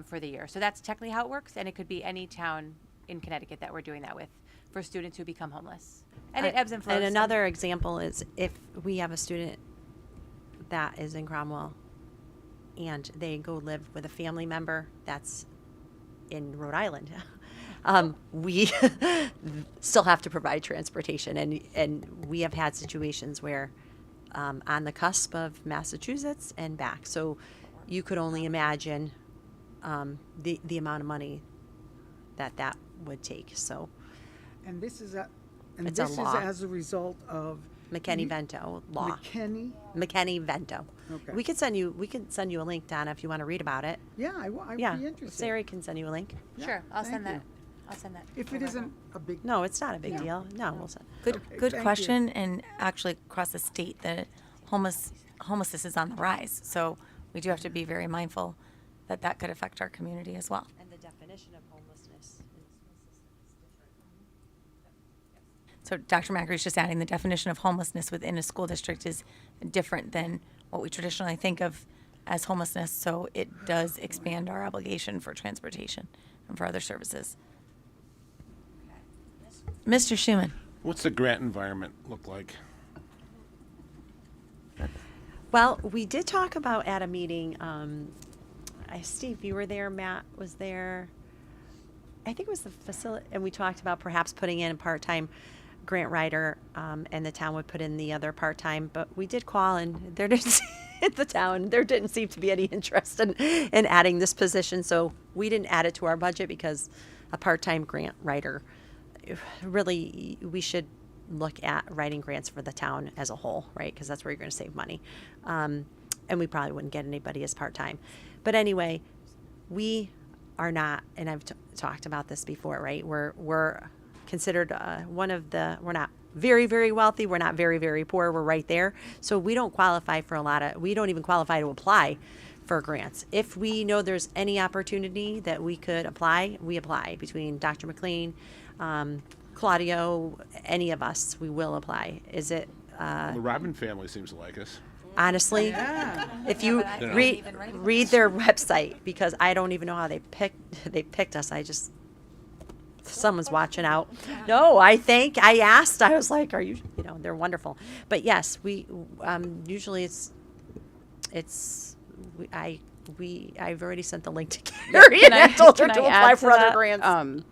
for the year. So that's technically how it works, and it could be any town in Connecticut that we're doing that with for students who become homeless. And it ebbs and flows. And another example is if we have a student that is in Cromwell and they go live with a family member that's in Rhode Island, we still have to provide transportation. And we have had situations where on the cusp of Massachusetts and back. So you could only imagine the amount of money that would take. So and this is it's a law. as a result of McKinney-Vento law. McKinney-Vento. Okay. We can send you a link, Donna, if you want to read about it. Yeah, I'd Yeah, be interested. Sarah can send you a link. Sure, I'll thank send that. you. I'll send that. If it isn't a big No, it's not a big deal. No, we'll send. Good, Okay, good thank question. And actually, across the state, the homelessness is on the rise. So we do have to be very mindful that that could affect our community as well. And the definition of homelessness. So Dr. Macri is just adding the definition of homelessness within a school district is different than what we traditionally think of as homelessness. So it does expand our obligation for transportation and for other services. Mr. Schuman. What's the grant environment look like? Well, we did talk about at a meeting. Steve, you were there. Matt was there. I think it was the facility, and we talked about perhaps putting in a part-time grant writer, and the town would put in the other part-time. But we did call, and there didn't there didn't seem to be any interest in adding this position. So we didn't add it to our budget because a part-time grant writer. Really, we should look at writing grants for the town as a whole, right? Because that's where you're going to save money. And we probably wouldn't get anybody as part-time. But anyway, we are not, and I've talked about this before, right? We're considered we're not very, very wealthy. We're not very, very poor. We're right there. So we don't qualify for we don't even qualify to apply for grants. If we know there's any opportunity that we could apply, we apply. Between Dr. McLean, Claudio, any of us, we will apply. Is it? The Robin family seems to like us. Honestly, if you read their website, because I don't even know how they picked us. Someone's watching out. No, I asked. I was like, "Are you? They're wonderful." But yes, we usually I've already sent the link to Carrie and I told her to apply for other grants.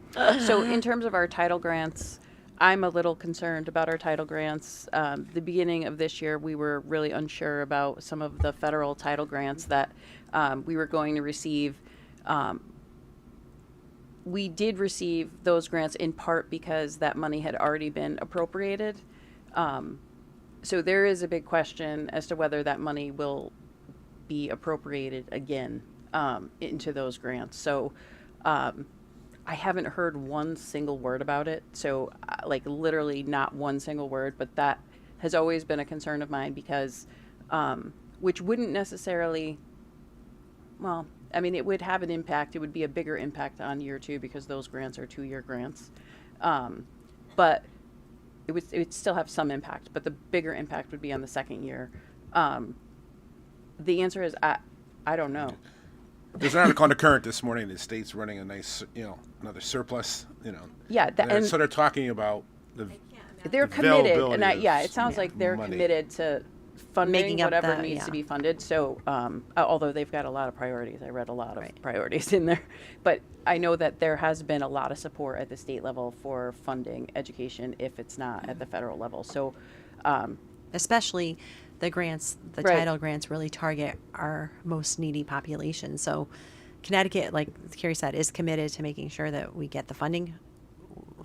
So in terms of our title grants, I'm a little concerned about our title grants. The beginning of this year, we were really unsure about some of the federal title grants that we were going to receive. We did receive those grants in part because that money had already been appropriated. So there is a big question as to whether that money will be appropriated again into those grants. So I haven't heard one single word about it. So like literally not one single word, but has always been a concern of mine because, which wouldn't necessarily, well, I mean, it would have an impact. It would be a bigger impact on year 2 because those grants are 2-year grants. But it would still have some impact, but the bigger impact would be on the second year. The answer is I don't know. There's an article on the Current this morning. The state's running a nice, another surplus. Yeah, so they're talking about they're committed, availability and of it sounds like they're money. committed to funding Making up whatever the- needs yeah. to be funded. So, although they've got a lot of priorities, I read a lot of priorities in there, but I know that there has been a lot of support at the state level for funding education if it's not at the federal level. So, Especially the grants, the Right. title grants really target our most needy population. So Connecticut, like Carrie said, is committed to making sure that we get the funding.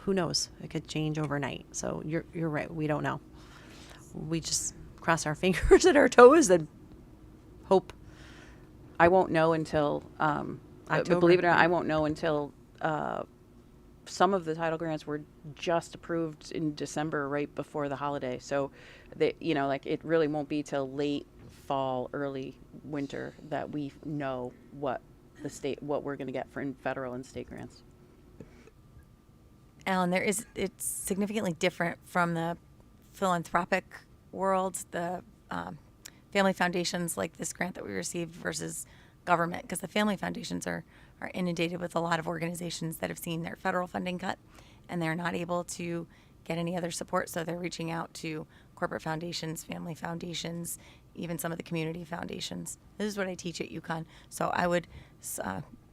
Who knows? It could change overnight. So you're right. We don't know. We just cross our fingers and our toes and hope. I won't know until, October, believe it or not, right? I won't know until some of the title grants were just approved in December, right before the holiday. So, it really won't be till late fall, early winter that we know what we're going to get for federal and state grants. Alan, it's significantly different from the philanthropic world, the family foundations like this grant that we received versus government, because the family foundations are inundated with a lot of organizations that have seen their federal funding cut and they're not able to get any other support, so they're reaching out to corporate foundations, family foundations, even some of the community foundations. This is what I teach at UConn, so I would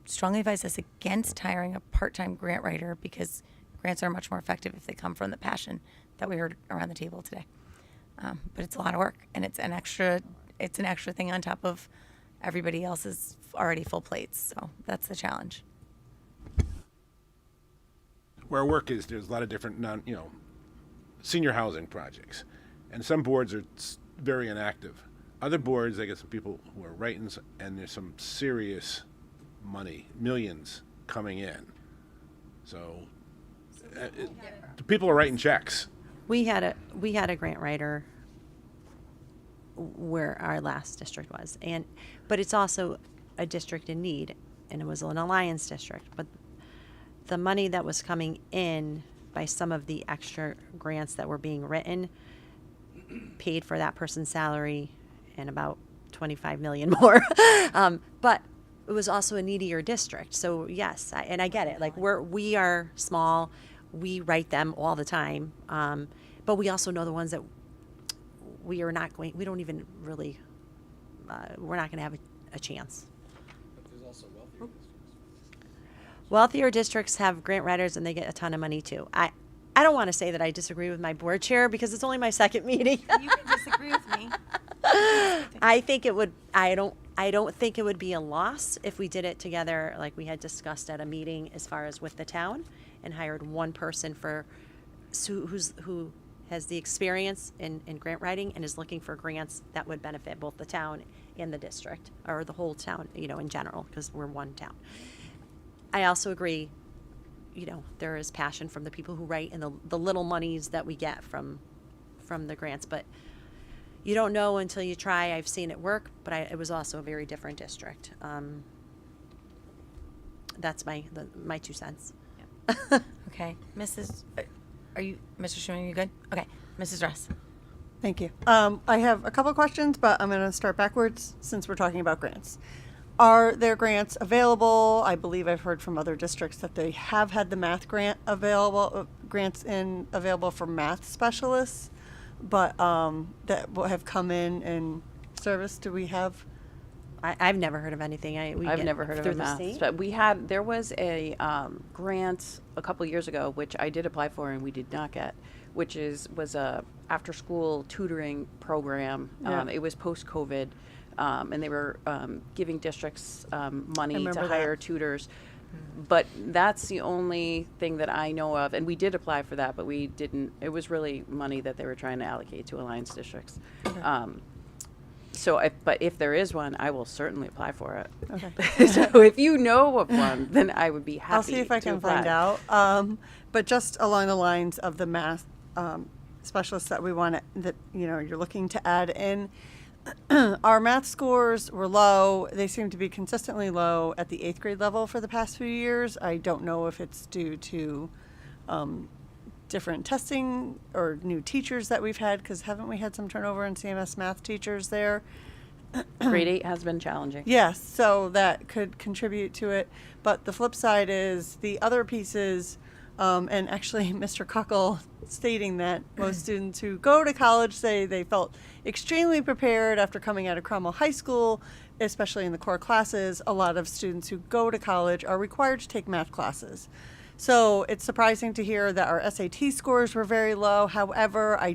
strongly advise us against hiring a part-time grant writer because grants are much more effective if they come from the passion that we heard around the table today. But it's a lot of work, and it's an extra thing on top of everybody else's already full plates. So that's the challenge. Where I work is there's a lot of different senior housing projects, and some boards are very inactive. Other boards, they get some people who are writing, and there's some serious money, millions coming in. So the people are writing checks. We had a grant writer where our last district was, but it's also a district in need, and it was an alliance district. But the money that was coming in by some of the extra grants that were being written paid for that person's salary and about 25 million more. But it was also a needier district. So yes, I get it. Like we are small, we write them all the time. But we also know the ones that we don't even really, we're not going to have a chance. There's also wealthier districts. Wealthier districts have grant writers and they get a ton of money too. I don't want to say that I disagree with my board chair because it's only my second meeting. You can disagree with me. I think it would. I don't think it would be a loss if we did it together, like we had discussed at a meeting, as far as with the town, and hired one person who has the experience in grant writing and is looking for grants that would benefit both the town and the district, or the whole town, in general, because we're one town. I also agree. There is passion from the people who write and the little monies that we get from the grants, but you don't know until you try. I've seen it work, but it was also a very different district. That's my 2 cents. Okay, Mrs. Are you, Mr. Schumann? You good? Okay, Mrs. Russ. Thank you. I have a couple questions, but I'm going to start backwards since we're talking about grants. Are there grants available? I believe I've heard from other districts that they have had the math grant available, available for math specialists, but that have come in service. Do we have? I've never heard of anything. I've never heard of a math, but there was a grant a couple years ago, which I did apply for and we did not get, which was a after-school tutoring program. Yeah. It was post-COVID, and they were giving districts money to hire tutors. But that's the only thing that I know of, and we did apply for that, but we didn't. It was really money that they were trying to allocate to alliance districts. Okay. But if there is one, I will certainly apply for it. Okay. So if you know of one, then I would be happy. I'll see if I can find out. But just along the lines of the math specialists that we want to, that, you know, you're looking to add in. Our math scores were low. They seem to be consistently low at the 8th grade level for the past few years. I don't know if it's due to different testing or new teachers that we've had, because haven't we had some turnover in CMS math teachers there? Grade 8 has been challenging. Yes, so that could contribute to it. But the flip side is the other pieces, and actually Mr. Cuckle stating that most students who go to college say they felt extremely prepared after coming out of Cromwell High School, especially in the core classes. A lot of students who go to college are required to take math classes. So it's surprising to hear that our SAT scores were very low. However, I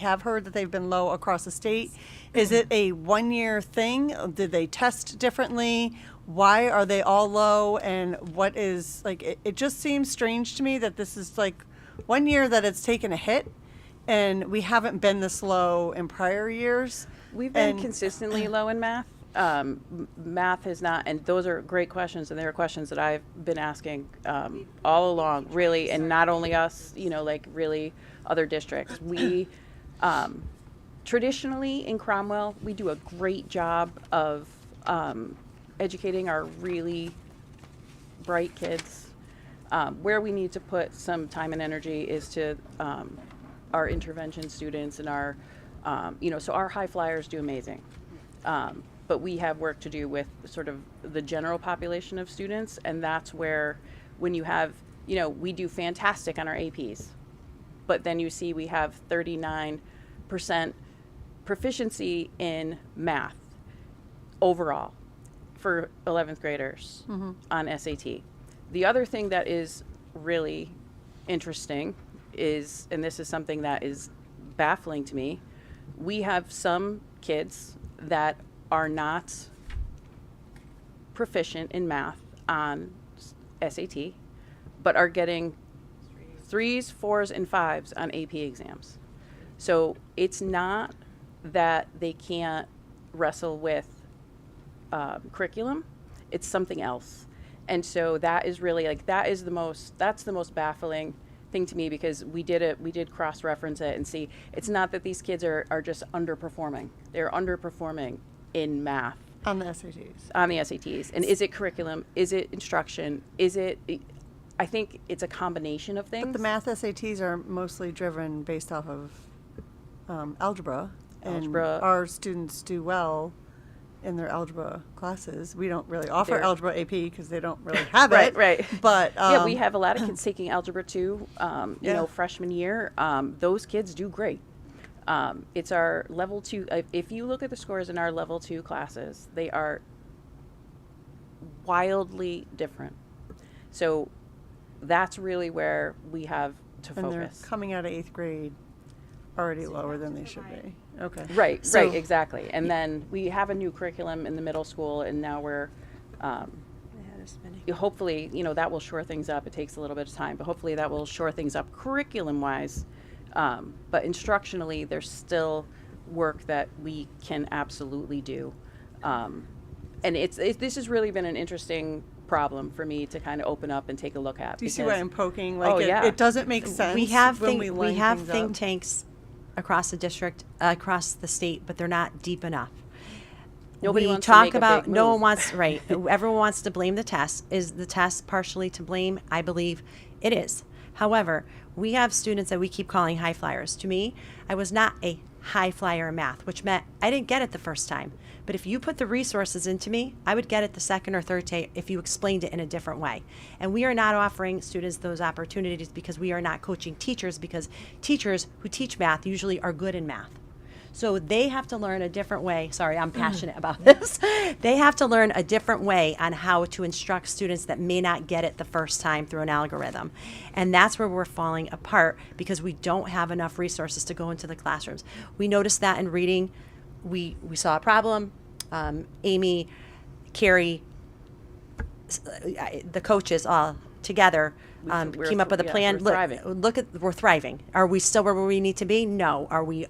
have heard that they've been low across the state. Is it a one-year thing? Did they test differently? Why are they all low? And what is, like, it just seems strange to me that this is like 1 year that it's taken a hit, and we haven't been this low in prior years. We've been consistently low in math. Math has not, and those are great questions, and they are questions that I've been asking all along, really, and not only us, you know, like really other districts. We traditionally in Cromwell, we do a great job of educating our really bright kids. Where we need to put some time and energy is to our intervention students and our, you know, so our high flyers do amazing. But we have work to do with sort of the general population of students, and that's where when you have, you know, we do fantastic on our APs, but then you see we have 39% proficiency in math overall for 11th graders on SAT. The other thing that is really interesting is, and this is something that is baffling to me, we have some kids that are not proficient in math on SAT, but are getting 3s, 4s, and 5s on AP exams. So it's not that they can't wrestle with curriculum, it's something else. And so that is really like, that's the most baffling thing to me, because we did cross-reference it and see, it's not that these kids are just underperforming. They're underperforming in math. On the SATs. On the SATs. And is it curriculum? Is it instruction? I think it's a combination of things. But the math SATs are mostly driven based off of algebra. Algebra. And our students do well in their algebra classes. We don't really offer They're- algebra AP because they don't really have Right, it. right. But yeah, we have a lot of kids taking algebra 2, you Yeah. know, freshman year. Those kids do great. It's our level 2. If you look at the scores in our level 2 classes, they are wildly different. So that's really where we have to and they're focus. coming out of 8th grade already lower than they should be. Okay. Right, So- right, exactly. And then we have a new curriculum in the middle school, and now we're hopefully, you know, that will shore things up. It takes a little bit of time, but hopefully that will shore things up curriculum-wise. But instructionally, there's still work that we can absolutely do. And this has really been an interesting problem for me to kind of open up and take a look at. Do you see why I'm poking? Like, oh, it, yeah. it doesn't make sense. We have when think, we, we line have things think up. tanks across the district, across the state, but they're not deep enough. Nobody we wants to talk make a about big no move. one wants right. Everyone wants to blame the test. Is the test partially to blame? I believe it is. However, we have students that we keep calling high flyers. To me, I was not a high flyer in math, which meant I didn't get it the first time. But if you put the resources into me, I would get it the second or third time if you explained it in a different way. And we are not offering students those opportunities because we are not coaching teachers, because teachers who teach math usually are good in math. So they have to learn a different way. Sorry, I'm passionate about this. They have to learn a different way on how to instruct students that may not get it the first time through an algorithm. And that's where we're falling apart, because we don't have enough resources to go into the classrooms. We noticed that in reading. We saw a problem. Amy, Carrie, the coaches all together came up with a plan. We're thriving. We're thriving. Are we still where we need to be? No. Are we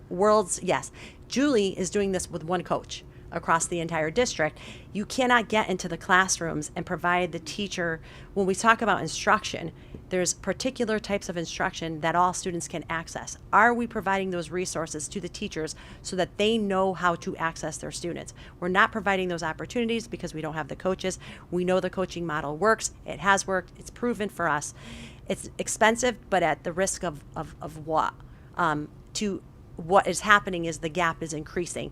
worlds? Yes. Julie is doing this with one coach. across the entire district. You cannot get into the classrooms and provide the teacher, when we talk about instruction, there's particular types of instruction that all students can access. Are we providing those resources to the teachers so that they know how to access their students? We're not providing those opportunities because we don't have the coaches. We know the coaching model works. It has worked. It's proven for us. It's expensive, but at the risk of what? To what is happening is the gap is increasing.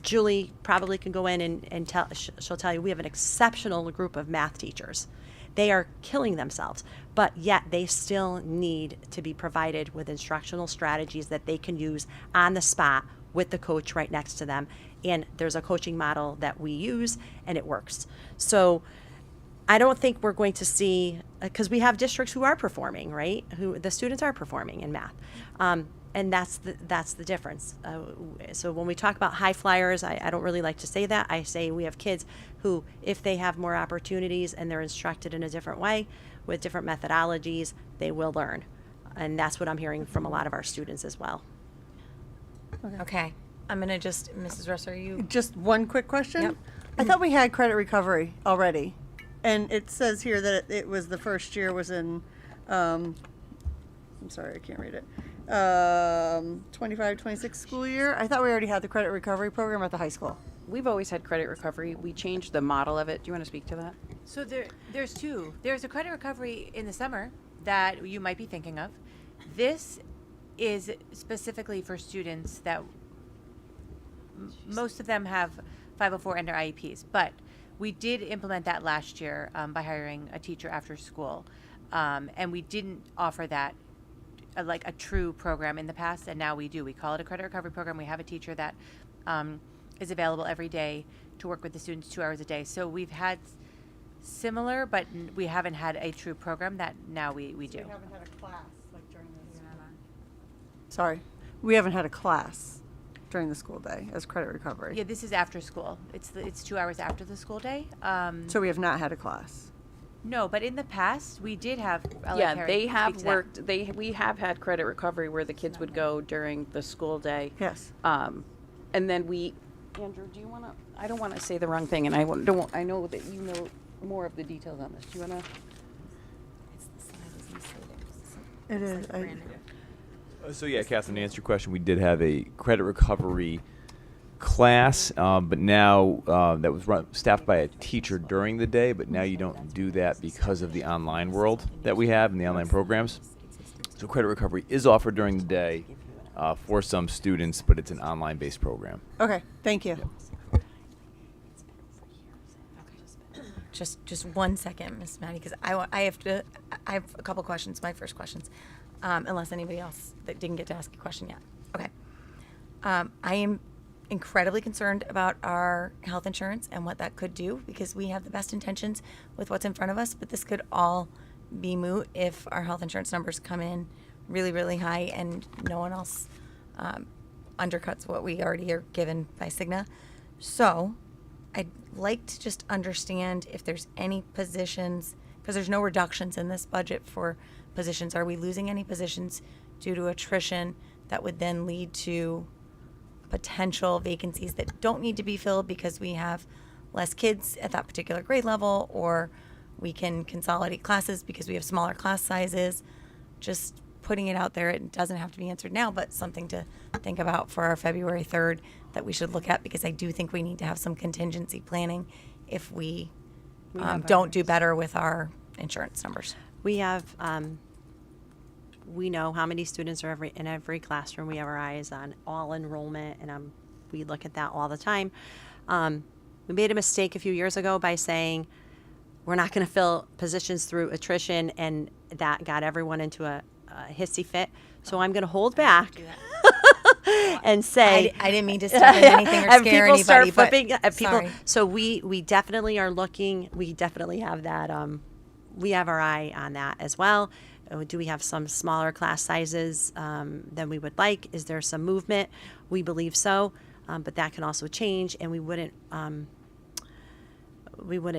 Julie probably can go in and she'll tell you we have an exceptional group of math teachers. They are killing themselves, but yet they still need to be provided with instructional strategies that they can use on the spot with the coach right next to them. And there's a coaching model that we use, and it works. So I don't think we're going to see, because we have districts who are performing, right? Who the students are performing in math. And that's the difference. So when we talk about high flyers, I don't really like to say that. I say we have kids who, if they have more opportunities and they're instructed in a different way with different methodologies, they will learn. And that's what I'm hearing from a lot of our students as well. Okay. I'm going to just, Mrs. Russ, are you? Just one quick question. Yep. I thought we had credit recovery already. And it says here that it was the first year was in, I'm sorry, I can't read it. 25-26 school year. I thought we already had the credit recovery program at the high school. We've always had credit recovery. We changed the model of it. Do you want to speak to that? So there's two. There's a credit recovery in the summer that you might be thinking of. This is specifically for students that most of them have 504 and their IEPs, but we did implement that last year by hiring a teacher after school, and we didn't offer that like a true program in the past, and now we do. We call it a credit recovery program. We have a teacher that is available every day to work with the students 2 hours a day. So we've had similar, but we haven't had a true program that now we do. We haven't had a class like during the school day. Sorry, we haven't had a class during the school day as credit recovery. Yeah, this is after school. It's 2 hours after the school day. So we have not had a class. No, but in the past we did have. Yeah, they have worked. We have had credit recovery where the kids would go during the school day. Yes. And then we. Andrew, do you want to? I don't want to say the wrong thing, and I don't. I know that you know more of the details on this. Do you want to? It is. So yeah, Catherine, to answer your question, we did have a credit recovery class, but now that was staffed by a teacher during the day, but now you don't do that because of the online world that we have and the online programs. So credit recovery is offered during the day for some students, but it's an online-based program. Okay, thank you. Just 1 second, Miss Maddie, because I have a couple questions. My first questions, unless anybody else that didn't get to ask a question yet. Okay. I am incredibly concerned about our health insurance and what that could do, because we have the best intentions with what's in front of us, but this could all be moot if our health insurance numbers come in really, really high and no one else undercuts what we already are given by Cigna. So I'd like to just understand if there's any positions, because there's no reductions in this budget for positions. Are we losing any positions due to attrition that would then lead to potential vacancies that don't need to be filled because we have less kids at that particular grade level, or we can consolidate classes because we have smaller class sizes? Just putting it out there. It doesn't have to be answered now, but something to think about for our February 3rd that we should look at, because I do think we need to have some contingency planning if we don't do better with our insurance numbers. We have, we know how many students are in every classroom. We have our eyes on all enrollment, and we look at that all the time. We made a mistake a few years ago by saying we're not going to fill positions through attrition, and that got everyone into a hissy fit. So I'm going to hold back and say I didn't mean to step in anything or scare people start anybody, flipping but at people. sorry. So we definitely are looking. We definitely have that. We have our eye on that as well. Do we have some smaller class sizes than we would like? Is there some movement? We believe so, but that can also change, and we wouldn't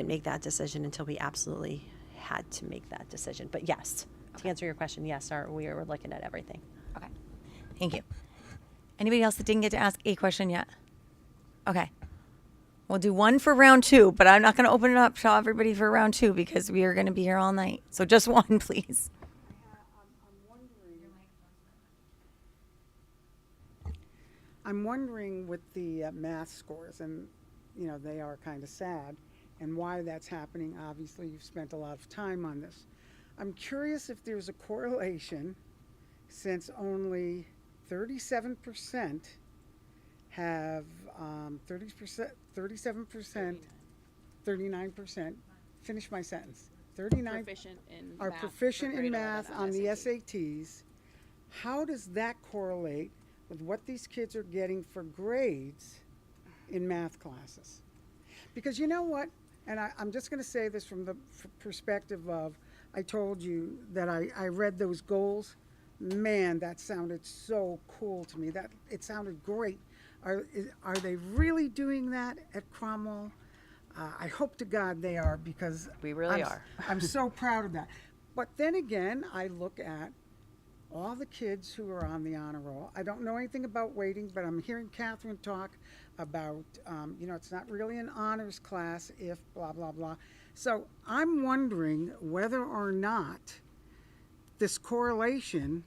make that decision until we absolutely had to make that decision. But yes, to answer your question, yes, we're looking at everything. Okay, thank you. Anybody else that didn't get to ask a question yet? Okay. We'll do one for round 2, but I'm not going to open it up to everybody for round 2 because we are going to be here all night. So just one, please. I'm wondering with the math scores, and they are kind of sad, and why that's happening. Obviously, you've spent a lot of time on this. I'm curious if there's a correlation, since only 37% have 30%, 37%, 39%. Finish my sentence. 39 Proficient in are math proficient for in grade 11 math on on the SAT. SATs. How does that correlate with what these kids are getting for grades in math classes? Because you know what, and I'm just going to say this from the perspective of, I told you that I read those goals. Man, that sounded so cool to me. That it sounded great. Are they really doing that at Cromwell? I hope to God they are, because We really are. I'm so proud of that. But then again, I look at all the kids who are on the honor roll. I don't know anything about weighting, but I'm hearing Catherine talk about, it's not really an honors class if blah, blah, blah. So I'm wondering whether or not this correlation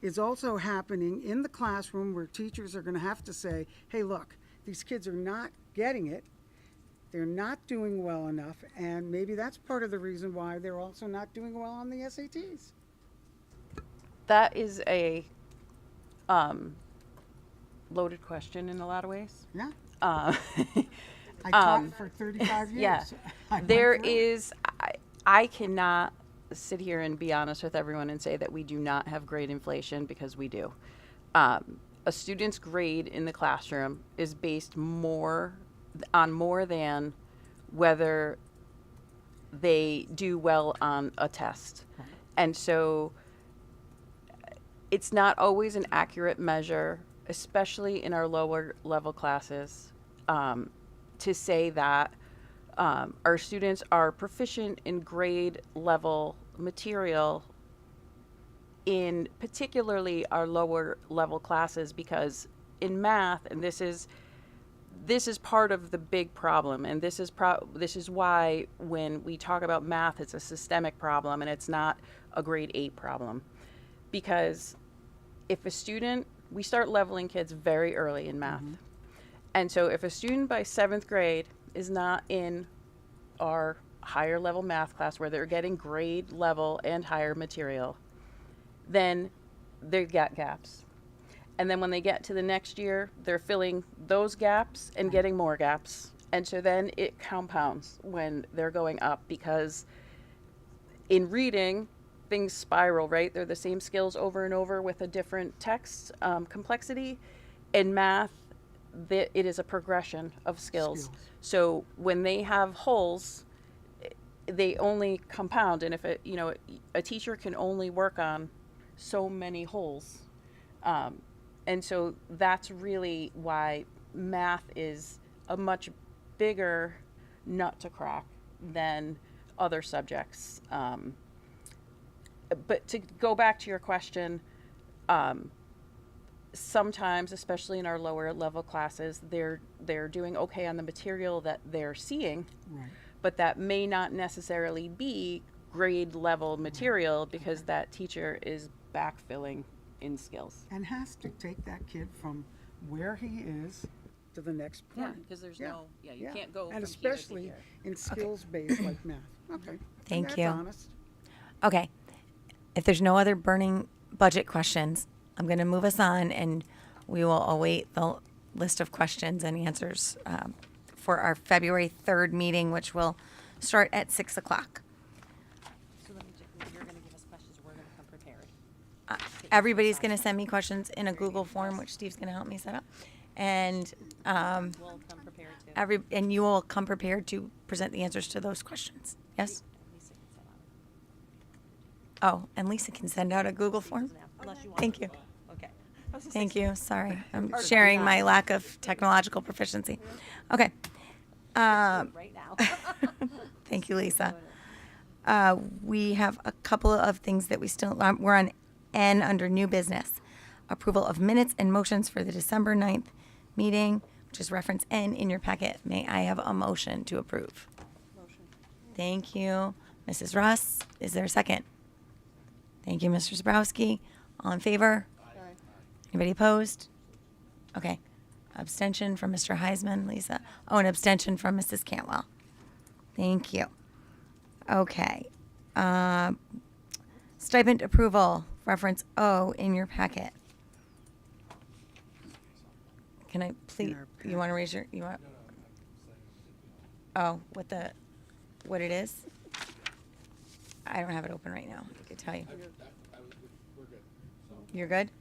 is also happening in the classroom, where teachers are going to have to say, hey, look, these kids are not getting it. They're not doing well enough, and maybe that's part of the reason why they're also not doing well on the SATs. That is a loaded question in a lot of ways. Yeah. I I taught for 35 years. Yeah. I went There through it. is, I cannot sit here and be honest with everyone and say that we do not have grade inflation, because we do. A student's grade in the classroom is based more than whether they do well on a test. And so it's not always an accurate measure, especially in our lower level classes, to say that our students are proficient in grade level material in particularly our lower level classes, because in math, and this is part of the big problem, and this is why when we talk about math, it's a systemic problem and it's not a grade 8 problem. Because if a student, we start leveling kids very early in math. And so if a student by 7th grade is not in our higher level math class where they're getting grade level and higher material, then they've got gaps. And then when they get to the next year, they're filling those gaps and getting more gaps. And so then it compounds when they're going up, because in reading, things spiral, right? They're the same skills over and over with a different text complexity. In math, it is a progression of skills. So when they have holes, they only compound. And if a teacher can only work on so many holes. And so that's really why math is a much bigger nut to crack than other subjects. But to go back to your question, sometimes, especially in our lower level classes, they're doing okay on the material that they're seeing, Right. but that may not necessarily be grade level material, because that teacher is backfilling in skills. And has to take that kid from where he is to the next Yeah, point. because there's no, you can't go And from especially here to here. in skills-based like math. Okay. Thank That's you. honest. Okay. If there's no other burning budget questions, I'm going to move us on, and we will await the list of questions and answers for our February 3rd meeting, which will start at 6 o'clock. So let me check. You're going to give us questions, or we're going to come prepared. Everybody's going to send me questions in a Google form, which Steve's going to help me set up. And We'll come prepared too. and you will come prepared to present the answers to those questions. Yes? Oh, and Lisa can send out a Google form? Unless you want Thank to. you. Okay. Thank you. Sorry. I'm Part of sharing the my job. lack of technological proficiency. Okay. Right now. Thank you, Lisa. We have a couple of things that we still, we're on N under new business. Approval of minutes and motions for the December 9th meeting. which is reference N in your packet. May I have a motion to approve? Motion. Thank you. Mrs. Russ, is there a second? Thank you, Mr. Zabrowski. All in favor? Aye. Anybody opposed? Okay. Abstention from Mr. Heisman, Lisa. Oh, an abstention from Mrs. Cantwell. Thank you. Okay. Stipend approval, reference O in your packet. Can I please, you want to raise your, you want? Oh, what it is? I don't have it open right now. I can tell you. You're good?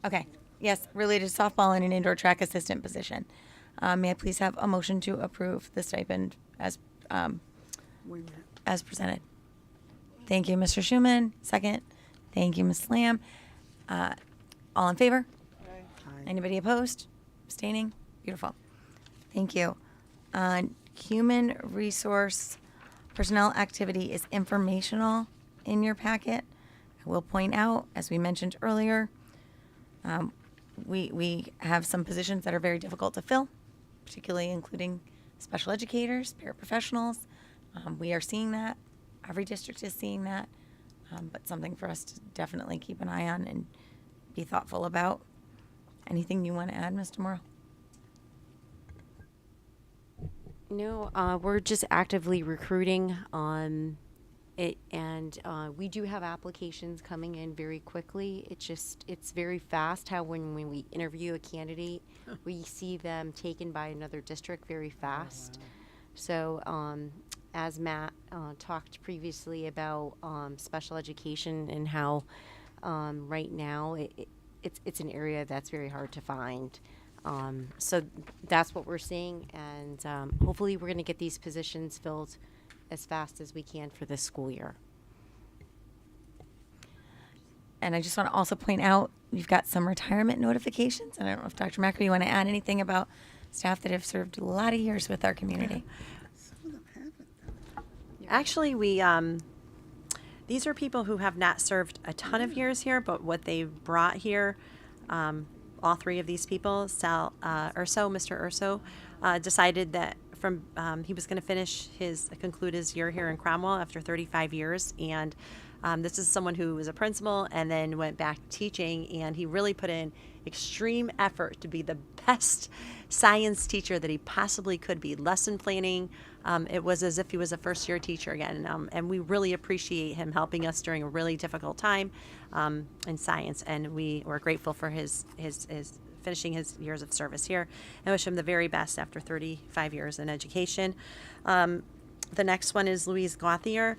Okay. Yes, related to softball and an indoor track assistant position. May I please have a motion to approve the stipend as presented? Thank you, Mr. Schuman. Second. Thank you, Ms. Lamb. All in favor? Anybody opposed? Abstaining? Beautiful. Thank you. Human resource personnel activity is informational in your packet. I will point out, as we mentioned earlier, we have some positions that are very difficult to fill, particularly including special educators, paraprofessionals. We are seeing that. Every district is seeing that, but something for us to definitely keep an eye on and be thoughtful about. Anything you want to add, Mr. Morrow? No, we're just actively recruiting it, and we do have applications coming in very quickly. It's very fast how when we interview a candidate, we see them taken by another district very fast. So as Matt talked previously about special education and how right now it's an area that's very hard to find. So that's what we're seeing, and hopefully we're going to get these positions filled as fast as we can for this school year. And I just want to also point out, we've got some retirement notifications. And I don't know if Dr. Macker, you want to add anything about staff that have served a lot of years with our community? Actually, these are people who have not served a ton of years here, but what they've brought here, all three of these people, Mr. Urso, decided that he was going to conclude his year here in Cromwell after 35 years. And this is someone who was a principal and then went back teaching, and he really put in extreme effort to be the best science teacher that he possibly could be. Lesson planning, it was as if he was a first-year teacher again, and we really appreciate him helping us during a really difficult time in science, and we were grateful for his finishing his years of service here, and wish him the very best after 35 years in education. The next one is Louise Gauthier.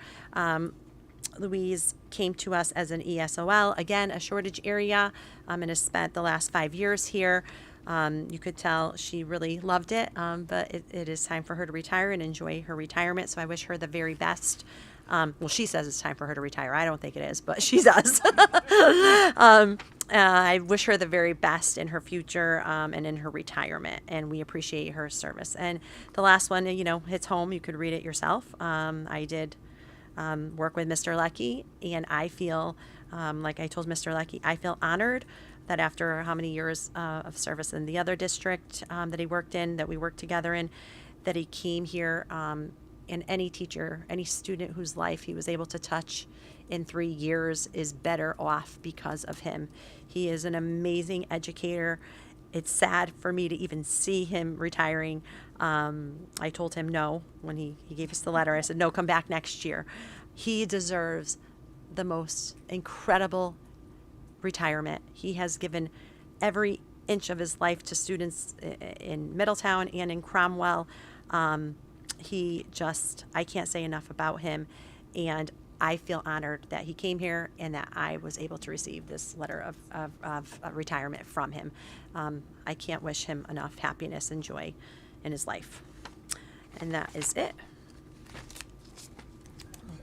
Louise came to us as an ESOL, again, a shortage area, and has spent the last 5 years here. You could tell she really loved it, but it is time for her to retire and enjoy her retirement, so I wish her the very best. Well, she says it's time for her to retire. I don't think it is, but she does. I wish her the very best in her future and in her retirement, and we appreciate her service. And the last one, hits home. You could read it yourself. I did work with Mr. Leckie, and I feel, like I told Mr. Leckie, I feel honored that after how many years of service in the other district that he worked in, that we worked together in, that he came here, and any teacher, any student whose life he was able to touch in 3 years is better off because of him. He is an amazing educator. It's sad for me to even see him retiring. I told him no when he gave us the letter. I said, no, come back next year. He deserves the most incredible retirement. He has given every inch of his life to students in Middletown and in Cromwell. I can't say enough about him, and I feel honored that he came here and that I was able to receive this letter of retirement from him. I can't wish him enough happiness and joy in his life. And that is it.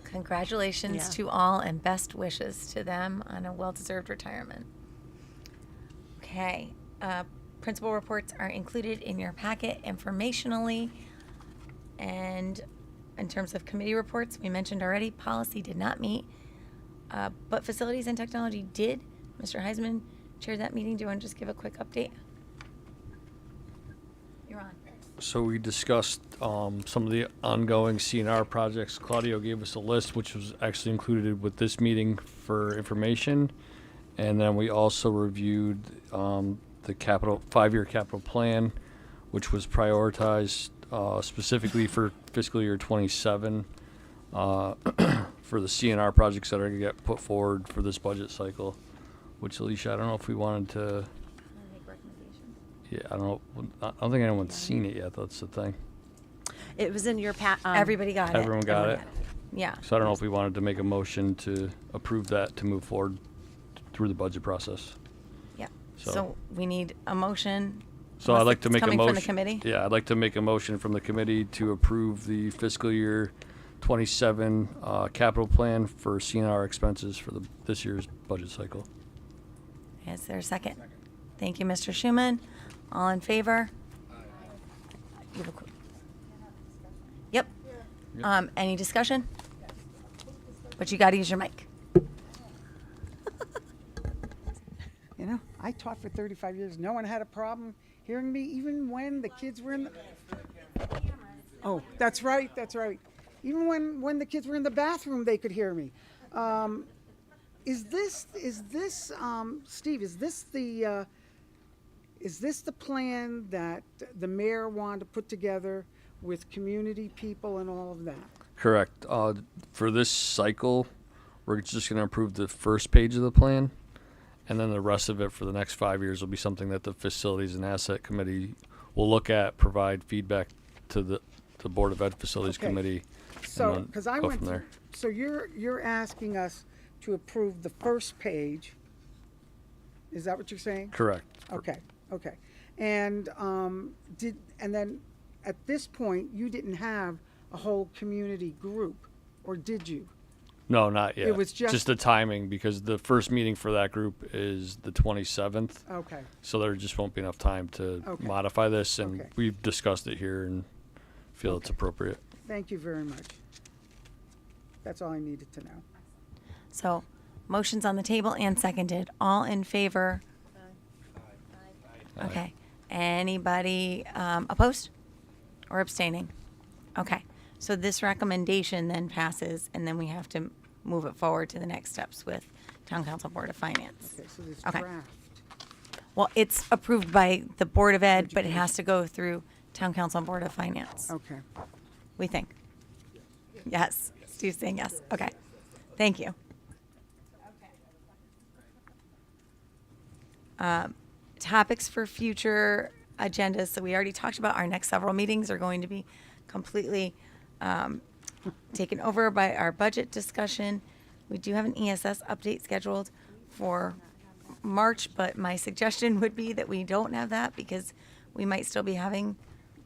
Congratulations to all and best wishes to them on a well-deserved retirement. Okay. Principal reports are included in your packet informationally. And in terms of committee reports, we mentioned already, policy did not meet, but facilities and technology did. Mr. Heisman chaired that meeting. Do you want to just give a quick update? You're on. So we discussed some of the ongoing CNR projects. Claudio gave us a list, which was actually included with this meeting for information. And then we also reviewed the 5-year capital plan, which was prioritized specifically for fiscal year 27 for the CNR projects that are going to get put forward for this budget cycle. Which, Alicia, I don't know if we wanted to. Yeah, I don't know. I don't think anyone's seen it yet. That's the thing. It was in your Everybody got it. Everyone got it. Yeah. So I don't know if we wanted to make a motion to approve that to move forward through the budget process. Yeah. So- So we need a motion. So I'd unless like to it's make a coming motion. from the committee. Yeah, I'd like to make a motion from the committee to approve the fiscal year 27 capital plan for CNR expenses for this year's budget cycle. Is there a second? Thank you, Mr. Schuman. All in favor? You have a Yep. Any discussion? But you got to use your mic. You know, I taught for 35 years. No one had a problem hearing me, even when the kids were in the... Oh, that's right, that's right. Even when the kids were in the bathroom, they could hear me. Is this Steve, is this the plan that the mayor wanted to put together with community people and all of that? Correct. For this cycle, we're just going to approve the first page of the plan, and then the rest of it for the next 5 years will be something that the Facilities and Asset Committee will look at, provide feedback to the Board of Ed Facilities Okay. Committee, So, and because then I go went from through, there. so you're asking us to approve the first page. Is that what you're saying? Correct. Okay, okay. And then at this point, you didn't have a whole community group, or did you? No, not yet. It was just the timing, because the first meeting for that group is the 27th. Okay. So there just won't be enough time to Okay. modify this, and Okay. we've discussed it here and feel it's appropriate. Thank you very much. That's all I needed to know. So, motion's on the table and seconded. All in favor? Okay. Anybody opposed or abstaining? Okay. So this recommendation then passes, and then we have to move it forward to the next steps with Town Council Board of Finance. Okay, so this Okay. draft. Well, it's approved by the Board of Ed, but it has to go through Town Council and Board of Finance. Okay. We think. Yes. Steve's saying yes. Okay. Thank you. Topics for future agendas. So we already talked about our next several meetings are going to be completely taken over by our budget discussion. We do have an ESS update scheduled for March, but my suggestion would be that we don't have that because we might still be having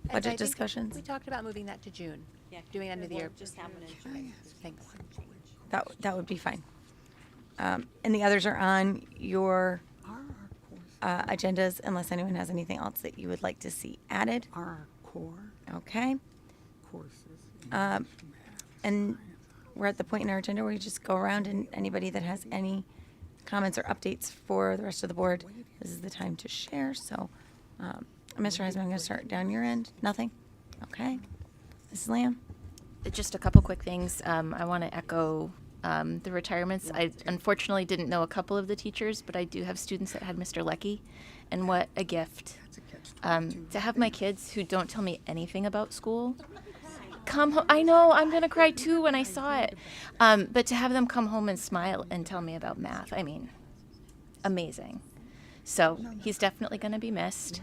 And I budget think discussions. We talked about moving that to June. Yeah, doing it end of the year. Just happen in June. Thanks. That would be fine. And the others are on your agendas unless anyone has anything else that you would like to see added. Our core Okay. courses. And we're at the point in our agenda where we just go around and anybody that has any comments or updates for the rest of the board, this is the time to share. So, Mr. Heisman, I'm going to start down your end. Nothing? Okay. Mrs. Lamb? Just a couple quick things. I want to echo the retirements. I unfortunately didn't know a couple of the teachers, but I do have students that had Mr. Leckie, and what a gift. To have my kids who don't tell me anything about school come home. I know, I'm going to cry too when I saw it. But to have them come home and smile and tell me about math, I mean, amazing. So he's definitely going to be missed.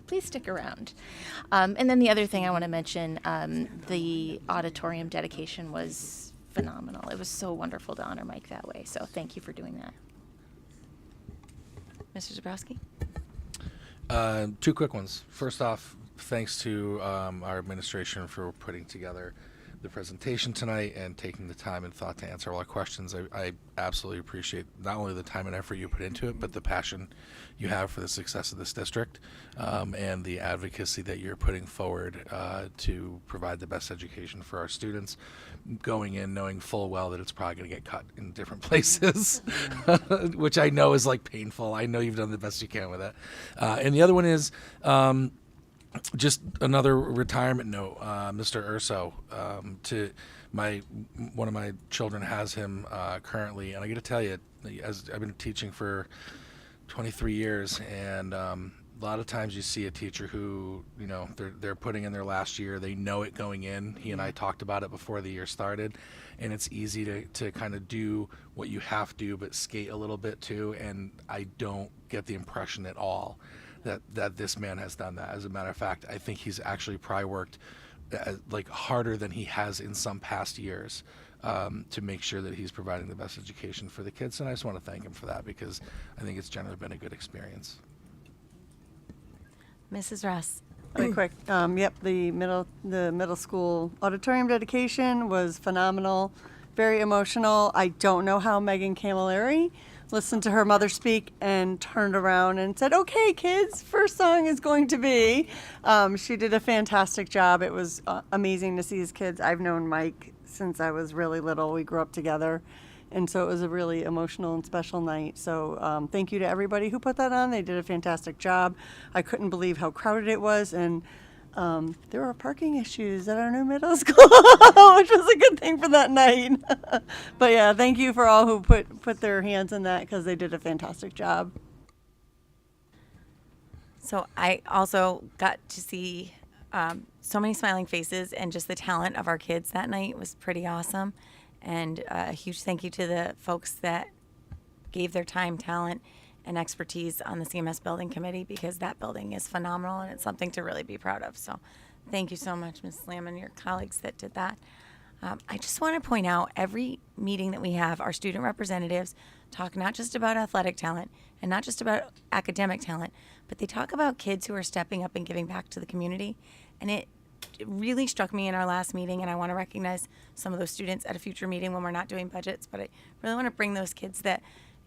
Please stick around. And then the other thing I want to mention, the auditorium dedication was phenomenal. It was so wonderful to honor Mike that way. So thank you for doing that. Mr. Zabrowski? Two quick ones. First off, thanks to our administration for putting together the presentation tonight and taking the time and thought to answer all our questions. I absolutely appreciate not only the time and effort you put into it, but the passion you have for the success of this district, and the advocacy that you're putting forward to provide the best education for our students, going in knowing full well that it's probably going to get cut in different places, which I know is like painful. I know you've done the best you can with it. And the other one is just another retirement note, Mr. Urso. To one of my children has him currently, and I got to tell you, as I've been teaching for 23 years, and a lot of times you see a teacher who, you know, they're putting in their last year. They know it going in. He and I talked about it before the year started, and it's easy to kind of do what you have to do, but skate a little bit too. And I don't get the impression at all that this man has done that. As a matter of fact, I think he's actually probably worked like harder than he has in some past years to make sure that he's providing the best education for the kids. And I just want to thank him for that, because I think it's generally been a good experience. Mrs. Russ. Really quick. Yep, the middle school auditorium dedication was phenomenal, very emotional. I don't know how Megan Camilleri listened to her mother speak and turned around and said, "Okay, kids, first song is going to be." She did a fantastic job. It was amazing to see his kids. I've known Mike since I was really little. We grew up together. And so it was a really emotional and special night. So thank you to everybody who put that on. They did a fantastic job. I couldn't believe how crowded it was. And there were parking issues at our new middle school, which was a good thing for that night. But yeah, thank you for all who put their hands in that, because they did a fantastic job. So I also got to see so many smiling faces, and just the talent of our kids that night was pretty awesome. And a huge thank you to the folks that gave their time, talent, and expertise on the CMS building committee, because that building is phenomenal and it's something to really be proud of. So thank you so much, Ms. Lamb, and your colleagues that did that. I just want to point out, every meeting that we have, our student representatives talk not just about athletic talent and not just about academic talent, but they talk about kids who are stepping up and giving back to the community. And it really struck me in our last meeting, and I want to recognize some of those students at a future meeting when we're not doing budgets, but I really want to bring those kids that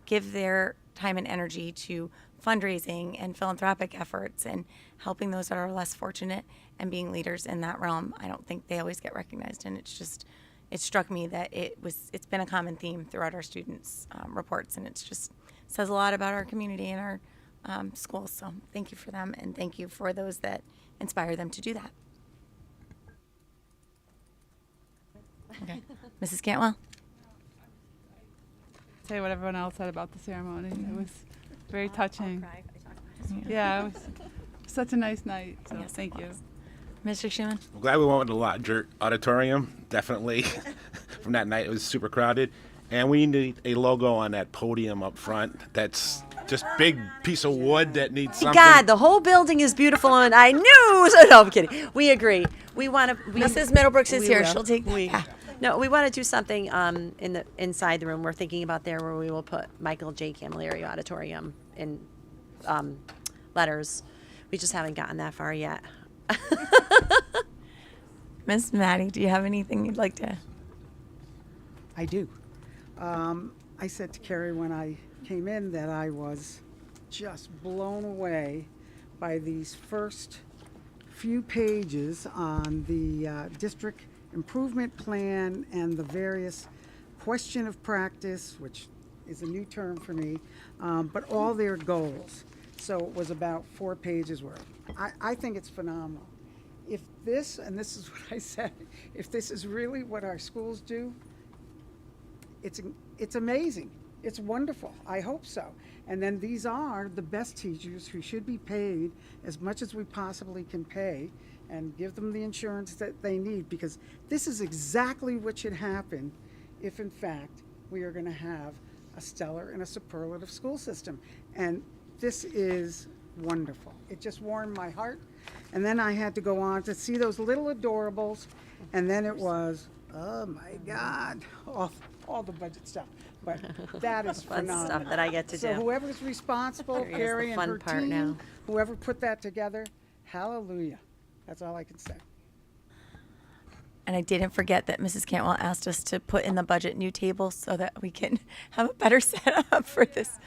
give their time and energy to fundraising and philanthropic efforts and helping those that are less fortunate and being leaders in that realm. I don't think they always get recognized, and it struck me that it's been a common theme throughout our students' reports, and it's just says a lot about our community and our schools. So thank you for them, and thank you for those that inspire them to do that. Okay. Mrs. Cantwell? Say what everyone else said about the ceremony. It was very touching. Yeah, it was such a nice night. So Yes, thank you. Mr. Schumann? I'm glad we went with the larger auditorium, definitely. From that night, it was super crowded. And we need a logo on that podium up front. That's just big piece of wood that needs something. God, the whole building is beautiful, and I knew. No, I'm kidding. We agree. We want to. Mrs. Middlebrooks is we here. will. She'll take that back. No, we want to do something inside the room. We're thinking about there where we will put Michael J. Camilleri Auditorium in letters. We just haven't gotten that far yet. Miss Maddie, do you have anything you'd like to? I do. I said to Carrie when I came in that I was just blown away by these first few pages on the district improvement plan and the various question of practice, which is a new term for me, but all their goals. So it was about 4 pages worth. I think it's phenomenal. If this, and this is what I said, if this is really what our schools do, it's amazing. It's wonderful. I hope so. And then these are the best teachers who should be paid as much as we possibly can pay, and give them the insurance that they need, because this is exactly what should happen if, in fact, we are going to have a stellar and a superlative school system. And this is wonderful. It just warmed my heart. And then I had to go on to see those little adorables, and then it was, oh my God, all the budget stuff. But that is Fun phenomenal. stuff that I get to so do. whoever's responsible, Here is the Carrie and fun her part team, now. whoever put that together, hallelujah. That's all I can say. And I didn't forget that Mrs. Cantwell asked us to put in the budget new tables so that we can have a better setup for this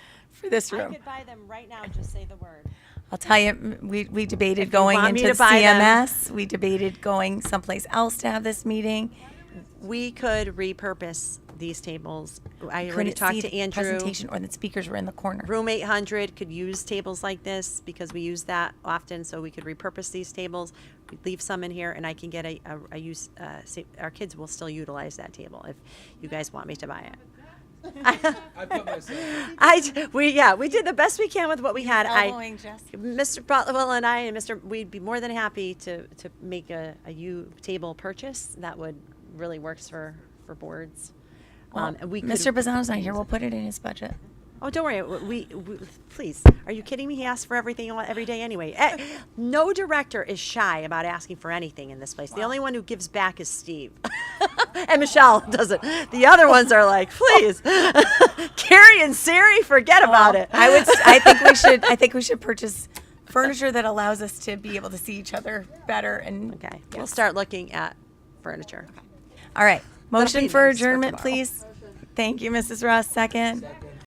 I room. could buy them right now. Just say the word. I'll tell you, we debated If you going want me into to buy them. CMS. We debated going someplace else to have this meeting. We could repurpose these tables. I already Couldn't talked see to the Andrew. presentation, or the speakers were in the corner. Room 800 could use tables like this because we use that often, so we could repurpose these tables. We'd leave some in here, and I can get a use. Our kids will still utilize that table if you guys want me to buy it. I put myself. We did the best we can with what we had. Elbowing Jess. Mr. Butler and I and we'd be more than happy to make a table purchase that would really works for boards. Well, And we could, Mr. Bazzano's not here. We'll put it in his budget. Oh, don't worry. We please. Are you kidding me? He asks for everything every day anyway. No director is shy about asking for anything in this place. The only one who gives back is Steve, and Michelle doesn't. The other ones are like, please, Carrie and Siri, forget about it. I think we should purchase furniture that allows us to be able to see each other better. And Okay, we'll start looking at furniture. All right. That'll Motion be for nice for adjournment, tomorrow. please. Thank you, Mrs. Ross. Second.